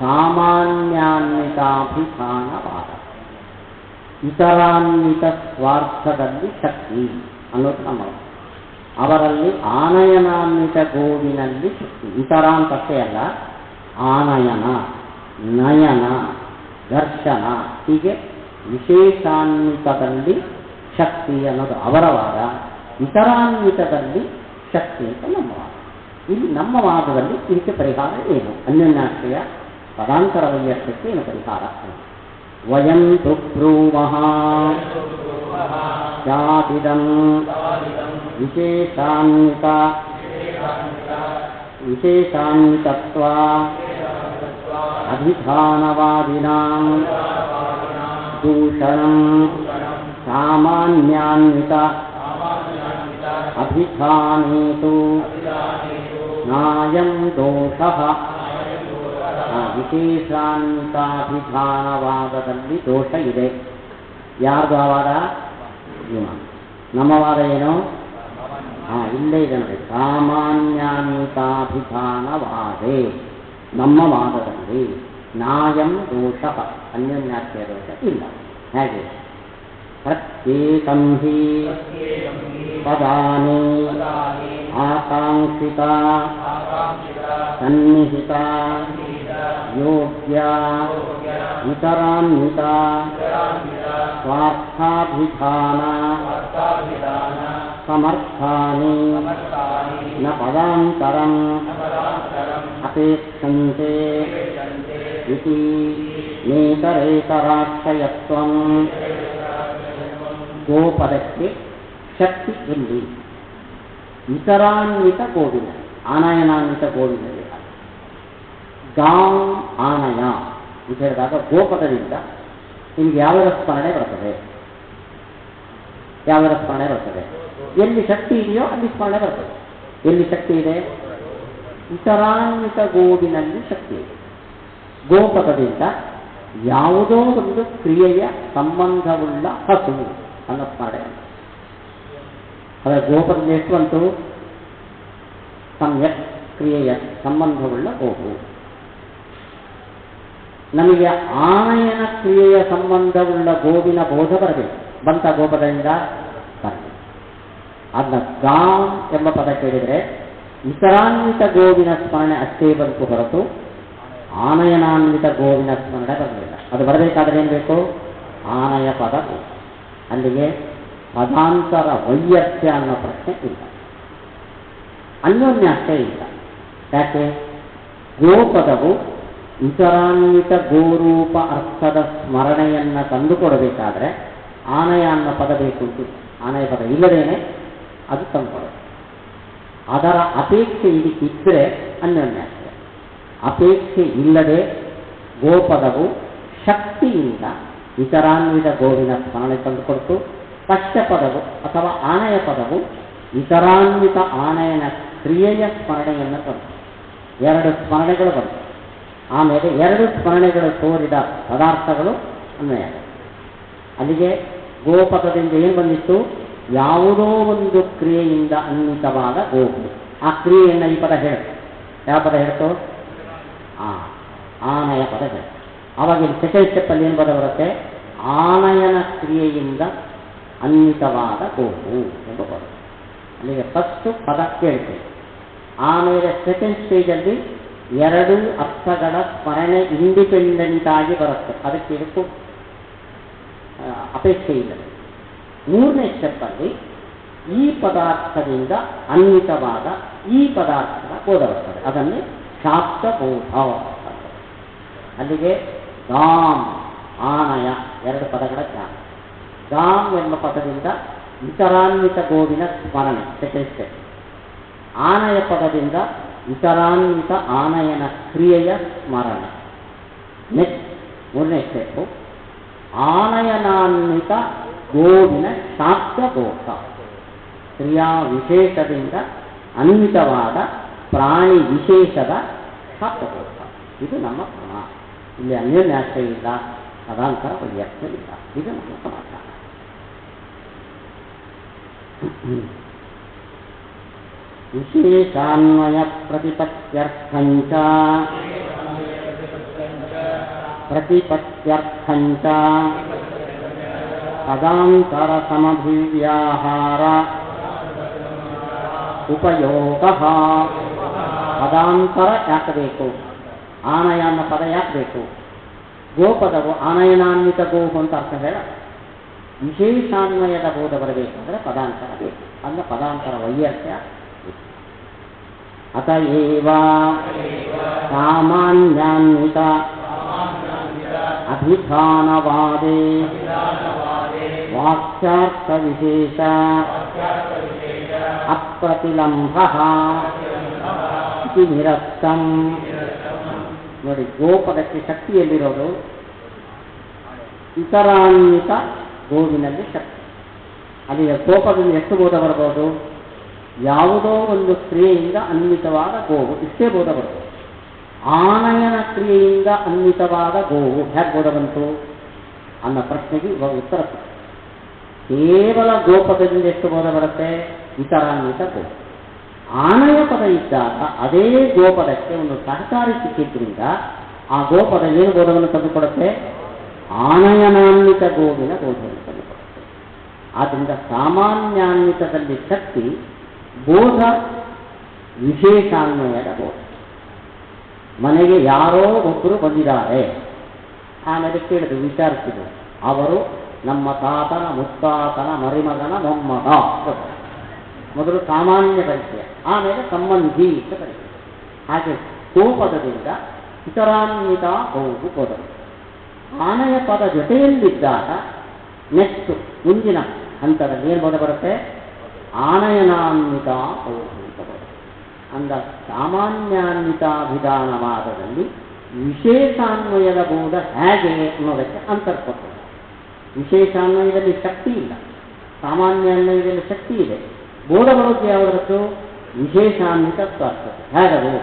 ಸಾಮಾನ್ಯಾನ್ವಿತಾಭಿಧಾನವಾದ. ಇತರಾನ್ವಿತ ಸ್ವಾರ್ಥದಲ್ಲಿ ಶಕ್ತಿ ಅನ್ನೋದು ನಮ್ಮ. ಅವರಲ್ಲಿ ಆನಯನಾನ್ವಿತ ಗೋವಿನಲ್ಲಿ ಶಕ್ತಿ. ಇತರ ಅಂತಷ್ಟೇ ಅಲ್ಲ, ಆನಯನ, ನಯನ, ದರ್ಶನ, ಹೀಗೆ ವಿಶೇಷಾನ್ವಿತದಲ್ಲಿ ಶಕ್ತಿ ಅನ್ನೋದು ಅವರ ವಾದ. ಇತರಾನ್ವಿತದಲ್ಲಿ ಶಕ್ತಿ ಅಂತ ನಮ್ಮ ವಾದ. ಇಲ್ಲಿ ನಮ್ಮ ವಾದದಲ್ಲಿ ಇದಕ್ಕೆ ಪರಿಹಾರ ಏನು? ಅನ್ಯೋನ್ಯಾಶ್ರಯ ಪದಾಂತರ ವೈಯಸ್ಯಕ್ಕೆ ಏನು ಪರಿಹಾರ? ವಯಂ ತು ಬ್ರೂಮಃ ಸ್ಯಾದಿದಂ ವಿಶೇಷಾನ್ವಿತತ್ವ ಅಧಿಧಾನವಾದಿನಾಂ ದೂಷಣಂ ಸಾಮಾನ್ಯಾನ್ವಿತ ಅಭಿಧಾನೇತು ನಾಯಂ ದೋಷಃ. ವಿಶೇಷಾನ್ವಿತಾಭಿಧಾನವಾದದಲ್ಲಿ ದೋಷ ಇದೆ. ಯಾರ್ದು ಆ ವಾದ? ನಮ್ಮ ವಾದ ಏನು? ಇಲ್ಲೇ ಇದೆ ನೋಡಿ, ಸಾಮಾನ್ಯಾನ್ವಿತಾಭಿಧಾನವಾದೇ ನಮ್ಮ ವಾದದಲ್ಲಿ ನಾಯಂ ದೋಷ, ಅನ್ಯೋನ್ಯಾಖ್ಯ ದೋಷ ಇಲ್ಲ. ಹೇಗೆ? ಪ್ರತ್ಯೇಕಂ ಹಿ ಪದಾನಿ ಆಕಾಂಕ್ಷಿತ ಸನ್ನಿಹಿತ ಯೋಗ್ಯ ಇತರಾನ್ವಿತ ಸ್ವಾರ್ಥಾಭಿಧಾನ ಸಮರ್ಥಾನಿ ನ ಪದಾಂತರಂ ಅಪೇಕ್ಷಂತೆ ಇತಿ ನೇತರೇತರಾಶ್ರಯತ್ವಂ. ಗೋಪದಕ್ಕೆ ಶಕ್ತಿ ಎಲ್ಲಿ? ಇತರಾನ್ವಿತ ಗೋವಿನ, ಆನಯನಾನ್ವಿತ ಗೋವಿನಲ್ಲಿ ಗಾಂ ಆನಯ ಅಂತ ಹೇಳಿದಾಗ ಗೋಪದದಿಂದ ನಿಮ್ಗೆ ಯಾವರ ಸ್ಮರಣೆ ಬರ್ತದೆ? ಯಾವರ ಸ್ಮರಣೆ ಬರ್ತದೆ? ಎಲ್ಲಿ ಶಕ್ತಿ ಇದೆಯೋ ಅಲ್ಲಿ ಸ್ಮರಣೆ ಬರ್ತದೆ. ಎಲ್ಲಿ ಶಕ್ತಿ ಇದೆ? ಇತರಾನ್ವಿತ ಗೋವಿನಲ್ಲಿ ಶಕ್ತಿ ಇದೆ. ಗೋಪದದಿಂದ ಯಾವುದೋ ಒಂದು ಕ್ರಿಯೆಯ ಸಂಬಂಧವುಳ್ಳ ಹಸು ಅನ್ನೋ ಸ್ಮರಣೆ. ಅದರ ಗೋಪದಲ್ಲಿ ಎಷ್ಟು ಬಂತು? ಸಮ್ಯಕ್ ಕ್ರಿಯೆಯ ಸಂಬಂಧವುಳ್ಳ ಗೋವು. ನಮಗೆ ಆನಯನ ಕ್ರಿಯೆಯ ಸಂಬಂಧವುಳ್ಳ ಗೋವಿನ ಬೋಧ ಬರಬೇಕು. ಬಂತ ಗೋಪದದಿಂದ ಬರಬೇಕು. ಅದನ್ನ ಗಾಂ ಎಂಬ ಪದ ಕೇಳಿದರೆ ಇತರಾನ್ವಿತ ಗೋವಿನ ಸ್ಮರಣೆ ಅಷ್ಟೇ ಬಂತು ಹೊರತು ಆನಯನಾನ್ವಿತ ಗೋವಿನ ಸ್ಮರಣೆ ಬರಲಿಲ್ಲ. ಅದು ಬರಬೇಕಾದ್ರೆ ಏನು ಬೇಕು? ಆನಯ ಪದ ಬೇಕು. ಅಲ್ಲಿಗೆ ಪದಾಂತರ ವೈಯರ್ಥ್ಯ ಅನ್ನೋ ಪ್ರಶ್ನೆ ಇಲ್ಲ, ಅನ್ಯೋನ್ಯಾಶ್ರಯ ಇಲ್ಲ. ಯಾಕೆ? ಗೋಪದವು ಇತರಾನ್ವಿತ ಗೋರೂಪ ಅರ್ಥದ ಸ್ಮರಣೆಯನ್ನು ತಂದುಕೊಡಬೇಕಾದ್ರೆ ಆನಯ ಅನ್ನೋ ಪದ ಬೇಕು ಅಂತಿಲ್ಲ. ಆನಯ ಪದ ಇಲ್ಲದೇನೆ ಅದು ತಂದುಕೊಡೋದು. ಅದರ ಅಪೇಕ್ಷೆ ಇದಕ್ಕಿದ್ದರೆ ಅನ್ಯೋನ್ಯಾಶ್ರಯ. ಅಪೇಕ್ಷೆ ಇಲ್ಲದೆ ಗೋಪದವು ಶಕ್ತಿಯಿಂದ ಇತರಾನ್ವಿತ ಗೋವಿನ ಸ್ಮರಣೆ ತಂದುಕೊಡ್ತು. ಪಶ್ಚಪದವು ಅಥವಾ ಆನಯ ಪದವು ಇತರಾನ್ವಿತ ಆನಯನ ಕ್ರಿಯೆಯ ಸ್ಮರಣೆಯನ್ನು ತಂದು ಎರಡು ಸ್ಮರಣೆಗಳು ಬಂತು. ಆಮೇಲೆ ಎರಡು ಸ್ಮರಣೆಗಳು ತೋರಿದ ಪದಾರ್ಥಗಳು ಅನ್ವಯ. ಅಲ್ಲಿಗೆ ಗೋಪದದಿಂದ ಏನು ಬಂದಿತ್ತು? ಯಾವುದೋ ಒಂದು ಕ್ರಿಯೆಯಿಂದ ಅನ್ವಿತವಾದ ಗೋಪು. ಆ ಕ್ರಿಯೆಯನ್ನು ಈ ಪದ ಹೇಳ್ತು. ಯಾವ ಪದ ಹೇಳ್ತು? ಆನಯ ಪದ ಹೇಳ್ತು. ಆವಾಗ ಇಲ್ಲಿ ಸೆಕೆಂಡ್ ಸ್ಟೆಪ್ಪಲ್ಲಿ ಏನು ಪದ ಬರುತ್ತೆ? ಆನಯನ ಕ್ರಿಯೆಯಿಂದ ಅನ್ವಿತವಾದ ಗೋಪು ಎಂಬ ಪದ. ಅಲ್ಲಿಗೆ ಫಸ್ಟು ಪದ ಕೇಳ್ತೇವೆ. ಆಮೇಲೆ ಸೆಕೆಂಡ್ ಸ್ಟೇಜಲ್ಲಿ ಎರಡು ಅರ್ಥಗಳ ಸ್ಮರಣೆ ಇಂಡಿಪೆಂಡೆಂಟ್ ಆಗಿ ಬರುತ್ತೆ. ಅದಕ್ಕೆ ಇದಕ್ಕೂ ಅಪೇಕ್ಷೆ ಇಲ್ಲ. ಮೂರನೇ ಸ್ಟೆಪ್ಪಲ್ಲಿ ಈ ಪದಾರ್ಥದಿಂದ ಅನ್ವಿತವಾದ ಈ ಪದಾರ್ಥದ ಬೋಧ ಬರ್ತದೆ. ಅದನ್ನೇ ಶಾಸ್ತ್ರಬೋಧ. ಅಲ್ಲಿಗೆ ಗಾಂ ಆನಯ ಎರಡು ಪದಗಳ ಜ್ಞಾನ. ಗಾಂ ಎಂಬ ಪದದಿಂದ ಇತರಾನ್ವಿತ ಗೋವಿನ ಸ್ಮರಣೆ ಸೆಕೆಂಡ್ ಸ್ಟೆಪ್. ಆನಯ ಪದದಿಂದ ಇತರಾನ್ವಿತ ಆನಯನ ಕ್ರಿಯೆಯ ಸ್ಮರಣೆ. ನೆಕ್ಸ್ಟ್ ಮೂರನೇ ಸ್ಟೆಪ್ಪು ಆನಯನಾನ್ವಿತ ಗೋವಿನ ಶಾಸ್ತ್ರಬೋಧ. ಕ್ರಿಯಾ ವಿಶೇಷದಿಂದ ಅನ್ವಿತವಾದ ಪ್ರಾಣಿ ವಿಶೇಷದ ಶಾಸ್ತ್ರಬೋಧ. ಇದು ನಮ್ಮ ಕ್ರಮ. ಇಲ್ಲಿ ಅನ್ಯೋನ್ಯಾಶ್ರಯ ಇಲ್ಲ, ಪದಾಂತರ ವೈಯರ್ಥ್ಯ ಇಲ್ಲ. ಇದು ನಮ್ಮ ಸಮಾಚಾರ. ವಿಶೇಷಾನ್ವಯ ಪ್ರತಿಪತ್ತ್ಯರ್ಥಂಚ ಪದಾಂತರ ಸಮಭಿವ್ಯಾಹಾರ ಉಪಯೋಗ. ಪದಾಂತರ ಯಾಕೆ ಬೇಕು? ಆನಯ ಅನ್ನೋ ಪದ ಯಾಕೆ ಬೇಕು? ಗೋಪದವು ಆನಯನಾನ್ವಿತ ಗೋವು ಅಂತ ಅರ್ಥ ಹೇಳ. ವಿಶೇಷಾನ್ವಯದ ಬೋಧ ಬರಬೇಕಂದ್ರೆ ಪದಾಂತರ ಬೇಕು. ಅಂದ್ರೆ ಪದಾಂತರ ವೈಯರ್ಥ್ಯ. ಅತಏವ ಸಾಮಾನ್ಯಾನ್ವಿತ ಅಭಿಧಾನವಾದೇ ವಾಕ್ಯಾರ್ಥ ವಿಶೇಷ ಅಪ್ರತಿಲಂಭ ಇತಿ ನಿರಸ್ತಂ. ನೋಡಿ, ಗೋಪದಕ್ಕೆ ಶಕ್ತಿಯಲ್ಲಿರೋದು ಇತರಾನ್ವಿತ ಗೋವಿನಲ್ಲಿ ಶಕ್ತಿ. ಅಲ್ಲಿಗೆ ಗೋಪದಲ್ಲಿ ಎಷ್ಟು ಬೋಧ ಬರ್ಬೋದು? ಯಾವುದೋ ಒಂದು ಕ್ರಿಯೆಯಿಂದ ಅನ್ವಿತವಾದ ಗೋವು, ಇಷ್ಟೇ ಬೋಧ ಬರ್ಬೋದು. ಆನಯನ ಕ್ರಿಯೆಯಿಂದ ಅನ್ವಿತವಾದ ಗೋವು ಹೇಗೆ ಬೋಧ ಬಂತು ಅನ್ನೋ ಪ್ರಶ್ನೆಗೆ ಇವಾಗ ಉತ್ತರ. ಕೇವಲ ಗೋಪದದಿಂದ ಎಷ್ಟು ಬೋಧ ಬರುತ್ತೆ? ಇತರಾನ್ವಿತ ಗೋ. ಆನಯ ಪದ ಇದ್ದಾಗ ಅದೇ ಗೋಪದಕ್ಕೆ ಒಂದು ಸಹಕಾರಿ ಸಿಕ್ಕಿದ್ರಿಂದ ಆ ಗೋಪದ ಏನು ಬೋಧವನ್ನು ತಂದುಕೊಡುತ್ತೆ? ಆನಯನಾನ್ವಿತ ಗೋವಿನ ಬೋಧವನ್ನು ತಂದುಕೊಡುತ್ತೆ. ಆದ್ದರಿಂದ ಸಾಮಾನ್ಯಾನ್ವಿತದಲ್ಲಿ ಶಕ್ತಿ, ಬೋಧ ವಿಶೇಷಾನ್ವಯದ ಬೋಧ. ಮನೆಗೆ ಯಾರೋ ಒಬ್ಬರು ಬಂದಿದ್ದಾರೆ, ಆಮೇಲೆ ಕೇಳಿದ್ರು, ವಿಚಾರಿಸಿದ್ರು, ಅವರು ನಮ್ಮ ತಾತನ ಮುತ್ತಾತನ ಮರಿಮಗನ ಮೊಮ್ಮಗ. ಮೊದಲು ಸಾಮಾನ್ಯ ಪರಿಚಯ, ಆಮೇಲೆ ಸಂಬಂಧಿ ಅಂತ ಪರಿಚಯ. ಹಾಗೆ ಗೋಪದದಿಂದ ಇತರಾನ್ವಿತ ಗೋವು ಬೋಧ. ಆನಯ ಪದ ಜೊತೆಯಲ್ಲಿದ್ದಾಗ ನೆಕ್ಸ್ಟ್ ಮುಂದಿನ ಹಂತದಲ್ಲಿ ಏನು ಬೋಧ ಬರುತ್ತೆ? ಆನಯನಾನ್ವಿತ ಗೋವು ಅಂತ ಬೋಧ. ಅಂದ ಸಾಮಾನ್ಯಾನ್ವಿತಾಭಿಧಾನವಾದದಲ್ಲಿ ವಿಶೇಷಾನ್ವಯದ ಬೋಧ ಹೇಗೆ ಅನ್ನೋದಕ್ಕೆ ಅಂತರ್ಪಡ್ತದೆ. ವಿಶೇಷಾನ್ವಯದಲ್ಲಿ ಶಕ್ತಿ ಇಲ್ಲ, ಸಾಮಾನ್ಯಾನ್ವಯದಲ್ಲಿ ಶಕ್ತಿ ಇದೆ. ಬೋಧ ಬರೋದು ಯಾವುದರದ್ದು? ವಿಶೇಷಾನ್ವಿತತ್ವ ಆಗ್ತದೆ. ಹೇಗದು?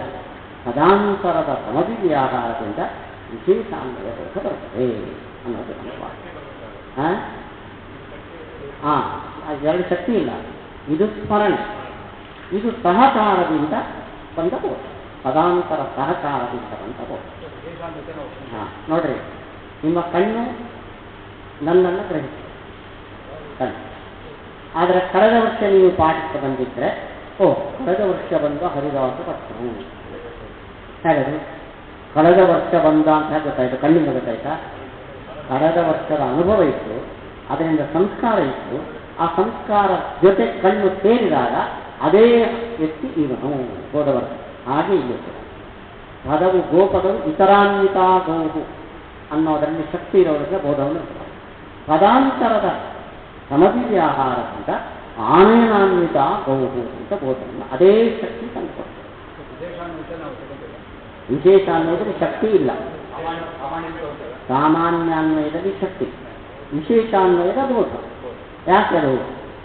ಪದಾಂತರದ ಸಮವಿವ್ಯಾಹಾರದಿಂದ ವಿಶೇಷಾನ್ವಯ ಬೋಧ ಬರ್ತದೆ ಅನ್ನೋದು ನಮ್ಮ ವಾಕ್ಯ. ಎರಡು ಶಕ್ತಿ ಇಲ್ಲ. ಇದು ಸ್ಮರಣೆ, ಇದು ಸಹಕಾರದಿಂದ ಬಂದ ಬೋಧ, ಪದಾಂತರ ಸಹಕಾರದಿಂದ ಬಂದ ಬೋಧ. ನೋಡ್ರಿ, ನಿಮ್ಮ ಕಣ್ಣು ನನ್ನನ್ನು ಗ್ರಹಿಸಿ ಕಣ್ಣು. ಆದರೆ ಕಳೆದ ವರ್ಷ ನೀವು ಪಾಠಕ್ಕೆ ಬಂದಿದ್ದರೆ, ಕಳೆದ ವರ್ಷ ಬಂದ ಹರಿದಾಸ ಭಟ್ರು ಹೇಳೋದು. ಕಳೆದ ವರ್ಷ ಬಂದ ಅಂತ ಹೇಗೆ ಗೊತ್ತಾಯಿತು? ಕಣ್ಣಿಂದ ಗೊತ್ತಾಯ್ತಾ? ಕಳೆದ ವರ್ಷದ ಅನುಭವ ಇತ್ತು, ಅದರಿಂದ ಸಂಸ್ಕಾರ ಇತ್ತು. ಆ ಸಂಸ್ಕಾರ ಜೊತೆ ಕಣ್ಣು ಸೇರಿದಾಗ ಅದೇ ವ್ಯಕ್ತಿ ಇವನು ಬೋಧ ಬರ್ತದೆ. ಹಾಗೆ ಇಲ್ಲಿ ಪದವು ಗೋಪದವು ಇತರಾನ್ವಿತ ಗೋವು ಅನ್ನೋದರಲ್ಲಿ ಶಕ್ತಿ ಇರೋದಕ್ಕೆ ಬೋಧವನ್ನು ಪದಾಂತರದ ಸಮವಿವ್ಯಾಹಾರದಿಂದ ಆನಯನಾನ್ವಿತ ಗೋವು ಅಂತ ಬೋಧವನ್ನು ಅದೇ ಶಕ್ತಿ ತಂದುಕೊಡ್ತದೆ. ವಿಶೇಷಾನ್ವಯದಲ್ಲಿ ಶಕ್ತಿ ಇಲ್ಲ, ಸಾಮಾನ್ಯಾನ್ವಯದಲ್ಲಿ ಶಕ್ತಿ, ವಿಶೇಷಾನ್ವಯದ ಬೋಧ. ಯಾಕದು?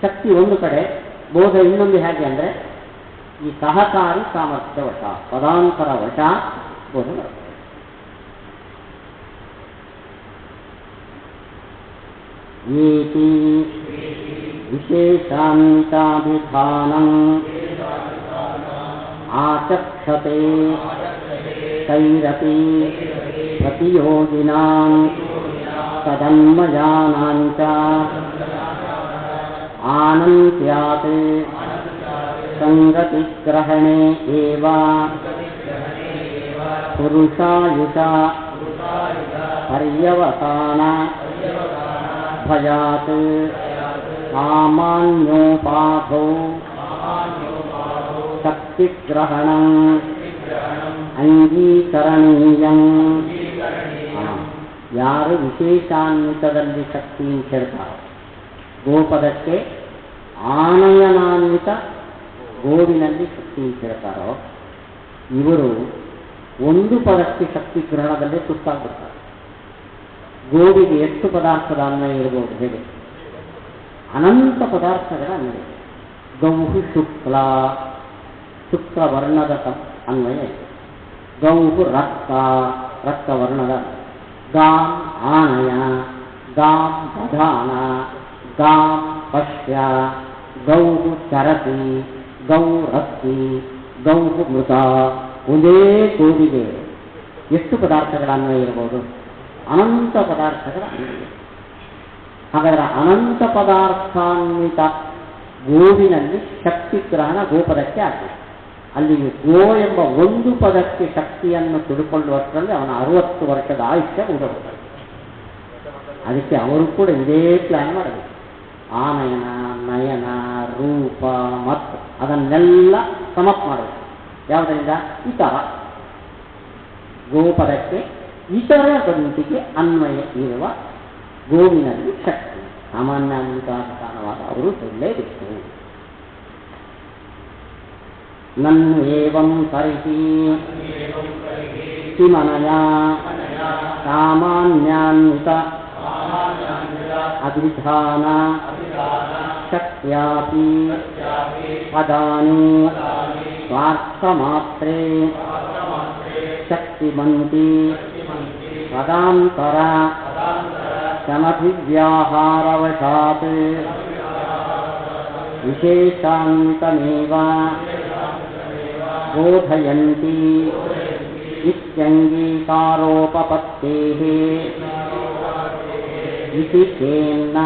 ಶಕ್ತಿ ಒಂದು ಕಡೆ, ಬೋಧ ಇನ್ನೊಂದು. ಹೇಗೆ ಅಂದರೆ ಈ ಸಹಕಾರಿ ಸಾಮರ್ಥ್ಯ ವಶ, ಪದಾಂತರ ವಶ ಬೋಧ ಬರ್ತದೆ. ಏತಿ ವಿಶೇಷಾನ್ವಿತಾಭಿಧಾನಂ ಆಚಕ್ಷತೆ ತೈರಪಿ ಪ್ರತಿಯೋಗಿನಾಂ ತದನ್ಮಯಾನಾಂಚ ಆನಂತ್ಯಾತ್ ಸಂಗತಿಗ್ರಹಣೆ ಏವ ಪುರುಷಾಯುಷ ಪರ್ಯವಸಾನ ಭಯಾತ್ ಸಾಮಾನ್ಯೋಪಾಧೌ ಶಕ್ತಿಗ್ರಹಣಂ ಅಂಗೀಕರಣೀಯಂ. ಯಾರು ವಿಶೇಷಾನ್ವಿತದಲ್ಲಿ ಶಕ್ತಿ ಹೇಳ್ತಾರೋ, ಗೋಪದಕ್ಕೆ ಆನಯನಾನ್ವಿತ ಗೋವಿನಲ್ಲಿ ಶಕ್ತಿ ಹೇಳ್ತಾರೋ, ಇವರು ಒಂದು ಪದಕ್ಕೆ ಶಕ್ತಿ ಗ್ರಹಣದಲ್ಲೇ ಸುತ್ತಾಗ್ಬಿಡ್ತಾರೆ. ಗೋವಿಗೆ ಎಷ್ಟು ಪದಾರ್ಥದ ಅನ್ವಯ ಇರಬಹುದು ಹೇಗೆ? ಅನಂತ ಪದಾರ್ಥಗಳ ಅನ್ವಯ. ಗೌಹು ಶುಕ್ಲ, ಶುಕ್ಲವರ್ಣದ ಅನ್ವಯ ಇದೆ. ಗೌಹು ರಕ್ತ, ರಕ್ತವರ್ಣದ. ಗಾಂ ಆನಯ, ಗಾಂ ಪ್ರಧಾನ, ಗಾಂ ಪಶ್ಯ, ಗೌಹು ಚರತಿ, ಗೌ ರಕ್ತಿ, ಗೌಹು ಮೃತ. ಒಂದೇ ಗೋವಿಗೆ ಎಷ್ಟು ಪದಾರ್ಥಗಳ ಅನ್ವಯ ಇರಬಹುದು? ಅನಂತ ಪದಾರ್ಥಗಳ ಅನ್ವಯ. ಹಾಗಾದರೆ ಅನಂತ ಪದಾರ್ಥಾನ್ವಿತ ಗೋವಿನಲ್ಲಿ ಶಕ್ತಿ ಗ್ರಹಣ ಗೋಪದಕ್ಕೆ ಆಗಿದೆ. ಅಲ್ಲಿಗೆ ಗೋ ಎಂಬ ಒಂದು ಪದಕ್ಕೆ ಶಕ್ತಿಯನ್ನು ತಿಳ್ಕೊಳ್ಳುವಷ್ಟರಲ್ಲಿ ಅವನ 60 ವರ್ಷದ ಆಯುಷ್ಯ ಉಳಿದೋಗ್ತದೆ. ಅದಕ್ಕೆ ಅವರು ಕೂಡ ಇದೇ ಪ್ಲಾನ್ ಮಾಡಬೇಕು. ಆನಯನ, ನಯನ, ರೂಪ ಮತ್ತು ಅದನ್ನೆಲ್ಲ ಸಮಪ್ ಮಾಡಬೇಕು. ಯಾವುದರಿಂದ? ಇತರ ಗೋಪದಕ್ಕೆ ಇತರ ಬಂತಿಗೆ ಅನ್ವಯ ಇರುವ ಗೋವಿನಲ್ಲಿ ಶಕ್ತಿ ಸಾಮಾನ್ಯ ಕಾರಣವಾದ ಅವರು ಹೇಳಲೇಬೇಕು. ನನ್ನು ಏವಂ ತರ್ಹಿ ಕಿಮನಯ ಸಾಮಾನ್ಯಾನ್ವಿತ ಅಭಿಧಾನ ಶಕ್ತ್ಯಾಪಿ ಪದಾನಿ ಸ್ವಾರ್ಥಮಾತ್ರೇ ಶಕ್ತಿಮಂತಿ ಪದಾಂತರ ಸಮಭಿವ್ಯಾಹಾರವಶಾತ್ ವಿಶೇಷಾಂತಮೇವ ಬೋಧಯಂತಿ ಇತ್ಯಂಗೀಕಾರೋಪಪತ್ತೇಃ ಇತಿ ಚೇನ್ನ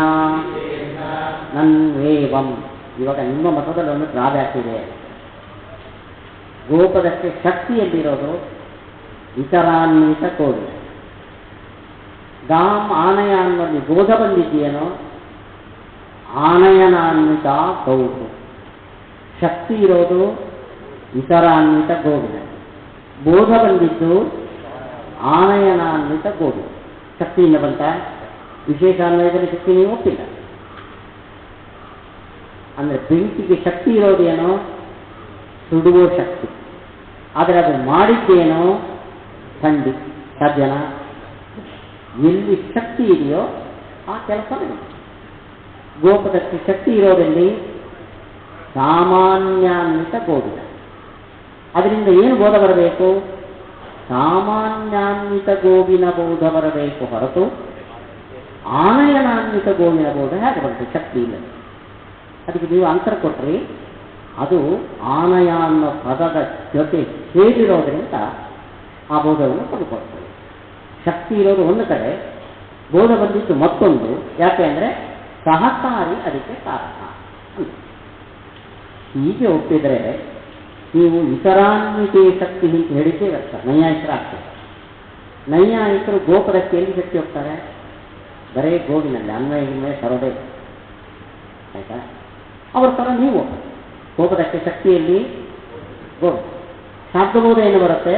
ನನ್ವೇವಂ. ಇವಾಗ ನಿಮ್ಮ ಮತದಲ್ಲಿ ಒಂದು ಡ್ರಾಬ್ಯಾಕ್ ಇದೆ. ಗೋಪದಕ್ಕೆ ಶಕ್ತಿಯಲ್ಲಿರೋದು ಇತರಾನ್ವಿತ ಕೋಡಿ. ಗಾಮ್ ಆನಯ ಅನ್ನೋಲ್ಲಿ ಬೋಧ ಬಂದಿದೆಯೇನೋ ಆನಯನಾನ್ವಿತ ಗೌಡು. ಶಕ್ತಿ ಇರೋದು ಇತರಾನ್ವಿತ ಗೋವಿನ. ಬೋಧ ಬಂದಿದ್ದು ಆನಯನಾನ್ವಿತ ಗೋಡು. ಶಕ್ತಿಯಿಂದ ಬಂತ ವಿಶೇಷ ಅನ್ವಯದಲ್ಲಿ ಶಕ್ತಿ ನೀವು ಒಪ್ಪಿಲ್ಲ. ಅಂದರೆ ಬೆಂಕಿಗೆ ಶಕ್ತಿ ಇರೋದೇನೋ ಸುಡುವ ಶಕ್ತಿ, ಆದರೆ ಅದು ಮಾಡಿದ್ದೇನೋ ಥಂಡಿ ಸಜ್ಜನ. ಎಲ್ಲಿ ಶಕ್ತಿ ಇದೆಯೋ ಆ ಕೆಲಸ ನಡೆಯುತ್ತೆ. ಗೋಪದಕ್ಕೆ ಶಕ್ತಿ ಇರೋದಲ್ಲಿ ಸಾಮಾನ್ಯಾನ್ವಿತ ಗೋವಿನ. ಅದರಿಂದ ಏನು ಬೋಧ ಬರಬೇಕು? ಸಾಮಾನ್ಯಾನ್ವಿತ ಗೋವಿನ ಬೋಧ ಬರಬೇಕು ಹೊರತು ಆನಯನಾನ್ವಿತ ಗೋವಿನ ಬೋಧ ಹೇಗೆ ಬರುತ್ತೆ ಶಕ್ತಿ ಇಲ್ಲ. ಅದಕ್ಕೆ ನೀವು ಅಂತರ ಕೊಟ್ಟರೆ ಅದು ಆನಯ ಅನ್ನೋ ಪದದ ಜೊತೆ ಸೇರಿರೋದ್ರಿಂದ ಆ ಬೋಧವನ್ನು ಪಡ್ಕೊಳ್ತದೆ. ಶಕ್ತಿ ಇರೋದು ಒಂದು ಕಡೆ, ಬೋಧ ಬಂದಿದ್ದು ಮತ್ತೊಂದು. ಯಾಕೆ ಅಂದರೆ ಸಹಕಾರಿ ಅದಕ್ಕೆ ಕಾರಣ. ಹೀಗೆ ಒಪ್ಪಿದರೆ ನೀವು ಇತರಾನ್ವಿತೆ ಶಕ್ತಿ ಅಂತ ಹೇಳಿದ್ದೇ ಬರ್ತಾರೆ. ನೈಯಾಯಿಕರು ಆಗ್ತದೆ. ನೈಯಾಯಿಕರು ಗೋಪದಕ್ಕೆ ಎಲ್ಲಿ ಶಕ್ತಿ ಹೋಗ್ತಾರೆ? ಬರೇ ಗೋವಿನಲ್ಲಿ ಅನ್ವಯ ಸರೋದೇ. ಆಯ್ತಾ? ಅವ್ರ ಥರ ನೀವು ಗೋಪದಕ್ಕೆ ಶಕ್ತಿಯಲ್ಲಿ ಗೋವು ಶಾಬ್ದಬೋಧ ಏನು ಬರುತ್ತೆ?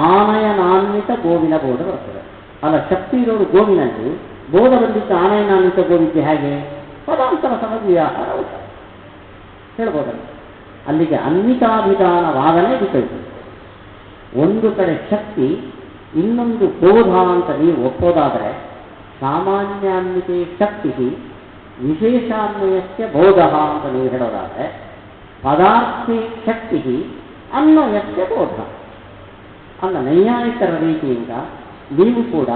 ಆನಯನಾನ್ವಿತ ಗೋವಿನ ಬೋಧ ಬರ್ತದೆ. ಅಲ್ಲ, ಶಕ್ತಿ ಇರೋದು ಗೋವಿನಲ್ಲಿ, ಬೋಧ ಬಂದಿದ್ದ ಆನಯನಾನ್ವಿತ ಗೋವಿದ್ದೆ ಹೇಗೆ? ಪದಾಂತರ ಸಮವ್ಯಾಹಾರ ಹೇಳ್ಬೋದಲ್ಲ. ಅಲ್ಲಿಗೆ ಅನ್ವಿತಾಭಿಧಾನ ವಾದನೆ ಬಿಟ್ಟೈತು. ಒಂದು ಕಡೆ ಶಕ್ತಿ, ಇನ್ನೊಂದು ಬೋಧ ಅಂತ ನೀವು ಒಪ್ಪೋದಾದರೆ ಸಾಮಾನ್ಯಾನ್ವಿತೆ ಶಕ್ತಿ ವಿಶೇಷಾನ್ವಯಕ್ಕೆ ಬೋಧ ಅಂತ ನೀವು ಹೇಳೋದಾದರೆ ಪದಾರ್ಥಿ ಶಕ್ತಿ ಅನ್ವಯಕ್ಕೆ ಬೋಧ. ಅಲ್ಲ, ನೈಯಾಯಿಕರ ರೀತಿಯಿಂದ ನೀವು ಕೂಡ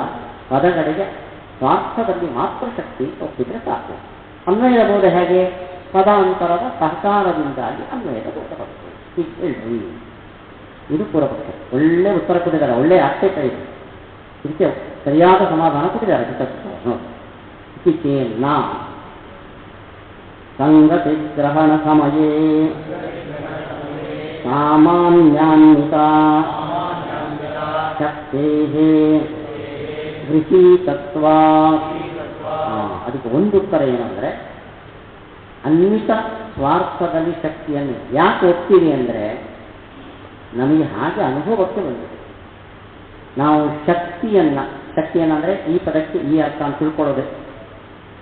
ಪದಗಳಿಗೆ ಸ್ವಾರ್ಥದಲ್ಲಿ ಮಾತ್ರ ಶಕ್ತಿ ಒಪ್ಪಿದ್ರೆ ಸಾಕು. ಅನ್ವಯದ ಬೋಧ ಹೇಗೆ? ಪದಾಂತರದ ಸಹಕಾರದಿಂದಾಗಿ ಅನ್ವಯದ ಬೋಧ ಬರ್ತದೆ. ಈಗ ಹೇಳ್ರಿ, ಇದು ಪೂರ್ವಪಕ್ಷ. ಒಳ್ಳೆ ಉತ್ತರ ಕೊಟ್ಟಿದ್ದಾರೆ, ಒಳ್ಳೆ ಆಕ್ಷೇಪ ಇದೆ. ಇದಕ್ಕೆ ಸರಿಯಾದ ಸಮಾಧಾನ ಕೊಟ್ಟಿದ್ದಾರೆ. ನೋಡಿ, ಇತ್ತೀಚೆನ ಸಂಗತಿ ಗ್ರಹಣ ಸಮಯೇ ಸಾಮಾನ್ಯಾನ್ವಿತ ಶಕ್ತೇಃ ಗೃಹೀತತ್ವ. ಅದಕ್ಕೆ ಒಂದು ಉತ್ತರ ಏನಂದರೆ, ಅನ್ವಿತ ಸ್ವಾರ್ಥದಲ್ಲಿ ಶಕ್ತಿಯನ್ನು ಯಾಕೆ ಒಪ್ತೀರಿ ಅಂದರೆ ನಮಗೆ ಹಾಗೆ ಅನುಭವಕ್ಕೆ ಬಂದಿದೆ. ನಾವು ಶಕ್ತಿಯನ್ನಂದರೆ ಈ ಪದಕ್ಕೆ ಈ ಅರ್ಥ ಅಂತ ತಿಳ್ಕೊಳ್ಳೋದು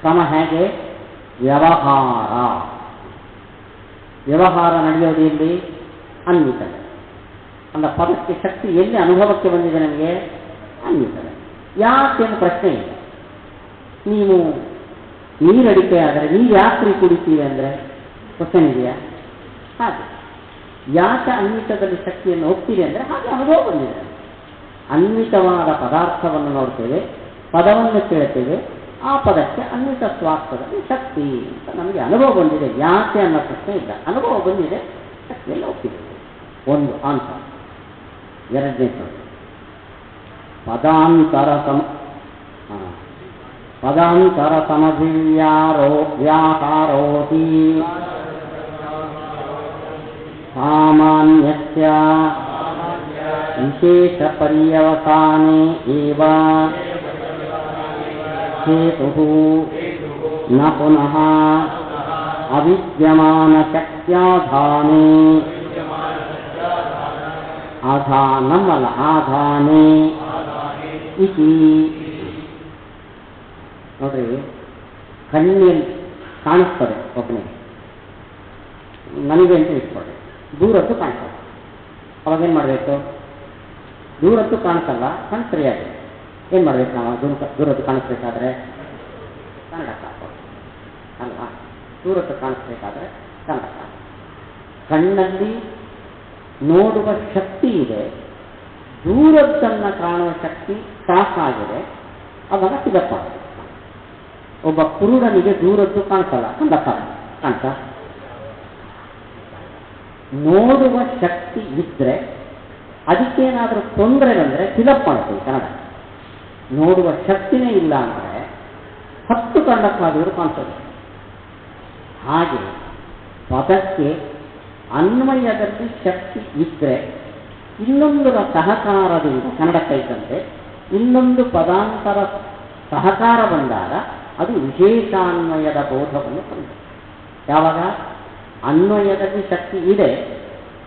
ಕ್ರಮ ಹೇಗೆ? ವ್ಯವಹಾರ ನಡೆಯೋದು ಇಲ್ಲಿ ಅನ್ವಿತದೆ. ಅಂದ ಪದಕ್ಕೆ ಶಕ್ತಿ ಎಲ್ಲಿ ಅನುಭವಕ್ಕೆ ಬಂದಿದೆ ನಮಗೆ? ಅನ್ವಿತದೆ. ಯಾಕೆಂದು ಪ್ರಶ್ನೆ ಇಲ್ಲ. ನೀವು ನೀರಡಿಕೆ ಆದರೆ ನೀರು ಯಾಕೆ ಕುಡಿತೀವಿ ಅಂದರೆ ಕ್ವಶನ್ ಇದೆಯಾ? ಹಾಗೆ ಯಾಕೆ ಅನ್ವಿತದಲ್ಲಿ ಶಕ್ತಿಯನ್ನು ಒಪ್ತೀರಿ ಅಂದರೆ ಹಾಗೆ ಅನುಭವ ಬಂದಿದೆ. ಅನ್ವಿತವಾದ ಪದಾರ್ಥವನ್ನು ನೋಡ್ತೇವೆ, ಪದವನ್ನು ಕೇಳ್ತೇವೆ, ಆ ಪದಕ್ಕೆ ಅನ್ವಿತ ಸ್ವಾರ್ಥದಲ್ಲಿ ಶಕ್ತಿ ಅಂತ ನಮಗೆ ಅನುಭವ ಬಂದಿದೆ. ಯಾಕೆ ಅನ್ನೋ ಪ್ರಶ್ನೆ ಇಲ್ಲ, ಅನುಭವ ಬಂದಿದೆ, ಶಕ್ತಿಯನ್ನು ಒಪ್ಪಿದೆ. ಒಂದು ಆನ್ಸರ್. ಎರಡನೇ ಪದಾಂತರ ಸಮಭಿವ್ಯಾಹಾರೋಹಿ ಸಾಮಾನ್ಯಸ್ಯ ವಿಶೇಷ ಪರ್ಯವಸಾನೆ ಏವ ಹೇತುಃ ನ ಪುನಃ ಅವಿದ್ಯಮಾನ ಶಕ್ತ್ಯಾಧಾನೆ ಆಧಾನೆ ಇತಿ. ನೋಡ್ರಿ, ಕಣ್ಣಿನಲ್ಲಿ ಕಾಣಿಸ್ತದೆ ಒಬ್ಬನಿಗೆ, ನನಗೆ ಅಂತ ಇಟ್ಕೊಳ್ಳಿ, ದೂರದ್ದು ಕಾಣಿಸ್ತದೆ. ಅವಾಗೇನು ಮಾಡಬೇಕು? ದೂರದ್ದು ಕಾಣಿಸಲ್ಲ, ಕಣ್ಣು ಸರಿಯಾಗಿ ಏನು ಮಾಡಬೇಕು ನಾವು? ದೂರದ್ದು ಕಾಣಿಸ್ಬೇಕಾದ್ರೆ ಕನ್ನಡಕ ಹಾಕೋದು ಅಲ್ವಾ? ದೂರದ್ದು ಕಾಣಿಸ್ಬೇಕಾದ್ರೆ ಕನ್ನಡಕ. ಕಣ್ಣಲ್ಲಿ ನೋಡುವ ಶಕ್ತಿ ಇದೆ, ದೂರದ್ದನ್ನು ಕಾಣುವ ಶಕ್ತಿ ಸಾಕಾಗಿದೆ, ಅವಾಗ ಸಿಗಪ್ಪ. ಒಬ್ಬ ಕುರುಡನಿಗೆ ದೂರದ್ದು ಕಾಣಿಸಲ್ಲ, ಕಂಡಕ್ಕ ಕಾಣ್ತ. ನೋಡುವ ಶಕ್ತಿ ಇದ್ರೆ ಅದಕ್ಕೇನಾದರೂ ತೊಂದರೆ ಬಂದರೆ ಫಿಲಪ್ ಮಾಡ್ತೀವಿ ಕನ್ನಡ. ನೋಡುವ ಶಕ್ತಿನೇ ಇಲ್ಲ ಅಂದರೆ 10 ಕಂಡಕ್ಕಾದರೂ ಕಾಣಿಸೋದು. ಹಾಗೆ ಪದಕ್ಕೆ ಅನ್ವಯದಲ್ಲಿ ಶಕ್ತಿ ಇದ್ದರೆ ಇನ್ನೊಂದರ ಸಹಕಾರದಿಂದ, ಕನ್ನಡಕ್ಕೆ ಇದ್ದಂತೆ ಇನ್ನೊಂದು ಪದಾಂತರ ಸಹಕಾರ ಬಂದಾಗ ಅದು ವಿಶೇಷಾನ್ವಯದ ಬೋಧವನ್ನು ತಂದೆ. ಯಾವಾಗ ಅನ್ವಯದಲ್ಲಿ ಶಕ್ತಿ ಇದೆ,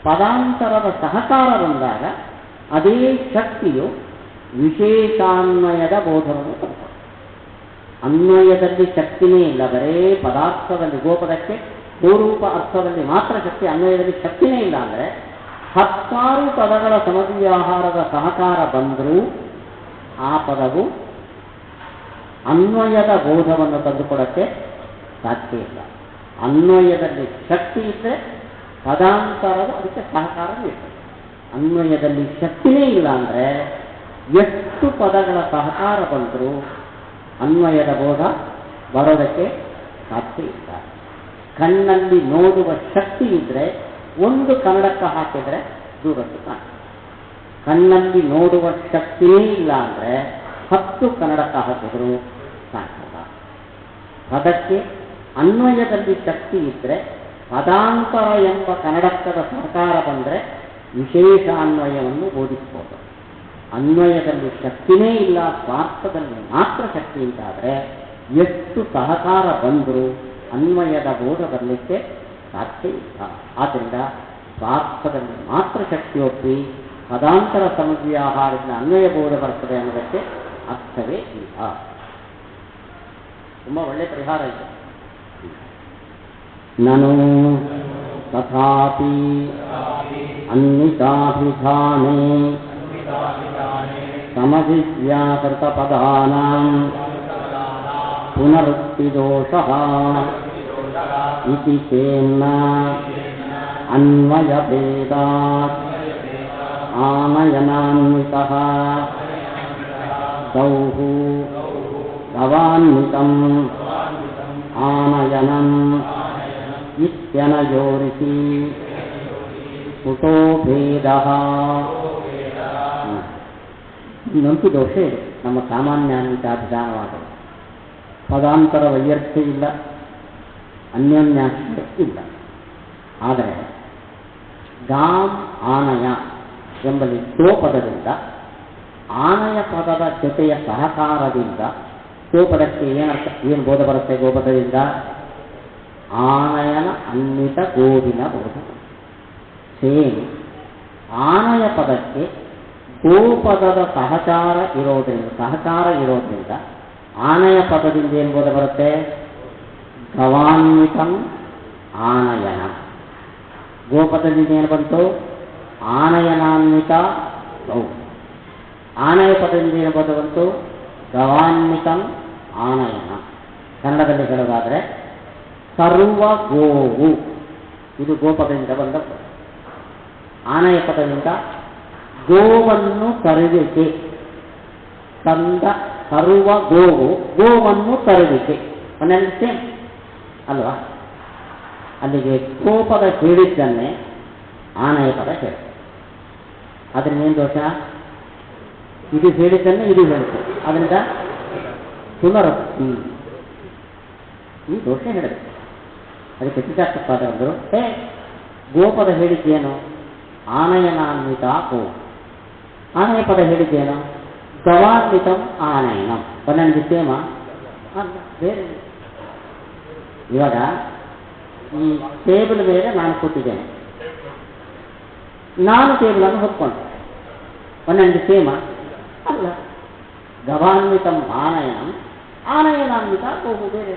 ಪದಾಂತರದ ಸಹಕಾರ ಬಂದಾಗ ಅದೇ ಶಕ್ತಿಯು ವಿಶೇಷಾನ್ವಯದ ಬೋಧವನ್ನು ತಂದೆ. ಅನ್ವಯದಲ್ಲಿ ಶಕ್ತಿನೇ ಇಲ್ಲ, ಬರೇ ಪದಾರ್ಥದಲ್ಲಿ, ಗೋಪದಕ್ಕೆ ಗೋರೂಪ ಅರ್ಥದಲ್ಲಿ ಮಾತ್ರ ಶಕ್ತಿ, ಅನ್ವಯದಲ್ಲಿ ಶಕ್ತಿನೇ ಇಲ್ಲ ಅಂದರೆ 10 ಪದಗಳ ಸಮವ್ಯಾಹಾರದ ಸಹಕಾರ ಬಂದರೂ ಆ ಪದವು ಅನ್ವಯದ ಬೋಧವನ್ನು ತಂದುಕೊಡಕ್ಕೆ ಸಾಧ್ಯ ಇಲ್ಲ. ಅನ್ವಯದಲ್ಲಿ ಶಕ್ತಿ ಇದ್ದರೆ ಪದಾಂತರದ ಅದಕ್ಕೆ ಸಹಕಾರ ನೀಡ್ತದೆ. ಅನ್ವಯದಲ್ಲಿ ಶಕ್ತಿನೇ ಇಲ್ಲ ಅಂದರೆ ಎಷ್ಟು ಪದಗಳ ಸಹಕಾರ ಬಂದರೂ ಅನ್ವಯದ ಬೋಧ ಬರೋದಕ್ಕೆ ಸಾಧ್ಯ ಇಲ್ಲ. ಕಣ್ಣಲ್ಲಿ ನೋಡುವ ಶಕ್ತಿ ಇದ್ದರೆ ಒಂದು ಕನ್ನಡಕ್ಕೆ ಹಾಕಿದರೆ ದೂರದ್ದು ಕಾಣ್ತದೆ. ಕಣ್ಣಲ್ಲಿ ನೋಡುವ ಶಕ್ತಿಯೇ ಇಲ್ಲ ಅಂದರೆ 10 ಕನ್ನಡಕ್ಕೆ ಹಾಕಿದರೂ ಕಾಣ್ತದ. ಪದಕ್ಕೆ ಅನ್ವಯದಲ್ಲಿ ಶಕ್ತಿ ಇದ್ದರೆ ಪದಾಂತರ ಎಂಬ ಕನ್ನಡಕದ ಸಹಕಾರ ಬಂದರೆ ವಿಶೇಷ ಅನ್ವಯವನ್ನು ಬೋಧಿಸಬಹುದು. ಅನ್ವಯದಲ್ಲಿ ಶಕ್ತಿನೇ ಇಲ್ಲ, ಸ್ವಾರ್ಥದಲ್ಲಿ ಮಾತ್ರ ಶಕ್ತಿ ಅಂತಾದರೆ ಎಷ್ಟು ಸಹಕಾರ ಬಂದರೂ ಅನ್ವಯದ ಬೋಧ ಬರಲಿಕ್ಕೆ ಸಾಧ್ಯ ಇಲ್ಲ. ಆದ್ದರಿಂದ ಸ್ವಾರ್ಥದಲ್ಲಿ ಮಾತ್ರ ಶಕ್ತಿ ಒಪ್ಪಿ ಪದಾಂತರ ಸಮವ್ಯಾಹಾರದಿಂದ ಅನ್ವಯ ಬೋಧ ಬರ್ತದೆ ಅನ್ನೋದಕ್ಕೆ ಅರ್ಥವೇ ಇಲ್ಲ. ತುಂಬ ಒಳ್ಳೆಯ ಪರಿಹಾರ ಇದೆ. ನನು ತಥಾಪಿ ಅನ್ವಿತಾಭಿಧಾನೇ ಸಮವಿವ್ಯಾಕೃತ ಪದಾನಾಂ ಪುನರುಕ್ತಿದೋಷಃ ಇತಿ ಚೇನ್ನ ಅನ್ವಯಭೇದಾತ್ ಆನಯನಾನ್ವಿತಃ ಗೌಃ ಗವಾನ್ವಿತಂ ಆನಯನಂ ಇತ್ಯನಯೋರಿತಿ ಕುತೋ ಭೇದಃ. ಇನ್ನೊಂದು ದೋಷ ಇದೆ ನಮ್ಮ ಸಾಮಾನ್ಯಾನ್ವಿತಾಭಿಧಾನವಾದ ಪದಾಂತರ ವೈಯರ್ಥ್ಯ ಇಲ್ಲ, ಅನ್ಯೋನ್ಯಾಶ್ರಯ ಇಲ್ಲ. ಆದರೆ ಗಾಮ್ ಆನಯ ಎಂಬಲ್ಲಿ ಗೋಪದದಿಂದ ಆನಯ ಪದದ ಜೊತೆಯ ಸಹಕಾರದಿಂದ ಗೋಪದಕ್ಕೆ ಏನು ಬೋಧ ಬರುತ್ತೆ? ಗೋಪದದಿಂದ ಆನಯನ ಅನ್ವಿತ ಗೋವಿನ ಬೋಧ. ಸೇಮ್ ಆನಯ ಪದಕ್ಕೆ ಗೋಪದದ ಸಹಕಾರ ಇರೋದ್ರಿಂದ ಆನಯ ಪದದಿಂದ ಏನು ಬೋಧ ಬರುತ್ತೆ? ಗವಾನ್ವಿತಂ ಆನಯನ. ಗೋಪದದಿಂದ ಏನು ಬಂತು? ಆನಯನಾನ್ವಿತ ಗೌ. ಆನಯ ಪದದಿಂದ ಏನು ಬೋಧ ಬಂತು? ಗವಾನ್ವಿತಂ ಆನಯನ. ಕನ್ನಡದಲ್ಲಿ ಹೇಳೋದಾದರೆ ಸರ್ವ ಗೋವು, ಇದು ಗೋಪದದಿಂದ ಬಂದದ್ದು. ಆನಯ ಪದದಿಂದ ಗೋವನ್ನು ತರುವಿಕೆ, ತಂದ ಸರ್ವ ಗೋವು, ಗೋವನ್ನು ತರುವಿಕೆ. ಒಂದೆರಡು ಸೇಮ್ ಅಲ್ವಾ? ಅಲ್ಲಿಗೆ ಗೋಪದ ಹೇಳಿದ್ದನ್ನೇ ಆನಯ ಪದ ಹೇಳಿ. ಅದರಿಂದ ಏನು ದೋಷ? ಇದು ಹೇಳಿದ್ದನ್ನೇ ಇದು ಹೇಳುತ್ತೆ, ಅದರಿಂದ ಪುನರುಕ್ತಿ, ಈ ದೋಷ ಹೇಳಿದೆ. ಅದಕ್ಕೆ ಸಿದ್ಧಾರ್ಥಪಾದ ಅಂದರು, ಗೋಪದ ಹೇಳಿದ್ದೇನು? ಆನಯನಾನ್ವಿತ ಗೋ. ಆನಯ ಪದ ಹೇಳಿದ್ದೇನು? ಗವಾನ್ವಿತಂ ಆನಯನಂ. ಒಂದೊಂದು ಸೇಮ ಅಲ್ಲ, ಬೇರೆ. ಇವಾಗ ಈ ಟೇಬಲ್ ಮೇಲೆ ನಾನು ಕೂತಿದ್ದೇನೆ, ನಾನು ಟೇಬಲನ್ನು ಹೊತ್ಕೊಂಡೆ. ಒಂದೊಂದು ಸೇಮ ಅಲ್ಲ, ಗವಾನ್ವಿತಂ ಆನಯನಂ ಆನಯನಾನ್ವಿತ ಗೋವು ಬೇರೆ.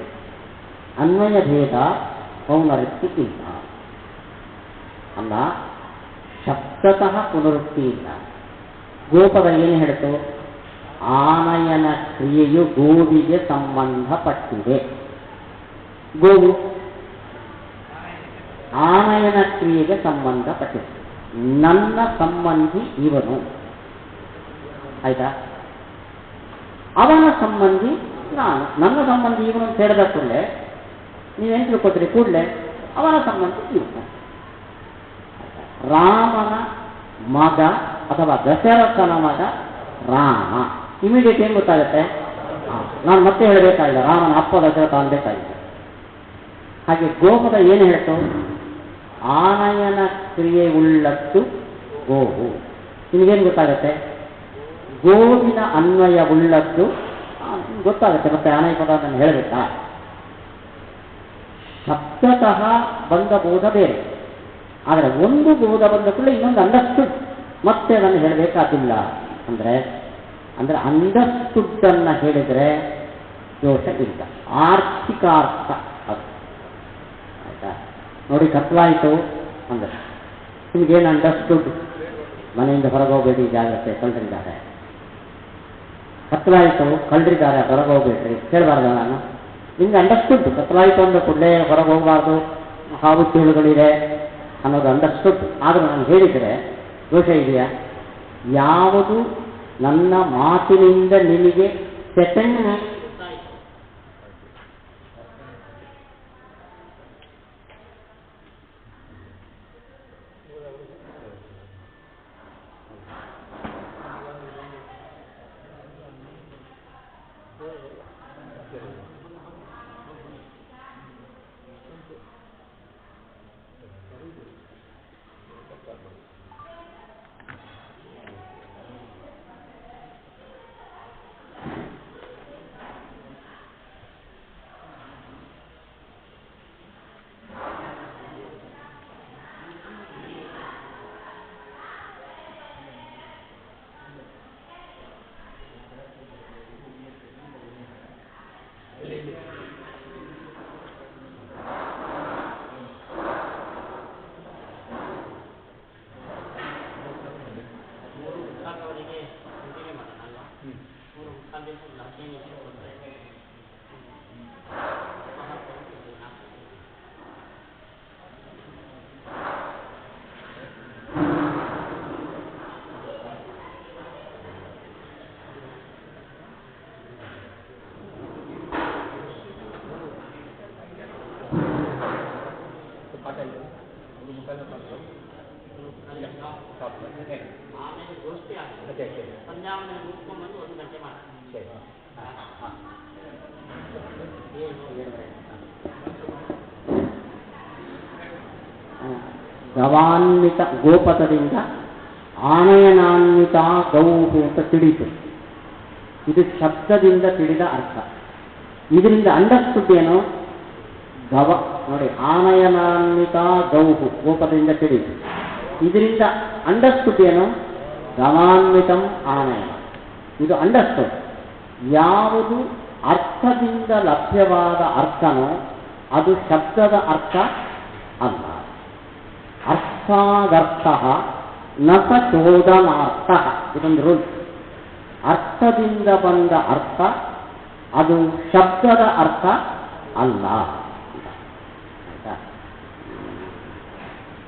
ಅನ್ವಯ ಭೇದ ಪೌನರುಕ್ತಿ ಇಲ್ಲ ಅಲ್ಲ, ಶಬ್ದತಃ ಪುನರುಕ್ತಿ ಇಲ್ಲ. ಗೋಪದ ಏನು ಹೇಳ್ತು? ಆನಯನ ಕ್ರಿಯೆಯು ಗೋವಿಗೆ ಸಂಬಂಧಪಟ್ಟಿದೆ. ಗೋವು ಆನಯನ ಕ್ರಿಯೆಗೆ ಸಂಬಂಧಪಟ್ಟಿದೆ. ನನ್ನ ಸಂಬಂಧಿ ಇವನು, ಆಯ್ತಾ? ಅವನ ಸಂಬಂಧಿ ನಾನು. ನನ್ನ ಸಂಬಂಧಿ ಇವನು ಅಂತ ಹೇಳಿದ ಕೂಡಲೇ ನೀವೇನು ತಿಳ್ಕೊತೀರಿ? ಕೂಡಲೇ ಅವನ ಸಂಬಂಧಿ ಇವನು. ರಾಮನ ಮಗ ಅಥವಾ ದಶರಥನ ಮಗ ರಾಮ. ಇಮಿಡಿಯೇಟ್ ಏನು ಗೊತ್ತಾಗುತ್ತೆ? ನಾನು ಮತ್ತೆ ಹೇಳಬೇಕಾಗಿಲ್ಲ, ರಾಮನ ಅಪ್ಪ ದಶರಥ ಅನ್ಬೇಕಾಗಿಲ್ಲ. ಹಾಗೆ ಗೋಪದ ಏನು ಹೇಳ್ತು? ಆನಯನ ಕ್ರಿಯೆ ಉಳ್ಳದ್ದು ಗೋವು. ನಿಮಗೇನು ಗೊತ್ತಾಗುತ್ತೆ? ಗೋವಿನ ಅನ್ವಯ ಉಳ್ಳದ್ದು ಗೊತ್ತಾಗುತ್ತೆ. ಮತ್ತೆ ಆನಯ ಪದ ನಾನು ಹೇಳಬೇಕಾ? ಶಬ್ದತಃ ಬಂದ ಬೋಧ ಬೇರೆ, ಆದರೆ ಒಂದು ಬೋಧ ಬಂದ ಕೂಡಲೇ ಇನ್ನೊಂದು ಅಂಡರ್ಸ್ಟುಡ್ ಮತ್ತೆ ಅದನ್ನು ಹೇಳಬೇಕಾದಿಲ್ಲ. ಅಂದರೆ ಅಂಡರ್ಸ್ಟುಡ್ಡನ್ನು ಹೇಳಿದರೆ ದೋಷ ಇಲ್ಲ, ಆರ್ಥಿಕಾರ್ಥ ಅದು. ಆಯ್ತಾ? ನೋಡಿ, ಕತ್ಲಾಯಿತು ಅಂದರೆ ನಿಮಗೇನು ಅಂಡರ್ಸ್ಟುಡ್? ಮನೆಯಿಂದ ಹೊರಗೆ ಹೋಗಬೇಡಿ, ಜಾಗ್ರತೆ, ಕಳ್ಳರಿದ್ದಾರೆ. ಕತ್ಲಾಯಿತು, ಕಳ್ಳರಿದ್ದಾರೆ, ಹೊರಗೆ ಹೋಗ್ಬೇಡ್ರಿ ಕೇಳಬಾರ್ದು. ನಾನು ನಿಮ್ಗೆ ಅಂಡರ್ಸ್ಟುಡ್. ಕತ್ಲಾಯಿತು ಅಂದ ಕೂಡಲೇ ಹೊರಗೆ ಹೋಗಬಾರ್ದು, ಹಾವು ಚೇಳುಗಳಿದೆ ಅನ್ನೋದು ಅಂಡರ್ಸ್ಟುಡ್. ಆದರೂ ನಾನು ಹೇಳಿದರೆ ದೋಷ ಇದೆಯಾ? ಯಾವುದು ನನ್ನ ಮಾತಿನಿಂದ ನಿಮಗೆ ಸೆಕೆಂಡ್ ಗವಾನ್ವಿತ ಗೋಪತದಿಂದ ಆನಯನಾನ್ವಿತ ಗೌಹು ಅಂತ ತಿಳಿಯಿತು. ಇದು ಶಬ್ದದಿಂದ ತಿಳಿದ ಅರ್ಥ. ಇದರಿಂದ ಅಂಡರ್ಸ್ಟುಡ್ ಏನು? ಗವ ನೋಡಿ, ಆನಯನಾನ್ವಿತ ಗೌಹು ಗೋಪತದಿಂದ ತಿಳಿಯಿತು. ಇದರಿಂದ ಅಂಡರ್ಸ್ಟುಡ್ ಏನು? ಗವಾನ್ವಿತಂ ಆನಯನ. ಇದು ಅಂಡರ್ಸ್ಟುಡ್. ಯಾವುದು ಅರ್ಥದಿಂದ ಲಭ್ಯವಾದ ಅರ್ಥನೋ ಅದು ಶಬ್ದದ ಅರ್ಥ ಅಲ್ಲ. ಅರ್ಥಾದರ್ಥ ನ ಸ ಚೋದನಾರ್ಥ. ಇದೊಂದು ರೂಲ್. ಅರ್ಥದಿಂದ ಬಂದ ಅರ್ಥ ಅದು ಶಬ್ದದ ಅರ್ಥ ಅಲ್ಲ.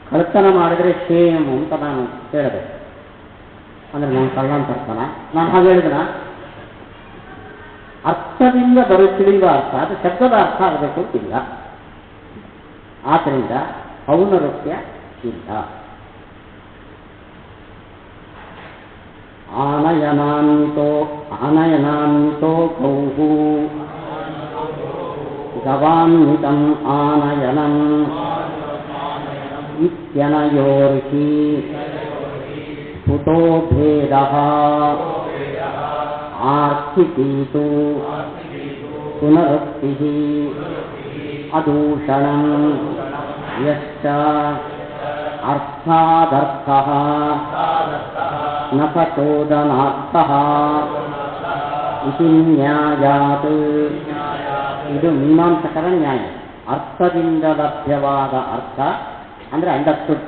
ಕಳ್ತನ ಮಾಡಿದರೆ ಶೇಮು ಅಂತ ನಾನು ಹೇಳಿದೆ. ಅಂದರೆ ನಾನು ಕಳ್ಳ ಅಂತ ಅರ್ಥನ? ನಾನು ಹಾಗೆ ಹೇಳಿದನ? ಅರ್ಥದಿಂದ ತಿಳಿಯುವ ಅರ್ಥ ಅದು ಶಬ್ದದ ಅರ್ಥ ಆಗಬೇಕು ಅಂತಿಲ್ಲ. ಆದ್ದರಿಂದ ಪೌನರುಕ್ತ್ಯ ಇಲ್ಲ. ಆನಯನಾನ್ವಿತೋ ಗೌಹು ಗವಾನ್ವಿತಂ ಆನಯನಂ ಇತ್ಯನಯೋರ್ಹಿ ಸ್ಫುಟೋ ಭೇದಃ ಆರ್ಥಿಕೀತು ಪುನರುಕ್ತಿಃ ಅದೂಷಣಂ ಯಶ್ಚ ಅರ್ಥಾದರ್ಥಃ ನ ಸ ಚೋದನಾರ್ಥಃ ಇತಿ ನ್ಯಾಯಾತ್, ಇದು ಮೀಮಾಂಸಕರ ನ್ಯಾಯ. ಅರ್ಥದಿಂದ ಲಭ್ಯವಾದ ಅರ್ಥ ಅಂದರೆ ಅಂಡರ್ಸ್ಟುಡ್,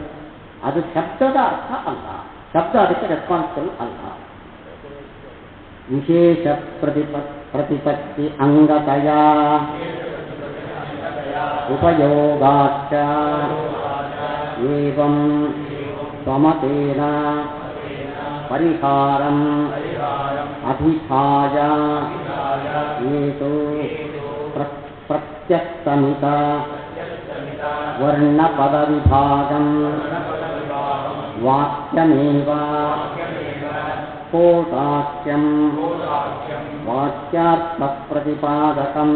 ಅದು ಶಬ್ದದ ಅರ್ಥ ಅಲ್ಲ, ಶಬ್ದ ಅದಕ್ಕೆ ರೆಸ್ಪಾನ್ಸಿಬಲ್ ಅಲ್ಲ. ವಿಶೇಷ ಪ್ರತಿಪತ್ತಿ ಅಂಗತಯ ಉಪಯೋಗಾಚ್ಚ ಏವಂ ಸ್ವಮತೇನ ಪರಿಹಾರಂ ಅಭಿಧಾಯ ಏತು ಪ್ರತ್ಯಸ್ತಮಿತ ವರ್ಣಪದವಿಭಾಗಂ ವಾಕ್ಯಮೇವ ಸ್ಫೋಟಾಖ್ಯಂ ವಾಕ್ಯಾರ್ಥಪ್ರತಿಪಾದಕಂ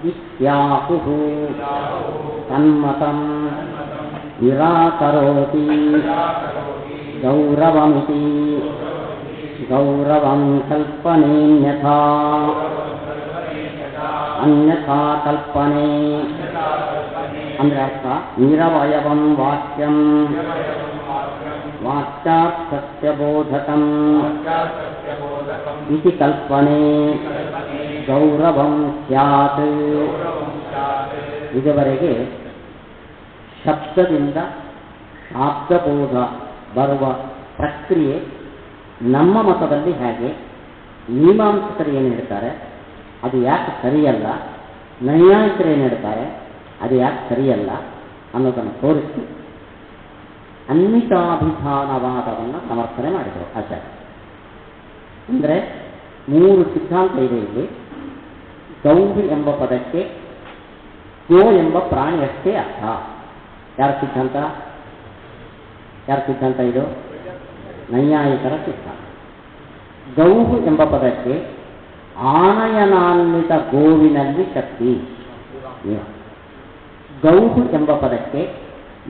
ಇತ್ಯಾಹುಃ ತನ್ಮತಂ ನಿರಾಕರೋತಿ ಗೌರವಮಿತಿ ಗೌರವಂ ಕಲ್ಪನೇನ್ಯಥಾ ಅನ್ಯಥಾ ಕಲ್ಪನೆ ಅಂದರೆ ಅರ್ಥ ನಿರವಯವಂ ವಾಕ್ಯಂ ವಾಕ್ಯಾರ್ಥಸ್ಯ ಬೋಧಕಂ ಇತಿ ಕಲ್ಪನೆ ಗೌರವಂ ಸ್ಯಾತ್. ಇದುವರೆಗೆ ಶಬ್ದದಿಂದ ಶಾಬ್ದಬೋಧ ಬರುವ ಪ್ರಕ್ರಿಯೆ ನಮ್ಮ ಮತದಲ್ಲಿ ಹೇಗೆ, ಮೀಮಾಂಸಕರು ಏನು ಹೇಳ್ತಾರೆ ಅದು ಯಾಕೆ ಸರಿಯಲ್ಲ, ನೈಯಾಯಿಕರು ಏನು ಹೇಳ್ತಾರೆ ಅದು ಯಾಕೆ ಸರಿಯಲ್ಲ ಅನ್ನೋದನ್ನು ತೋರಿಸಿ ಅನ್ವಿತಾಭಿಧಾನವಾದವನ್ನು ಸಮರ್ಥನೆ ಮಾಡಿದರು ಆಚಾರ್ಯ. ಅಂದರೆ 3 ಸಿದ್ಧಾಂತ ಇದೆ ಇಲ್ಲಿ. ಗೌರಿ ಎಂಬ ಪದಕ್ಕೆ ಗೋ ಎಂಬ ಪ್ರಾಣಿಯಷ್ಟೇ ಅರ್ಥ. ಯಾರ ಸಿದ್ಧಾಂತ ಇದು? ನೈಯಾಯಿಕರ ಸಿದ್ಧಾಂತ. ಗೌಹು ಎಂಬ ಪದಕ್ಕೆ ಆನಯನಾನ್ವಿತ ಗೋವಿನಲ್ಲಿ ಶಕ್ತಿ. ಗೌಹು ಎಂಬ ಪದಕ್ಕೆ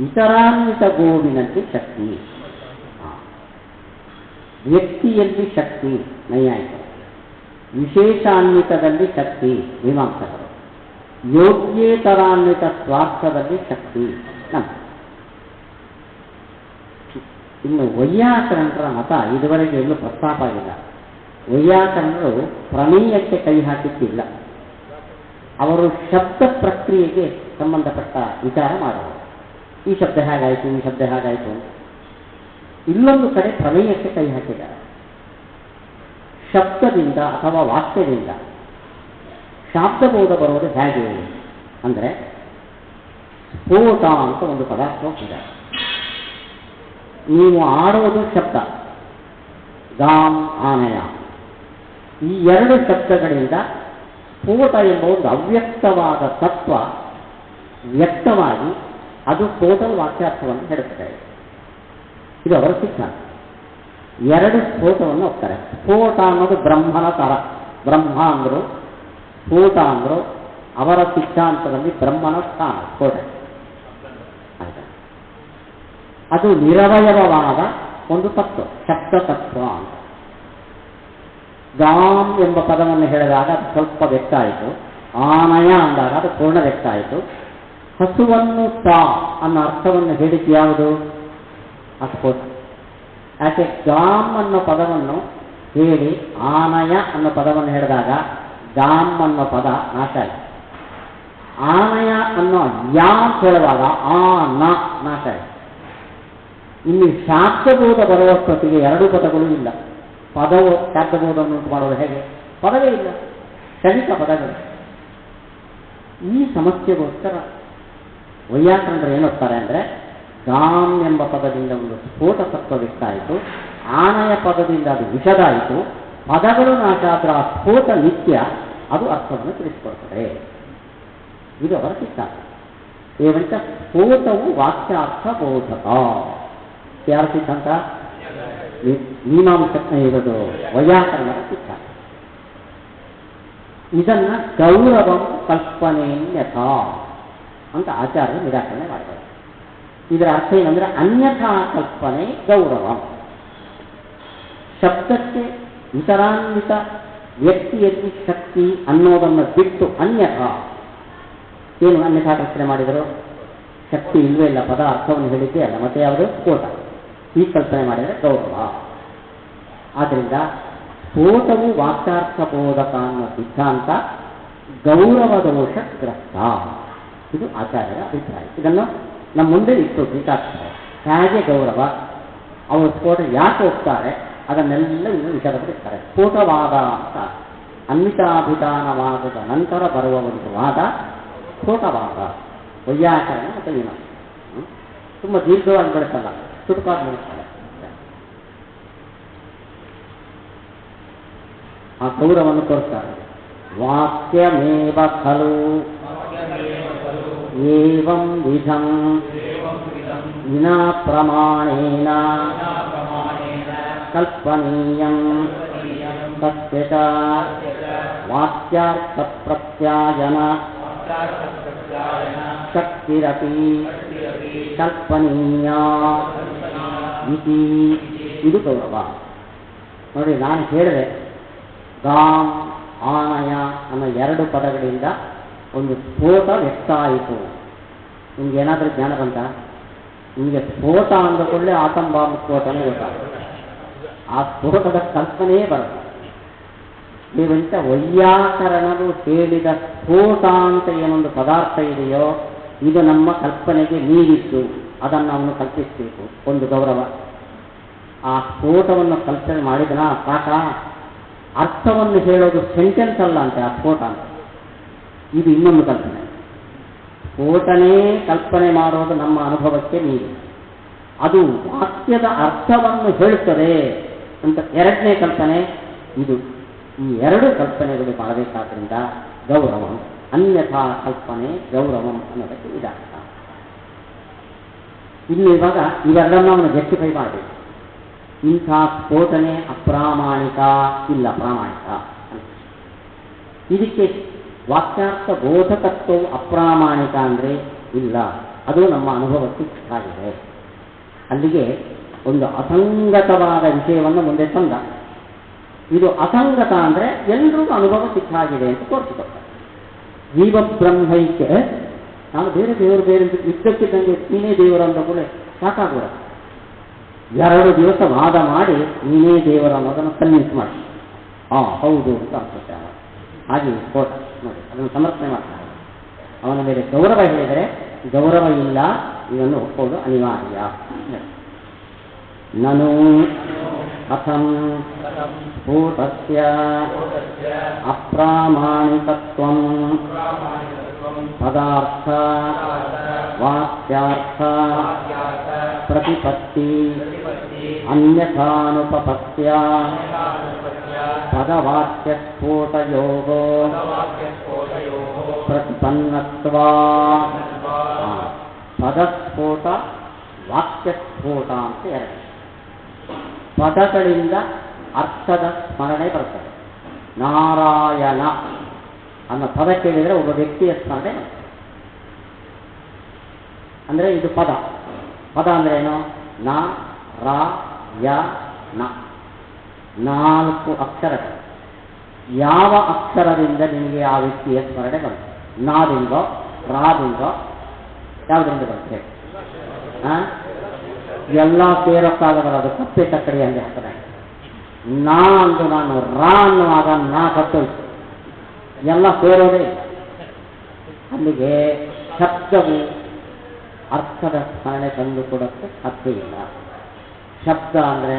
ಇತರಾನ್ವಿತ ಗೋವಿನಲ್ಲಿ ಶಕ್ತಿ, ವ್ಯಕ್ತಿಯಲ್ಲಿ ಶಕ್ತಿ ನೈಯಾಯಿಕರು, ವಿಶೇಷಾನ್ವಿತದಲ್ಲಿ ಶಕ್ತಿ ಮೀಮಾಂಸಕರು, ಯೋಗ್ಯೇತರಾನ್ವಿತ ಸ್ವಾರ್ಥದಲ್ಲಿ ಶಕ್ತಿ ನಮ್ಮ. ಇನ್ನು ವೈಯಾಕರಣರ ಮತ ಇದುವರೆಗೆ ಎಲ್ಲೂ ಪ್ರಸ್ತಾಪ ಆಗಿಲ್ಲ. ವೈಯಾಕರಣರು ಪ್ರಮೇಯಕ್ಕೆ ಕೈ ಹಾಕಿದ್ದಿಲ್ಲ, ಅವರು ಶಬ್ದ ಪ್ರಕ್ರಿಯೆಗೆ ಸಂಬಂಧಪಟ್ಟ ವಿಚಾರ ಮಾಡುವರು. ಈ ಶಬ್ದ ಹೇಗಾಯಿತು, ಈ ಶಬ್ದ ಹೇಗಾಯಿತು. ಇಲ್ಲೊಂದು ಕಡೆ ಪ್ರಮೇಯಕ್ಕೆ ಕೈ ಹಾಕಿದ್ದಾರೆ. ಶಬ್ದದಿಂದ ಅಥವಾ ವಾಕ್ಯದಿಂದ ಶಾಬ್ದಬೋಧ ಬರುವುದು ಹೇಗೆ ಅಂದರೆ ಸ್ಫೋಟ ಅಂತ ಒಂದು ಪದಾರ್ಥ ಇದೆ. ನೀವು ಆಡೋದು ಶಬ್ದ, ಗಾಮ್ ಆನಯ, ಈ 2 ಶಬ್ದಗಳಿಂದ ಸ್ಫೋಟ ಎಂಬ ಒಂದು ಅವ್ಯಕ್ತವಾದ ತತ್ವ ವ್ಯಕ್ತವಾಗಿ ಅದು ಟೋಟಲ್ ವಾಕ್ಯಾರ್ಥವನ್ನು ಹೇಳುತ್ತದೆ. ಇದು ಅವರ ಸಿದ್ಧಾಂತ. 2 ಸ್ಫೋಟವನ್ನು ಹೋಗ್ತಾರೆ. ಸ್ಫೋಟ ಅನ್ನೋದು ಬ್ರಹ್ಮನ ತರ, ಬ್ರಹ್ಮ ಅಂದರು, ಸ್ಫೋಟ ಅಂದರು ಅವರ ಸಿದ್ಧಾಂತದಲ್ಲಿ ಬ್ರಹ್ಮನ ಸ್ಥಾನ ಸ್ಫೋಟ. ಅದು ನಿರವಯವವಾದ ಒಂದು ತತ್ವ, ಶಬ್ದ ತತ್ವ ಅಂತ. ಗಾಮ್ ಎಂಬ ಪದವನ್ನು ಹೇಳಿದಾಗ ಅದು ಸ್ವಲ್ಪ ವ್ಯಕ್ತ ಆಯಿತು, ಆನಯ ಅಂದಾಗ ಅದು ಪೂರ್ಣ ವ್ಯಕ್ತ ಆಯಿತು. ಹಸುವನ್ನು ತಾ ಅನ್ನೋ ಅರ್ಥವನ್ನು ಹೇಳಿದ್ದು ಯಾವುದು? ಅಸ್ಫೋಟ. ಯಾಕೆ ಗಾಮ್ ಅನ್ನೋ ಪದವನ್ನು ಹೇಳಿ ಆನಯ ಅನ್ನೋ ಪದವನ್ನು ಹೇಳಿದಾಗ ಗಾಮ್ ಅನ್ನೋ ಪದ ನಾಶ ಆಯಿತು. ಆನಯ ಅನ್ನೋ ಯಾ ಹೇಳುವಾಗ ಆ ನಾಶ ಆಯಿತು. ಇಲ್ಲಿ ಶಾಬ್ದಬೋಧ ಬರುವಷ್ಟೊತ್ತಿಗೆ 2 ಪದಗಳು ಇಲ್ಲ. ಪದವು ಶಾಬ್ದಬೋಧವನ್ನು ಉಂಟು ಮಾಡೋದು ಹೇಗೆ? ಪದವೇ ಇಲ್ಲ, ಕ್ಷಣಿಕ ಪದಗಳು. ಈ ಸಮಸ್ಯೆಗೋಸ್ಕರ ವೈಯಾಕರಣರು ಏನೋಗ್ತಾರೆ ಅಂದರೆ ಗಾಮ್ ಎಂಬ ಪದದಿಂದ ಒಂದು ಸ್ಫೋಟ ತತ್ವ ಆಯಿತು, ಆನಯ ಪದದಿಂದ ಅದು ವಿಷದಾಯಿತು, ಪದಗಳು ನಾಶ ಆದ್ರೆ ಆ ಸ್ಫೋಟ ನಿತ್ಯ, ಅದು ಅರ್ಥವನ್ನು ತಿಳಿಸಿಕೊಡ್ತದೆ. ಇದು ಅವರ ಸಿದ್ಧಾಂತ. ಏವಂತ ಸ್ಫೋಟವು ವಾಕ್ಯಾರ್ಥ ಬೋಧಕ. ಯಾರ ಸಿದ್ಧಾಂತ? ಮೀಮಾಂಸಕ ಇರೋದು ವೈಯಾಕರಣರ ಸಿದ್ಧಾಂತ. ಇದನ್ನ ಗೌರವಂ ಕಲ್ಪನೆಯಥಾ ಅಂತ ಆಚಾರ್ಯರು ನಿರಾಕರಣೆ ಮಾಡಿದ್ದಾರೆ. ಇದರ ಅರ್ಥ ಏನಂದ್ರೆ ಅನ್ಯಥಾ ಕಲ್ಪನೆ ಗೌರವ. ಶಬ್ದಕ್ಕೆ ಇತರಾನ್ವಿತ ವ್ಯಕ್ತಿಯಲ್ಲಿ ಶಕ್ತಿ ಅನ್ನೋದನ್ನು ಬಿಟ್ಟು ಅನ್ಯಥಾ, ಏನು ಅನ್ಯಥಾ ಕಲ್ಪನೆ ಮಾಡಿದರು? ಶಕ್ತಿ ಇಲ್ಲವೇ ಇಲ್ಲ, ಪದ ಅರ್ಥವನ್ನು ಹೇಳಿದ್ದೇ ಅಲ್ಲ, ಮತ್ತೆ ಯಾವುದು? ಸ್ಫೋಟ. ಈ ಕಲ್ಪನೆ ಮಾಡಿದರೆ ಗೌರವ. ಆದ್ದರಿಂದ ಸ್ಫೋಟವು ವಾಕ್ಯಾರ್ಥಬೋಧಕ ಅನ್ನೋ ಸಿದ್ಧಾಂತ ಗೌರವದೋಷಗ್ರಸ್ತ. ಇದು ಆಚಾರ್ಯರ ಅಭಿಪ್ರಾಯ. ಇದನ್ನು ನಮ್ಮ ಮುಂದೆ ಇಟ್ಟು ಟೀಕಾಗ್ತಾರೆ. ಹೇಗೆ ಗೌರವ, ಅವರು ಸ್ಫೋಟ ಯಾಕೆ ಹೋಗ್ತಾರೆ ಅದನ್ನೆಲ್ಲ ಇನ್ನು ವಿಚಾರಪಡಿಸ್ತಾರೆ. ಸ್ಫೋಟವಾದ ಅಂತ ಅನ್ವಿತಾಭಿಧಾನವಾದದ ನಂತರ ಬರುವ ಒಂದು ವಾದ ಸ್ಫೋಟವಾದ, ವೈಯಾಕರಣ ಮತ್ತು ವಿಮರ್ಶೆ. ತುಂಬ ದೀರ್ಘವಾಗಿ ಬೆಳೆಸಲ್ಲ, ಚುಟುಕಾಗಿ ಬೆಳೆಸ್ತಾರೆ. ಆ ಗೌರವವನ್ನು ತೋರಿಸ್ತಾರೆ. ವಾಕ್ಯಮೇವ ಖಲು ಏವಂ ವಿಧಂ ವಿನಾ ಪ್ರಮಾಣೇನ ಕಲ್ಪನೀಯಂ ತಸ್ಯ ಚ ವಾಕ್ಯಾರ್ಥ ಪ್ರತ್ಯಾಯನ ಶಕ್ತಿರಪಿ ಕಲ್ಪನೀಯ ಇತಿ. ಇದು ಗೌರವ. ನೋಡಿ, ನಾನು ಹೇಳಿದೆ ಗಾಂ ಆನಯ ಅನ್ನೋ ಎರಡು ಪದಗಳಿಂದ ಒಂದು ಸ್ಫೋಟ ವ್ಯಕ್ತ ಆಯಿತು. ನಿಮ್ಗೆ ಏನಾದರೂ ಜ್ಞಾನ ಬಂತ? ನಿಮಗೆ ಸ್ಫೋಟ ಅಂದ ಕೂಡಲೇ ಆಟಂ ಬಾಂಬ್ ಸ್ಫೋಟನೇ ಗೊತ್ತಾಗುತ್ತೆ. ಆ ಸ್ಫೋಟದ ಕಲ್ಪನೆಯೇ ಬರುತ್ತೆ. ನೀವಂತ ವೈಯಾಕರಣರು ಹೇಳಿದ ಸ್ಫೋಟ ಅಂತ ಏನೊಂದು ಪದಾರ್ಥ ಇದೆಯೋ ಇದು ನಮ್ಮ ಕಲ್ಪನೆಗೆ ಮೀರಿದ್ದು, ಅದನ್ನು ಅವನು ಕಲ್ಪಿಸಬೇಕು. ಒಂದು ಗೌರವ. ಆ ಸ್ಫೋಟವನ್ನು ಕಲ್ಪನೆ ಮಾಡಿದನ ಸಾಕ. ಅರ್ಥವನ್ನು ಹೇಳೋದು ಸೆಂಟೆನ್ಸ್ ಅಲ್ಲ ಅಂತೆ ಆ ಸ್ಫೋಟ ಅಂತ. ಇದು ಇನ್ನೊಂದು ಕಲ್ಪನೆ. ಸ್ಫೋಟನೇ ಕಲ್ಪನೆ ಮಾಡೋದು ನಮ್ಮ ಅನುಭವಕ್ಕೆ ಮೀರಿ, ಅದು ವಾಕ್ಯದ ಅರ್ಥವನ್ನು ಹೇಳುತ್ತದೆ ಅಂತ ಎರಡನೇ ಕಲ್ಪನೆ ಇದು. ಈ ಎರಡು ಕಲ್ಪನೆಗಳು ಮಾಡಬೇಕಾದ್ರಿಂದ ಗೌರವಂ, ಅನ್ಯಥಾ ಕಲ್ಪನೆ ಗೌರವಂ ಅನ್ನೋದಕ್ಕೆ ಇದರ್ಥ. ಇನ್ನು ಇವಾಗ ಇವೆಲ್ಲವನ್ನು ಅವನು ಜಸ್ಟಿಫೈ ಮಾಡಬೇಕು. ಇಂಥ ಸ್ಫೋಟನೆ ಅಪ್ರಾಮಾಣಿಕ, ಇಲ್ಲ ಪ್ರಾಮಾಣಿಕ. ಇದಕ್ಕೆ ವಾಕ್ಯಾರ್ಥ ಬೋಧಕತ್ವವು ಅಪ್ರಾಮಾಣಿಕ ಅಂದರೆ ಇಲ್ಲ, ಅದು ನಮ್ಮ ಅನುಭವಕ್ಕೆ ಸಿಕ್ಕಾಗಿದೆ. ಅಲ್ಲಿಗೆ ಒಂದು ಅಸಂಗತವಾದ ವಿಷಯವನ್ನು ಮುಂದೆ ತಂದ. ಇದು ಅಸಂಗತ ಅಂದರೆ ಎಲ್ರಿಗೂ ಅನುಭವ ಸಿಕ್ಕಾಗಿದೆ ಅಂತ ತೋರಿಸಿಕೊಡ್ತಾರೆ. ಜೀವ ಬ್ರಹ್ಮೈಕ್ಯ, ನಾನು ಬೇರೆ ದೇವರು ಬೇರೆ ಇದ್ದಕ್ಕಿದ್ದಂಗೆ ನೀನೇ ದೇವರು ಅಂದ ಕೂಡ ಸಾಕಾಗ್ಬಿಡುತ್ತೆ. 2 ದಿವಸ ವಾದ ಮಾಡಿ ನೀನೇ ದೇವರ ಅನ್ನೋದನ್ನು ಕನ್ವಿನ್ಸ್ ಮಾಡಿ ಹೌದು ಅಂತ ಅನ್ಸುತ್ತೆ. ಹಾಗೆ ಸ್ಫೋಟ ನೋಡಿ, ಅದನ್ನು ಸಮರ್ಥನೆ ಮಾಡ್ತಾರೆ. ಅವನ ಮೇಲೆ ಗೌರವ ಹೇಳಿದರೆ ಗೌರವ ಇಲ್ಲ, ಇದನ್ನು ಒಪ್ಪೋದು ಅನಿವಾರ್ಯ. ನನು ಕಥಂ ಸ್ಫೋಟಸ್ಯ ಅಪ್ರಾಮಾಣಿಕತ್ವಂ ಪದಾರ್ಥ ವಾಕ್ಯಾರ್ಥ ಪ್ರತಿಪತ್ತಿ ಅನ್ಯಥಾನುಪಪತ್ಯ ಪದವಾಕ್ಯಸ್ಫೋಟಯೋಗೋ ಪ್ರತಿಪನ್ನತ್ವಾ. ಪದಸ್ಫೋಟ ವಾಕ್ಯಸ್ಫೋಟ ಅಂತ ಎರಡು. ಪದಗಳಿಂದ ಅರ್ಥದ ಸ್ಮರಣೆ ಬರ್ತದೆ. ನಾರಾಯಣ ಅನ್ನೋ ಪದ ಕೇಳಿದರೆ ಒಬ್ಬ ವ್ಯಕ್ತಿಯ ಸ್ಮರಣೆ ಅಂದರೆ ಇದು ಪದ. ಪದ ಅಂದ್ರೆ ಏನು? ನ ರ ಯ ನ, 4 ಅಕ್ಷರಗಳು. ಯಾವ ಅಕ್ಷರದಿಂದ ನಿಮಗೆ ಆ ವ್ಯಕ್ತಿಯ ಸ್ಮರಣೆ ಬರುತ್ತೆ? ನಾದಿಂದೋ ರಾದಿಂದೋ ಯಾವುದರಿಂದ ಬರುತ್ತೆ? ಎಲ್ಲ ಸೇರೋಕ್ಕಾಗ ಬರೋದು ಕಪ್ಪೆ ತಕ್ಕಡಿ ಅಲ್ಲಿ ಹಾಕಿದೆ. ನಾ ಅಂದು ನಾನು ರಾ ಅನ್ನುವಾಗ ನಾ ಕಟ್ಟೋಯ್ತು, ಎಲ್ಲ ಸೇರೋದೇ ಇಲ್ಲ. ಅಲ್ಲಿಗೆ ಶಬ್ದವು ಅರ್ಥದ ಸ್ಮರಣೆ ತಂದು ಕೊಡೋಕ್ಕೆ ಸಾಧ್ಯ ಇಲ್ಲ. ಶಬ್ದ ಅಂದರೆ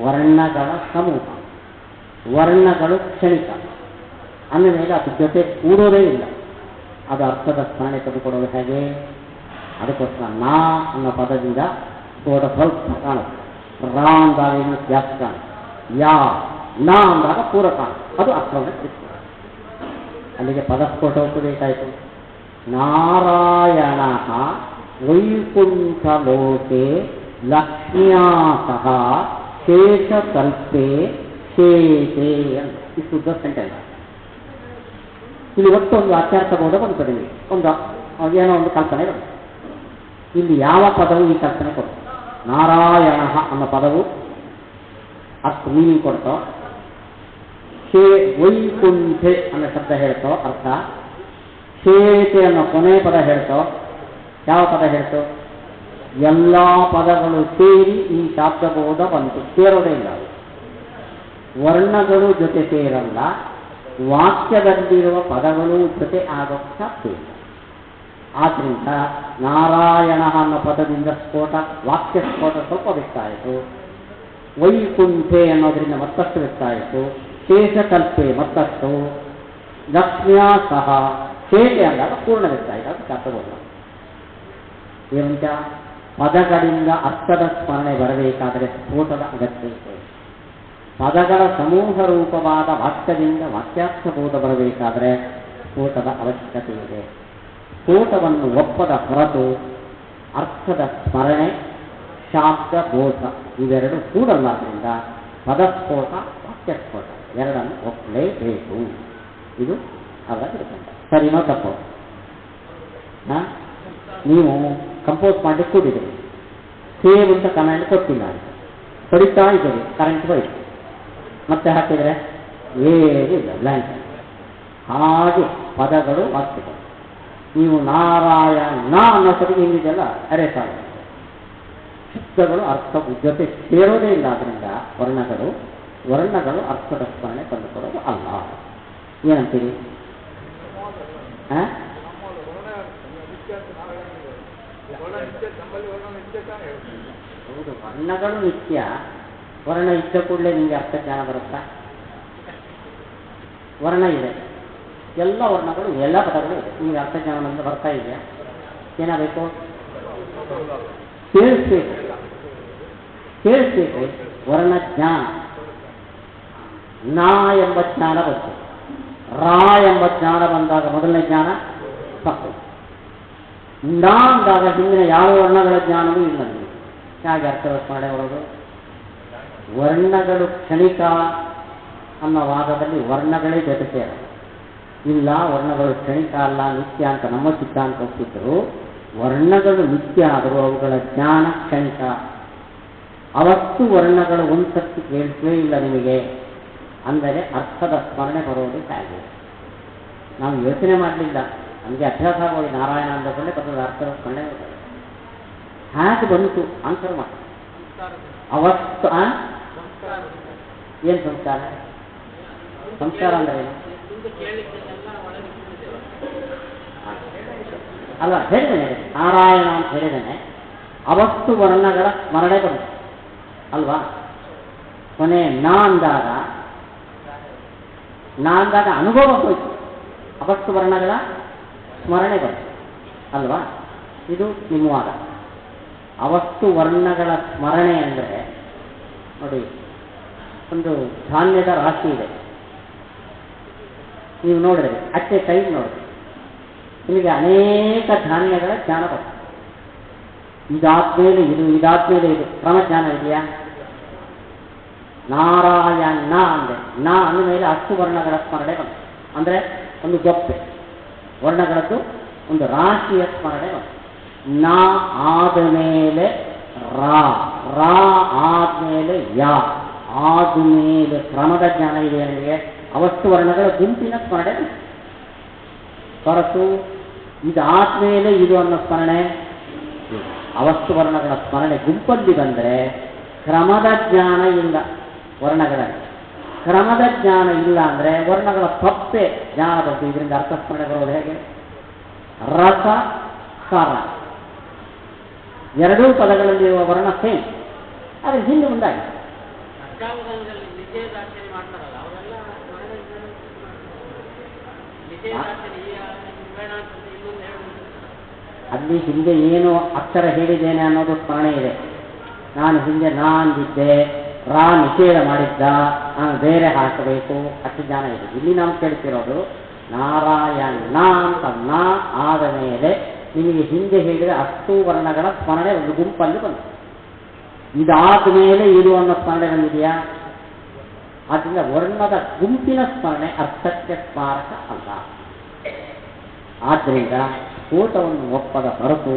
ವರ್ಣಗಳ ಸಮೂಹ. ವರ್ಣಗಳು ಕ್ಷಣಿಕ ಅಂದಮೇಲೆ ಅದ್ರ ಜೊತೆ ಕೂಡೋದೇ ಇಲ್ಲ. ಅದು ಅರ್ಥದ ಸ್ಮರಣೆ ತಂದುಕೊಡೋದು ಹೇಗೆ? ಅದಕ್ಕೋಸ್ಕರ ನಾ ಅನ್ನೋ ಪದದಿಂದ ಸ್ಫೋಟ ಸ್ವಲ್ಪ ಕಾಣುತ್ತೆ. ರಾ ಅಂದಾಗ ಏನು ಜಾಸ್ತಿ ಕಾಣುತ್ತೆ. ಯಾ ನಾ ಅಂದಾಗ ಪೂರ ಕಾಣುತ್ತೆ. ಅದು ಅರ್ಥವನ್ನು ಸಿಗ್ತದೆ. ಅಲ್ಲಿಗೆ ಪದಸ್ಫೋಟ ಒಪ್ಪಬೇಕಾಯಿತು. ನಾರಾಯಣ ವೈಕುಂಠಲೋಕೆ ಲಕ್ಷ್ಮ್ಯಾ ಸಹ ಶೇಷಕಲ್ಪೆ ಶೇಷೆ ಅಂತ ಇಷ್ಟು ಉದ್ದ ಸೆಂಟೆನ್ಸ್. ಇಲ್ಲಿ ಒಟ್ಟು ಒಂದು ವಾಕ್ಯಾರ್ಥ ಬೋಧ ಬರ್ತದೆ. ನಿಮಗೆ ಒಂದು ಏನೋ ಒಂದು ಕಲ್ಪನೆ ಬರುತ್ತೆ. ಇಲ್ಲಿ ಯಾವ ಪದವು ಈ ಕಲ್ಪನೆ ಕೊಡ್ತು? ನಾರಾಯಣ ಅನ್ನೋ ಪದವು ಅಷ್ಟು ಮೀನಿಂಗ್ ಕೊಡ್ತೋ, ವೈಕುಂಠೆ ಅನ್ನೋ ಶಬ್ದ ಹೇಳ್ತೋ ಅರ್ಥ, ಶೇಷೆ ಅನ್ನೋ ಕೊನೆ ಪದ ಹೇಳ್ತೋ, ಯಾವ ಪದ ಹೇಳ್ತೋ? ಎಲ್ಲ ಪದಗಳು ಸೇರಿ ಈ ಶಾಬ್ದಬೋಧ ಬಂತು. ಸೇರೋದೇ ಇಲ್ಲ. ವರ್ಣಗಳು ಜೊತೆ ಸೇರಲ್ಲ, ವಾಕ್ಯದಲ್ಲಿರುವ ಪದಗಳು ಜೊತೆ ಆಗೋಕ್ಕೆ ಸಾಧ್ಯ ಇಲ್ಲ. ಆದ್ದರಿಂದ ನಾರಾಯಣ ಅನ್ನೋ ಪದದಿಂದ ಸ್ಫೋಟ, ವಾಕ್ಯ ಸ್ಫೋಟ ಸ್ವಲ್ಪ ವ್ಯಕ್ತ ಆಯಿತು. ವೈಕುಂಠೆ ಅನ್ನೋದರಿಂದ ಮತ್ತಷ್ಟು ವ್ಯಕ್ತ ಆಯಿತು. ಶೇಷಕಲ್ಪೆ ಮತ್ತಷ್ಟು, ಲಕ್ಷ್ಮಿಯ ಸಹ ಶೇಷೆ ಅಂದಾಗ ಪೂರ್ಣ ವ್ಯಕ್ತ ಆಯಿತು. ಅದಕ್ಕೆ ಅರ್ಥವಲ್ಲ. ಏವಂತ ಪದಗಳಿಂದ ಅರ್ಥದ ಸ್ಮರಣೆ ಬರಬೇಕಾದರೆ ಸ್ಫೋಟದ ಅಗತ್ಯ ಇದೆ. ಪದಗಳ ಸಮೂಹ ರೂಪವಾದ ವಾಕ್ಯದಿಂದ ವಾಕ್ಯಾರ್ಥಬೋಧ ಬರಬೇಕಾದರೆ ಸ್ಫೋಟದ ಅವಶ್ಯಕತೆ ಇದೆ. ಸ್ಫೋಟವನ್ನು ಒಪ್ಪದ ಹೊರತು ಅರ್ಥದ ಸ್ಮರಣೆ, ಶಾಬ್ದ ಬೋಧ ಇವೆರಡು ಕೂಡಲ್ಲಾದ್ರಿಂದ ಪದಸ್ಫೋಟ, ವಾಕ್ಯಸ್ಫೋಟ ಎರಡನ್ನು ಒಪ್ಪಲೇಬೇಕು. ಇದು ಅವರ ತಿಳ್ಕೊಂಡ. ಸರಿನೋ ತಪ್ಪು? ನೀವು ಕಂಪೋಸ್ ಮಾಡಿ ಕೂಡಿದ್ದೀರಿ, ಸೇವ್ ಅಂತ ಕಮೆಂಟ್ ಕೊಟ್ಟಿಲ್ಲ, ಹೊಡಿತಾ ಇದ್ದೀರಿ, ಕರೆಂಟ್ ಹೋಯ್ತು, ಮತ್ತೆ ಹಾಕಿದರೆ ಏನಿಲ್ಲ, ಬ್ಲ್ಯಾಂಕ್. ಹಾಗೆ ಪದಗಳು ವಾಕ್ಯಗಳು. ನೀವು ನಾರಾಯಣ ಅನ್ನೋ ಸರಿಗೆ ಹಿಂದಿದೆಲ್ಲ ಅರೇಸ್ ಆಗುತ್ತೆ. ಶಬ್ದಗಳು ಅರ್ಥ ಜೊತೆ ಸೇರೋದೇ ಇಲ್ಲ. ಆದ್ದರಿಂದ ವರ್ಣಗಳು ಅರ್ಥದ ಸ್ಮರಣೆ ತಂದುಕೊಡೋದು ಅಲ್ಲ. ಏನಂತೀರಿ? ಹೌದು, ವರ್ಣಗಳು ನಿತ್ಯ. ವರ್ಣ ಇದ್ದ ಕೂಡಲೇ ನಿಮಗೆ ಅರ್ಥ ಜ್ಞಾನ ಬರುತ್ತಾ? ವರ್ಣ ಇದೆ, ಎಲ್ಲ ವರ್ಣಗಳು, ಎಲ್ಲ ಪದಗಳು ಇದೆ. ನಿಮಗೆ ಅರ್ಥ ಜ್ಞಾನದಿಂದ ಬರ್ತಾ ಇದೆಯಾ? ಏನಾಗಬೇಕು? ಕೇಳಿಸ್ಬೇಕು. ವರ್ಣ ಜ್ಞಾನ. ನಾ ಎಂಬ ಜ್ಞಾನ ಬಂತು. ರಾ ಎಂಬ ಜ್ಞಾನ ಬಂದಾಗ ಮೊದಲನೇ ಜ್ಞಾನ ತಪ್ಪು. ನಾ ಅಂದಾಗ ಹಿಂದಿನ ಯಾವ ವರ್ಣಗಳ ಜ್ಞಾನವೂ ಇಲ್ಲ. ನಿಮಗೆ ಹೇಗೆ ಅರ್ಥದ ಸ್ಮರಣೆ ಬರೋದು? ವರ್ಣಗಳು ಕ್ಷಣಿಕ ಅನ್ನೋ ವಾದದಲ್ಲಿ ವರ್ಣಗಳೇ ಜೊತೆ ಸೇರ ಇಲ್ಲ. ವರ್ಣಗಳು ಕ್ಷಣಿಕ ಅಲ್ಲ, ನಿತ್ಯ ಅಂತ ನಮ್ಮ ಸಿದ್ಧಾಂತ ಒಪ್ಪಿದ್ರು. ವರ್ಣಗಳು ನಿತ್ಯ ಆದರೂ ಅವುಗಳ ಜ್ಞಾನ ಕ್ಷಣಿಕ. ಅವತ್ತು ವರ್ಣಗಳು ಒಂದ್ಸರ್ತಿ ಕೇಳಿಸಲೇ ಇಲ್ಲ ನಿಮಗೆ ಅಂದರೆ ಅರ್ಥದ ಸ್ಮರಣೆ ಬರೋದು ಹೇಗೆ? ನಾವು ಯೋಚನೆ ಮಾಡಲಿಲ್ಲ, ನಮಗೆ ಅಭ್ಯಾಸ ಆಗೋದು. ನಾರಾಯಣ ಅಂದಕೊಂಡೆ ಪದದ ಅರ್ಥದ ಸ್ಮರಣೆ ಬರ್ತದೆ. ಹೇಗೆ ಬಂತು ಆನ್ಸರ್ ಮಾಡಿ. ಅವತ್ತು ಏನು ಸಂಸ್ಕಾರ? ಸಂಸ್ಕಾರ ಅಂದ್ರೆ ಏನು? ಅಲ್ಲ, ಹೇಳಿದ್ದೇನೆ ನಾರಾಯಣ ಅಂತ ಹೇಳಿದ್ದೇನೆ. ಅವತ್ತು ವರ್ಣಗಳ ಸ್ಮರಣೆ ಬಂತು ಅಲ್ವಾ? ಕೊನೆ ನಾ ಅಂದಾಗ ಅನುಭವ ಹೋಯ್ತು, ಅವತ್ತು ವರ್ಣಗಳ ಸ್ಮರಣೆ ಬಂತು ಅಲ್ವಾ? ಇದು ನಿಮ್ಮ ವಾದ. ಅವತ್ತು ವರ್ಣಗಳ ಸ್ಮರಣೆ ಅಂದರೆ ನೋಡಿ, ಒಂದು ಧಾನ್ಯದ ರಾಶಿ ಇದೆ. ನೀವು ನೋಡಿದ್ರೆ ಅಟ್ ಎ ಟೈಮ್ ನೋಡಿದ್ರೆ ನಿಮಗೆ ಅನೇಕ ಧಾನ್ಯಗಳ ಜ್ಞಾನ ಬರ್ತದೆ. ಇದಾದ್ಮೇಲೆ ಇದು ಕ್ರಮಜ್ಞಾನ ಇದೆಯಾ? ನಾರಾಯಣ ಅಂದೆ, ನಾ ಅಂದ ಮೇಲೆ 10 ವರ್ಣಗಳ ಸ್ಮರಣೆ ಬಂತು. ಅಂದರೆ ಒಂದು ಗೊಪ್ಪೆ ವರ್ಣಗಳದ್ದು ಒಂದು ರಾಶಿಯ ಸ್ಮರಣೆ ಬಂತು. ನಾ ಆದಮೇಲೆ ರಾ, ರಾ ಆದ್ಮೇಲೆ ಯಾ, ಆದ್ಮೇಲೆ ಕ್ರಮದ ಜ್ಞಾನ ಇದೆ ನಿಮಗೆ. ಅವತ್ತು ವರ್ಣಗಳ ಗುಂಪಿನ ಸ್ಮರಣೆ ಹೊರತು ಇದಾದ್ಮೇಲೆ ಇದು ಅನ್ನೋ ಸ್ಮರಣೆ. ಅವತ್ತು ವರ್ಣಗಳ ಸ್ಮರಣೆ ಗುಂಪಲ್ಲಿ ಬಂದರೆ ಕ್ರಮದ ಜ್ಞಾನ ಇಲ್ಲ. ವರ್ಣಗಳಲ್ಲಿ ಕ್ರಮದ ಜ್ಞಾನ ಇಲ್ಲ ಅಂದರೆ ವರ್ಣಗಳ ಪಪ್ಪೆ ಜ್ಞಾನ ಬಂತು. ಇದರಿಂದ ಅರ್ಥ ಸ್ಮರಣೆ ಬರೋದು ಹೇಗೆ? ರಸ, ಸಾರ ಎರಡೂ ಪದಗಳಲ್ಲಿರುವ ವರ್ಣ ಸೇಮ್, ಆದರೆ ಹಿಂದೆ ಮುಂದಾಗಿ ಅಲ್ಲಿ ಹಿಂದೆ ಏನು ಅಕ್ಷರ ಹೇಳಿದ್ದೇನೆ ಅನ್ನೋದು ಸ್ಮರಣೆ ಇದೆ. ನಾನು ಹಿಂದೆ ನಾ ಅಂದಿದ್ದೆ, ರಾ ನಿಷೇಧ ಮಾಡಿದ್ದ, ನಾನು ಬೇರೆ ಹಾಕಬೇಕು, ಅಷ್ಟು ಜ್ಞಾನ ಇದೆ. ಇಲ್ಲಿ ನಾವು ಕೇಳ್ತಿರೋದು ನಾರಾಯಣ ಅಂತ ನಾ ಆದ ಮೇಲೆ ನಿಮಗೆ ಹಿಂದೆ ಹೇಳಿದ 10 ವರ್ಣಗಳ ಸ್ಮರಣೆ ಒಂದು ಗುಂಪಲ್ಲಿ ಬಂತು. ಇದಾದ ಮೇಲೆ ಇದು ಅನ್ನೋ ಸ್ಮರಣೆ ಬಂದಿದೆಯಾ? ಆದ್ದರಿಂದ ವರ್ಣದ ಗುಂಪಿನ ಸ್ಮರಣೆ ಅರ್ಥಕ್ಕೆ ಸ್ಮಾರಕ ಅಲ್ಲ. ಆದ್ದರಿಂದ ಸ್ಫೋಟವನ್ನು ಒಪ್ಪದ ಹೊರತು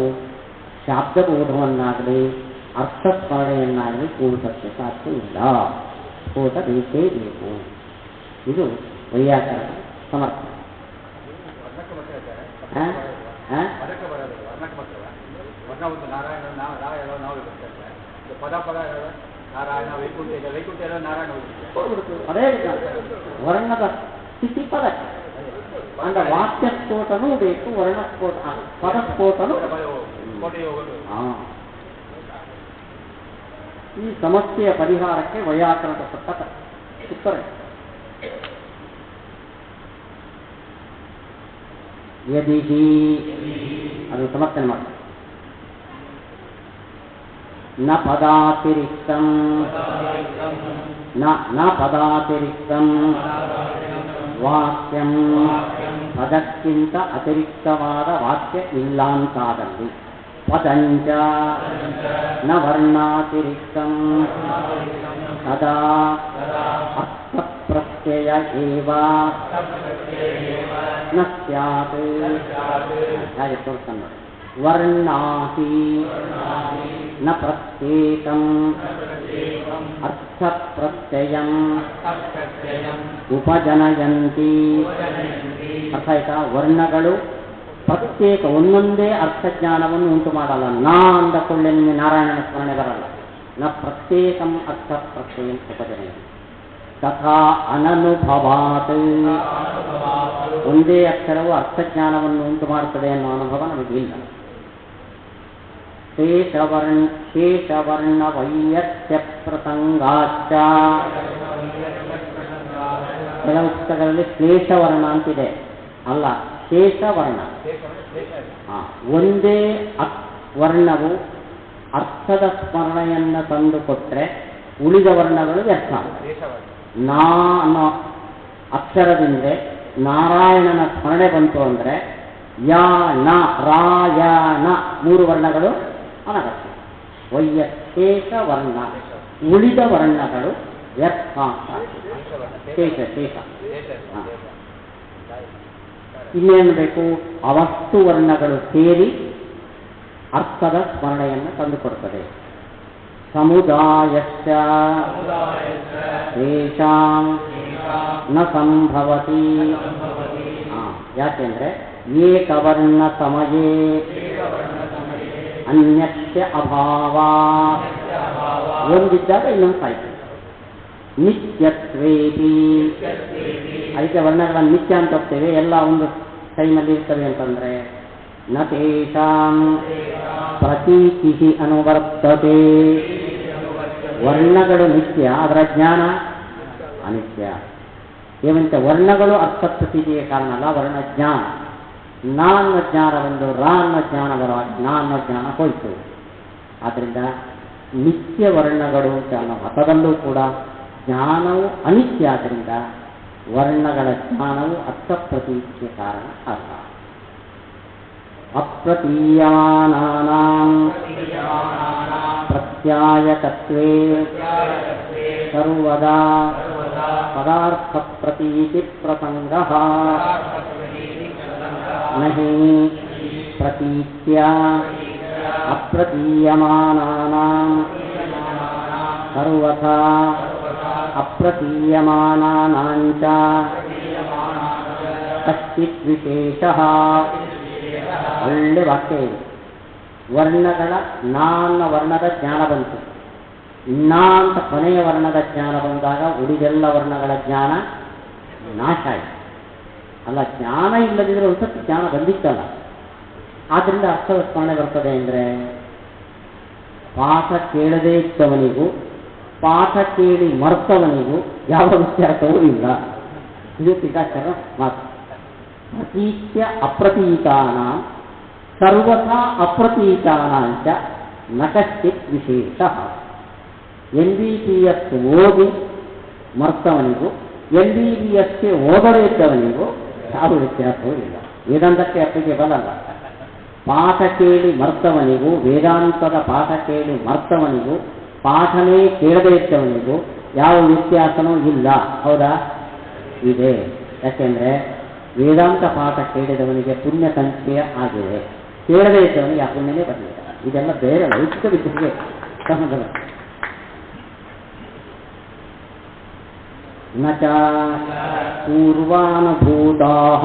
ಶಾಬ್ದಬೋಧವನ್ನಾಗಲಿ ಅರ್ಥಸ್ಮರಣೆಯನ್ನಾಗಲಿ ಕೂಡಿಸಕ್ಕೆ ಸಾಧ್ಯ ಇಲ್ಲ. ಸ್ಫೋಟ ಬೇಕೇ ಬೇಕು. ಇದು ವೈಯಾಕರಣ ಸಮರ್ಥ. ಪದ ಪದ ನಾರಾಯಣ ವೈಕುಂಠ ಇದೆ, ವೈಕುಂಠ ಎಲ್ಲ ನಾರಾಯಣ ಹೋಗ್ಬಿಡ್ತು. ಅದೇ ವರ್ಣದ ಸ್ಥಿತಿ ಪದಕ್ಕೆ ಅಂದ್ರೆ ವಾಕ್ಯಸ್ಫೋಟನೂ ಬೇಕು, ವರ್ಣಸ್ಫೋಟ ಪದಸ್ಫೋಟನೂ. ಈ ಸಮಸ್ಯೆಯ ಪರಿಹಾರಕ್ಕೆ ವೈಯಾಕರಣದ ಪಟ್ಟ ಉತ್ತರ. ಯದಿ ಅದು ಸಮರ್ಥನೆ ಮಾಡ್ತಾರೆ. ನ ಪದಾತಿರಿಕ್ತಂ ನ ಪದಾತಿರಿಕ್ತಂ ವಾಕ್ಯಂ ಪದಕ್ಕಿಂತ ಅತಿರಿಕ್ತವಾದ ವಾಕ್ಯ ಇಲ್ಲ ಅಂತಾದಲ್ಲಿ ಪದಂಚ ನ ವರ್ಣಾತಿರಿಕ್ತಂ ಸದಾ ಅರ್ಥಪ್ರತ್ಯಯ ಏವ ನ ಸ್ಯಾತ್. ಹಾಗೆ ತೋರಿಸ್ತಾನೆ ನೋಡಿ. ವರ್ಣಾಹಿ ನ ಪ್ರತ್ಯೇಕಂ ಅರ್ಥಪ್ರತ್ಯಯಂ ಉಪಜನಯಂತಿ. ಅರ್ಥ ಆಯ್ತಾ? ವರ್ಣಗಳು ಪ್ರತ್ಯೇಕ ಒಂದೊಂದೇ ಅರ್ಥಜ್ಞಾನವನ್ನು ಉಂಟು ಮಾಡಲ್ಲ. ನಾ ಅಂದ ಕೊಳ್ಳೆ ನಿಮಗೆ ನಾರಾಯಣನ ಸ್ಮರಣೆ ಬರಲ್ಲ. ನ ಪ್ರತ್ಯೇಕಂ ಅರ್ಥ ಪ್ರತ್ಯಯಂ ಉಪಜನಯಂತಿ. ತಥಾ ಅನನುಭವಾತ್ ಒಂದೇ ಅಕ್ಷರವು ಅರ್ಥಜ್ಞಾನವನ್ನು ಉಂಟು ಮಾಡುತ್ತದೆ ಅನ್ನೋ ಅನುಭವ ನಮಗಿಲ್ಲ. ಶೇಷವರ್ಣ ವೈಯತ್ಯ ಪ್ರಸಂಗಾಚ್ಚ. ಕೆಲವು ಪುಸ್ತಕಗಳಲ್ಲಿ ಕ್ಲೇಶವರ್ಣ ಅಂತಿದೆ, ಅಲ್ಲ ಶೇಷವರ್ಣ. ಒಂದೇ ವರ್ಣವು ಅರ್ಥದ ಸ್ಮರಣೆಯನ್ನು ತಂದುಕೊಟ್ರೆ ಉಳಿದ ವರ್ಣಗಳು ವ್ಯರ್ಥ. ನಾ ಅನ್ನೋ ಅಕ್ಷರದಿಂದ ನಾರಾಯಣನ ಸ್ಮರಣೆ ಬಂತು ಅಂದರೆ ಯಾ ನ ರಾ ಯ ನ ಮೂರು ವರ್ಣಗಳು ಅನಗತ್ಯ. ಶೇಷ ವರ್ಣ, ಉಳಿದ ವರ್ಣಗಳು ವ್ಯರ್ಥ. ಶೇಷ ಶೇಷ. ಇನ್ನೇನು ಬೇಕು? ಅವಸ್ತು ವರ್ಣಗಳು ಸೇರಿ ಅರ್ಥದ ಸ್ಮರಣೆಯನ್ನು ತಂದುಕೊಡುತ್ತದೆ. ಸಮುದಾಯಶ್ಚ ತೇಷಾಂ ನ ಸಂಭವತಿ. ಯಾಕೆಂದ್ರೆ ಏಕವರ್ಣ ಸಮಯೇ ಅನ್ಯಸ್ಯ ಅಭಾವ. ಒಂದಿದ್ದಾಗ ಇನ್ನೊಂದು ಸಾಯ್ತು. ನಿತ್ಯತ್ವೇಪಿ. ಅದಕ್ಕೆ ವರ್ಣಗಳನ್ನು ನಿತ್ಯ ಅಂತ ಹೋಗ್ತೇವೆ, ಎಲ್ಲ ಒಂದು ಟೈಮಲ್ಲಿ ಇರ್ತವೆ ಅಂತಂದ್ರೆ ನ ತೇಷಾಂ ಪ್ರತೀತಿ ಅನುವರ್ತತೆ. ವರ್ಣಗಳು ನಿತ್ಯ, ಅದರ ಜ್ಞಾನ ಅನಿತ್ಯ. ಏವಂತ ವರ್ಣಗಳು ಅರ್ಥ ಪ್ರತೀತಿಗೆ ಕಾರಣ ಅಲ್ಲ, ವರ್ಣ ಜ್ಞಾನ. ನಾ ಅನ್ನೋ ಜ್ಞಾನ ಬಂದು ರಾ ಅನ್ನೋ ಜ್ಞಾನ ಬರುವಾಗ ನಾ ಅನ್ನೋ ಜ್ಞಾನ ಹೋಯಿತು. ಆದ್ದರಿಂದ ನಿತ್ಯ ವರ್ಣಗಳು ಅನ್ನೋ ಮತದಲ್ಲೂ ಕೂಡ ಜ್ಞಾನವು ಅನಿತ್ಯ. ಆದ್ದರಿಂದ ವರ್ಣಗಳ ಜ್ಞಾನವು ಅರ್ಥ ಪ್ರತೀತಿಗೆ ಕಾರಣ ಅಲ್ಲ. ಅಪ್ರತೀಯಮಾನಾನಾಂ ಪ್ರತ್ಯಾಯಕತ್ವೇ ಸರ್ವದಾ ಪದಾರ್ಥ ಪ್ರತೀತಿ ಪ್ರಸಂಗಃ ನಹಿ ಪ್ರತೀತ್ಯ ಅಪ್ರತೀಯಮಾನಾನಾಂ ಸರ್ವಥಾ ಅಪ್ರತೀಯಮಾನಾನಾಂಚ ಕಶ್ಚಿತ್ ವಿಶೇಷಃ. ಒಳ್ಳೆ ವಾಕ್ಯ ಇದೆ. ವರ್ಣಗಳ ನಾನ್ನ ವರ್ಣದ ಜ್ಞಾನ ಬಂತು. ನಾ ಅಂತ ಕೊನೆಯ ವರ್ಣದ ಜ್ಞಾನ ಬಂದಾಗ ಉಳಿದೆಲ್ಲ ವರ್ಣಗಳ ಜ್ಞಾನ ನಾಶ ಆಯಿತು. ಅಲ್ಲ, ಜ್ಞಾನ ಇಲ್ಲದಿದ್ದರೆ ಒಂದು ಸ್ವಲ್ಪ ಜ್ಞಾನ ಬಂದಿತ್ತಲ್ಲ. ಆದ್ದರಿಂದ ಅರ್ಥದ ಸ್ಮರಣೆ ಬರ್ತದೆ ಅಂದರೆ ಪಾಠ ಕೇಳದೇ ಇದ್ದವನಿಗೂ ಪಾಠ ಕೇಳಿ ಮರ್ತವನಿಗೂ ಯಾವ ವ್ಯತ್ಯಾಸವೂ ಇಲ್ಲ. ಇದು ಟೀಕಾಚಾರ್ಯರ ಮಾತು. ಪ್ರತೀತ್ಯ ಅಪ್ರತೀತಾನ ಸರ್ವಥಾ ಅಪ್ರತೀತಾನಾಂಚ ನ ಕಶ್ಚಿತ್ ವಿಶೇಷ. NBBS ಓದಿ ಮರ್ತವನಿಗೂ NBBSಗೆ ಓದದೇ ಇದ್ದವನಿಗೂ ಯಾವ ವ್ಯತ್ಯಾಸವೂ ಇಲ್ಲ. ವೇದಾಂತಕ್ಕೆ ಅಪ್ಪಿಗೆ ಬರಲ್ಲ. ಪಾಠ ಕೇಳಿ ಮರ್ತವನಿಗೂ ವೇದಾಂತದ ಪಾಠ ಕೇಳಿ ಮರ್ತವನಿಗೂ ಪಾಠನೇ ಕೇಳದೇ ಇದ್ದವನಿಗೂ ಯಾವ ವ್ಯತ್ಯಾಸನೂ ಇಲ್ಲ. ಹೌದಾ? ಇದೆ. ಯಾಕೆಂದರೆ ವೇದಾಂತ ಪಾಠ ಕೇಳಿದವನಿಗೆ ಪುಣ್ಯ ಸಂಚಯ ಆಗಿದೆ, ಕೇಳದೇ ಇದ್ದವನಿಗೆ ಆ ಪುಣ್ಯನೇ ಬರಲಿಲ್ಲ. ಇದೆಲ್ಲ ಬೇರೆ ಲೌಕಿಕ ವಿದ್ಯೆಗೆ ಸಂಬಂಧ. ನ ಚ ಪೂರ್ವಾನುಭೂತಾಃ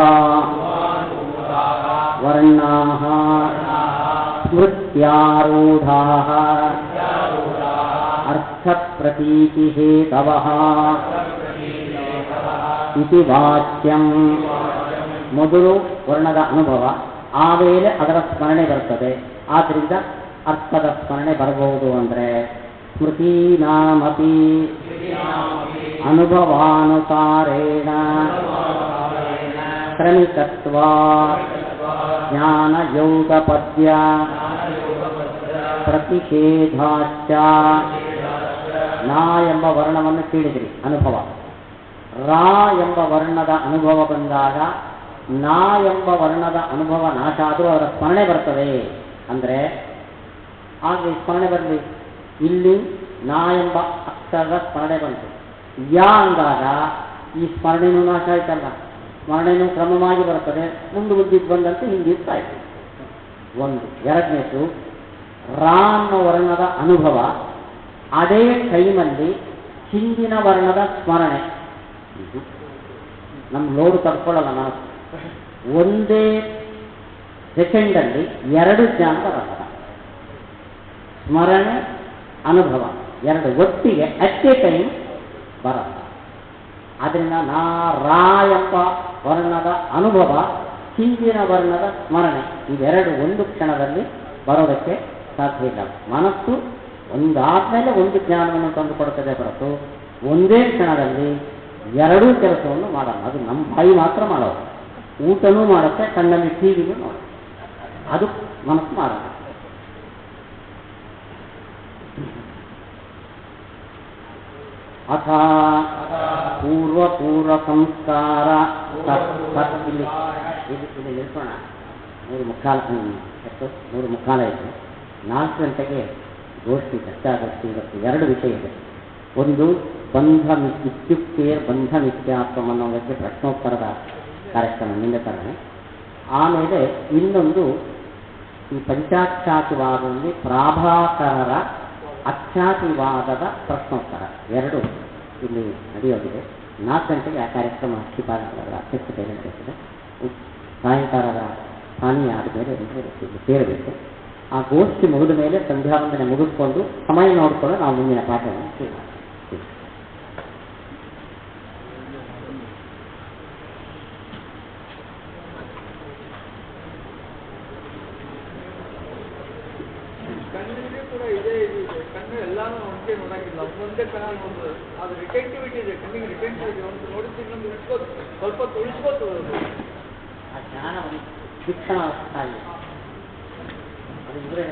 ವರ್ಣಾಃ ಸ್ಮೃತ್ಯಾರೂಢಾಃ ಅರ್ಥಪ್ರತೀತಿಹೇತವಃ ಇತಿ ವಾಚ್ಯಂ. ಮೊದಲು ವರ್ಣದ ಅನುಭವ, ಆಮೇಲೆ ಅದರ ಸ್ಮರಣೆ ಬರ್ತದೆ. ಆದ್ದರಿಂದ ಅರ್ಥದ ಸ್ಮರಣೆ ಬರಬಹುದು. ಅಂದರೆ ಸ್ಮೃತೀನಾಮಪಿ ಅನುಭವಾನುಸಾರೇಣ ಕ್ರಮಿಕತ್ವ ಜ್ಞಾನಯೋಗಪದ್ಯ ಪ್ರತಿಷೇಧಾಶ್ಚ. ನಾ ಎಂಬ ವರ್ಣವನ್ನು ಕೇಳಿದ್ರಿ, ಅನುಭವ. ರಾ ಎಂಬ ವರ್ಣದ ಅನುಭವ ಬಂದಾಗ ನಾ ಎಂಬ ವರ್ಣದ ಅನುಭವ ನಾಶ ಆದರೂ ಅವರ ಸ್ಮರಣೆ ಬರ್ತದೆ. ಅಂದರೆ ಹಾಗೆ ಸ್ಮರಣೆ ಬರಲಿ. ಇಲ್ಲಿ ನಾ ಎಂಬ ಅಕ್ಷರದ ಸ್ಮರಣೆ ಬಂತು. ಯಾ ಅಂದಾಗ ಈ ಸ್ಮರಣೆಯೂ ನಾಶ ಆಯ್ತಲ್ಲ, ಸ್ಮರಣೆಯೂ ಕ್ರಮವಾಗಿ ಬರ್ತದೆ. ಮುಂದೆ ಬುದ್ಧಿಗೆ ಬಂದಂತೆ ಹಿಂದಿರ್ತಾ ಇತ್ತು. ಒಂದು. ಎರಡನೇದು, ರಾ ಅನ್ನೋ ವರ್ಣದ ಅನುಭವ, ಅದೇ ಟೈಮಲ್ಲಿ ಹಿಂದಿನ ವರ್ಣದ ಸ್ಮರಣೆ. ನಮ್ಮ ಲೋಡು ತಡ್ಕೊಳ್ಳಲ್ಲ ನಾವು. ಒಂದೇ ಸೆಕೆಂಡಲ್ಲಿ ಎರಡು ಜ್ಞಾನ ಬರಲ್ಲ. ಸ್ಮರಣೆ, ಅನುಭವ ಎರಡು ಒಟ್ಟಿಗೆ ಅಟ್ ಎ ಟೈಮ್ ಬರಲ್ಲ. ಆದ್ದರಿಂದ ನಾ ರಾ ಎಂಬ ವರ್ಣದ ಅನುಭವ, ಹಿಂದಿನ ವರ್ಣದ ಸ್ಮರಣೆ ಇವೆರಡು ಒಂದು ಕ್ಷಣದಲ್ಲಿ ಬರೋದಕ್ಕೆ ಸಾಧ್ಯ ಇಲ್ಲ. ಮನಸ್ಸು ಒಂದಾದ್ಮೇಲೆ ಒಂದು ಜ್ಞಾನವನ್ನು ತಂದುಕೊಡುತ್ತದೆ ಹೊರತು ಒಂದೇ ಕ್ಷಣದಲ್ಲಿ ಎರಡೂ ಕೆಲಸವನ್ನು ಮಾಡಲ್ಲ. ಅದು ನಮ್ಮ ಬಾಯಿ ಮಾತ್ರ ಮಾಡೋದು. ಊಟನೂ ಮಾಡುತ್ತೆ, ಕಣ್ಣಲ್ಲಿ ಟಿವಿನೂ ನೋಡುತ್ತೆ. ಅದು ಮನಸ್ಸು ಮಾಡಲ್ಲ. ಅಥ ಪೂರ್ವ ಸಂಸ್ಕಾರ ಇಲ್ಲಿ ನಿಲ್ಸೋಣ. 3:45 ಇತ್ತು. 4 ಗಂಟೆಗೆ ಗೋಷ್ಠಿ, ಚರ್ಚಾಗೋಷ್ಠಿ. ಇವತ್ತು ಎರಡು ವಿಷಯ ಇದೆ. ಒಂದು ಬಂಧ ಇತ್ಯುಕ್ತೇ ಬಂಧ ಮಿಥ್ಯಾತ್ವ ಅನ್ನೋದಕ್ಕೆ ಪ್ರಶ್ನೋತ್ತರದ ಕಾರ್ಯಕ್ರಮ ನಿನ್ನೆ ತರನೆ. ಆಮೇಲೆ ಇನ್ನೊಂದು ಈ ಪಂಚಾಖ್ಯಾತಿವಾದದಲ್ಲಿ ಪ್ರಾಭಾಕರರ ಅಖ್ಯಾತಿವಾದದ ಪ್ರಶ್ನೋತ್ತರ ಎರಡು ಇಲ್ಲಿ ನಡೆಯೋದಿದೆ. 4 ಗಂಟೆಗೆ ಆ ಕಾರ್ಯಕ್ರಮ ಶಿಫಾರಸರ ಅಧ್ಯಕ್ಷತೆಯಲ್ಲಿ ನಡೆಯುತ್ತದೆ. ಸಾಯಂಕಾಲದ ಸ್ಥಾನೀಯ ಆದಮೇಲೆ ಇಲ್ಲಿ ಸೇರಬೇಕು. ಆ ಗೋಷ್ಠಿ ಮುಗಿದ ಮೇಲೆ ಸಂಧ್ಯಾವಂದನೆ ಮುಗಿಸ್ಕೊಂಡು ಸಮಯ ನೋಡಿಕೊಂಡು ನಾವು ಮುಂದಿನ ಪಾಠವನ್ನು ಶುರು ಮಾಡ್ತೀವಿ. ಎಲ್ಲಾನು ಒಂದೇ ನೋಡಂಗಿಲ್ಲ. ಒಂದೇ ಚೆನ್ನಾಗಿ ನೋಡೋದು. ಅದು ರಿಟೆಂಟಿವಿಟಿ ಇದೆ, ಕಣ್ಣಿಗೆ ರಿಟೆಂಟಿವಿಟಿ. ಒಂದು ನೋಡಿದ ಇನ್ನೊಂದು ಇಟ್ಕೋದು, ಸ್ವಲ್ಪ ಉಳಿಸ್ಬೋದು. ಆ ಜ್ಞಾನ ಶಿಕ್ಷಣ ಅದು ಇವರೇ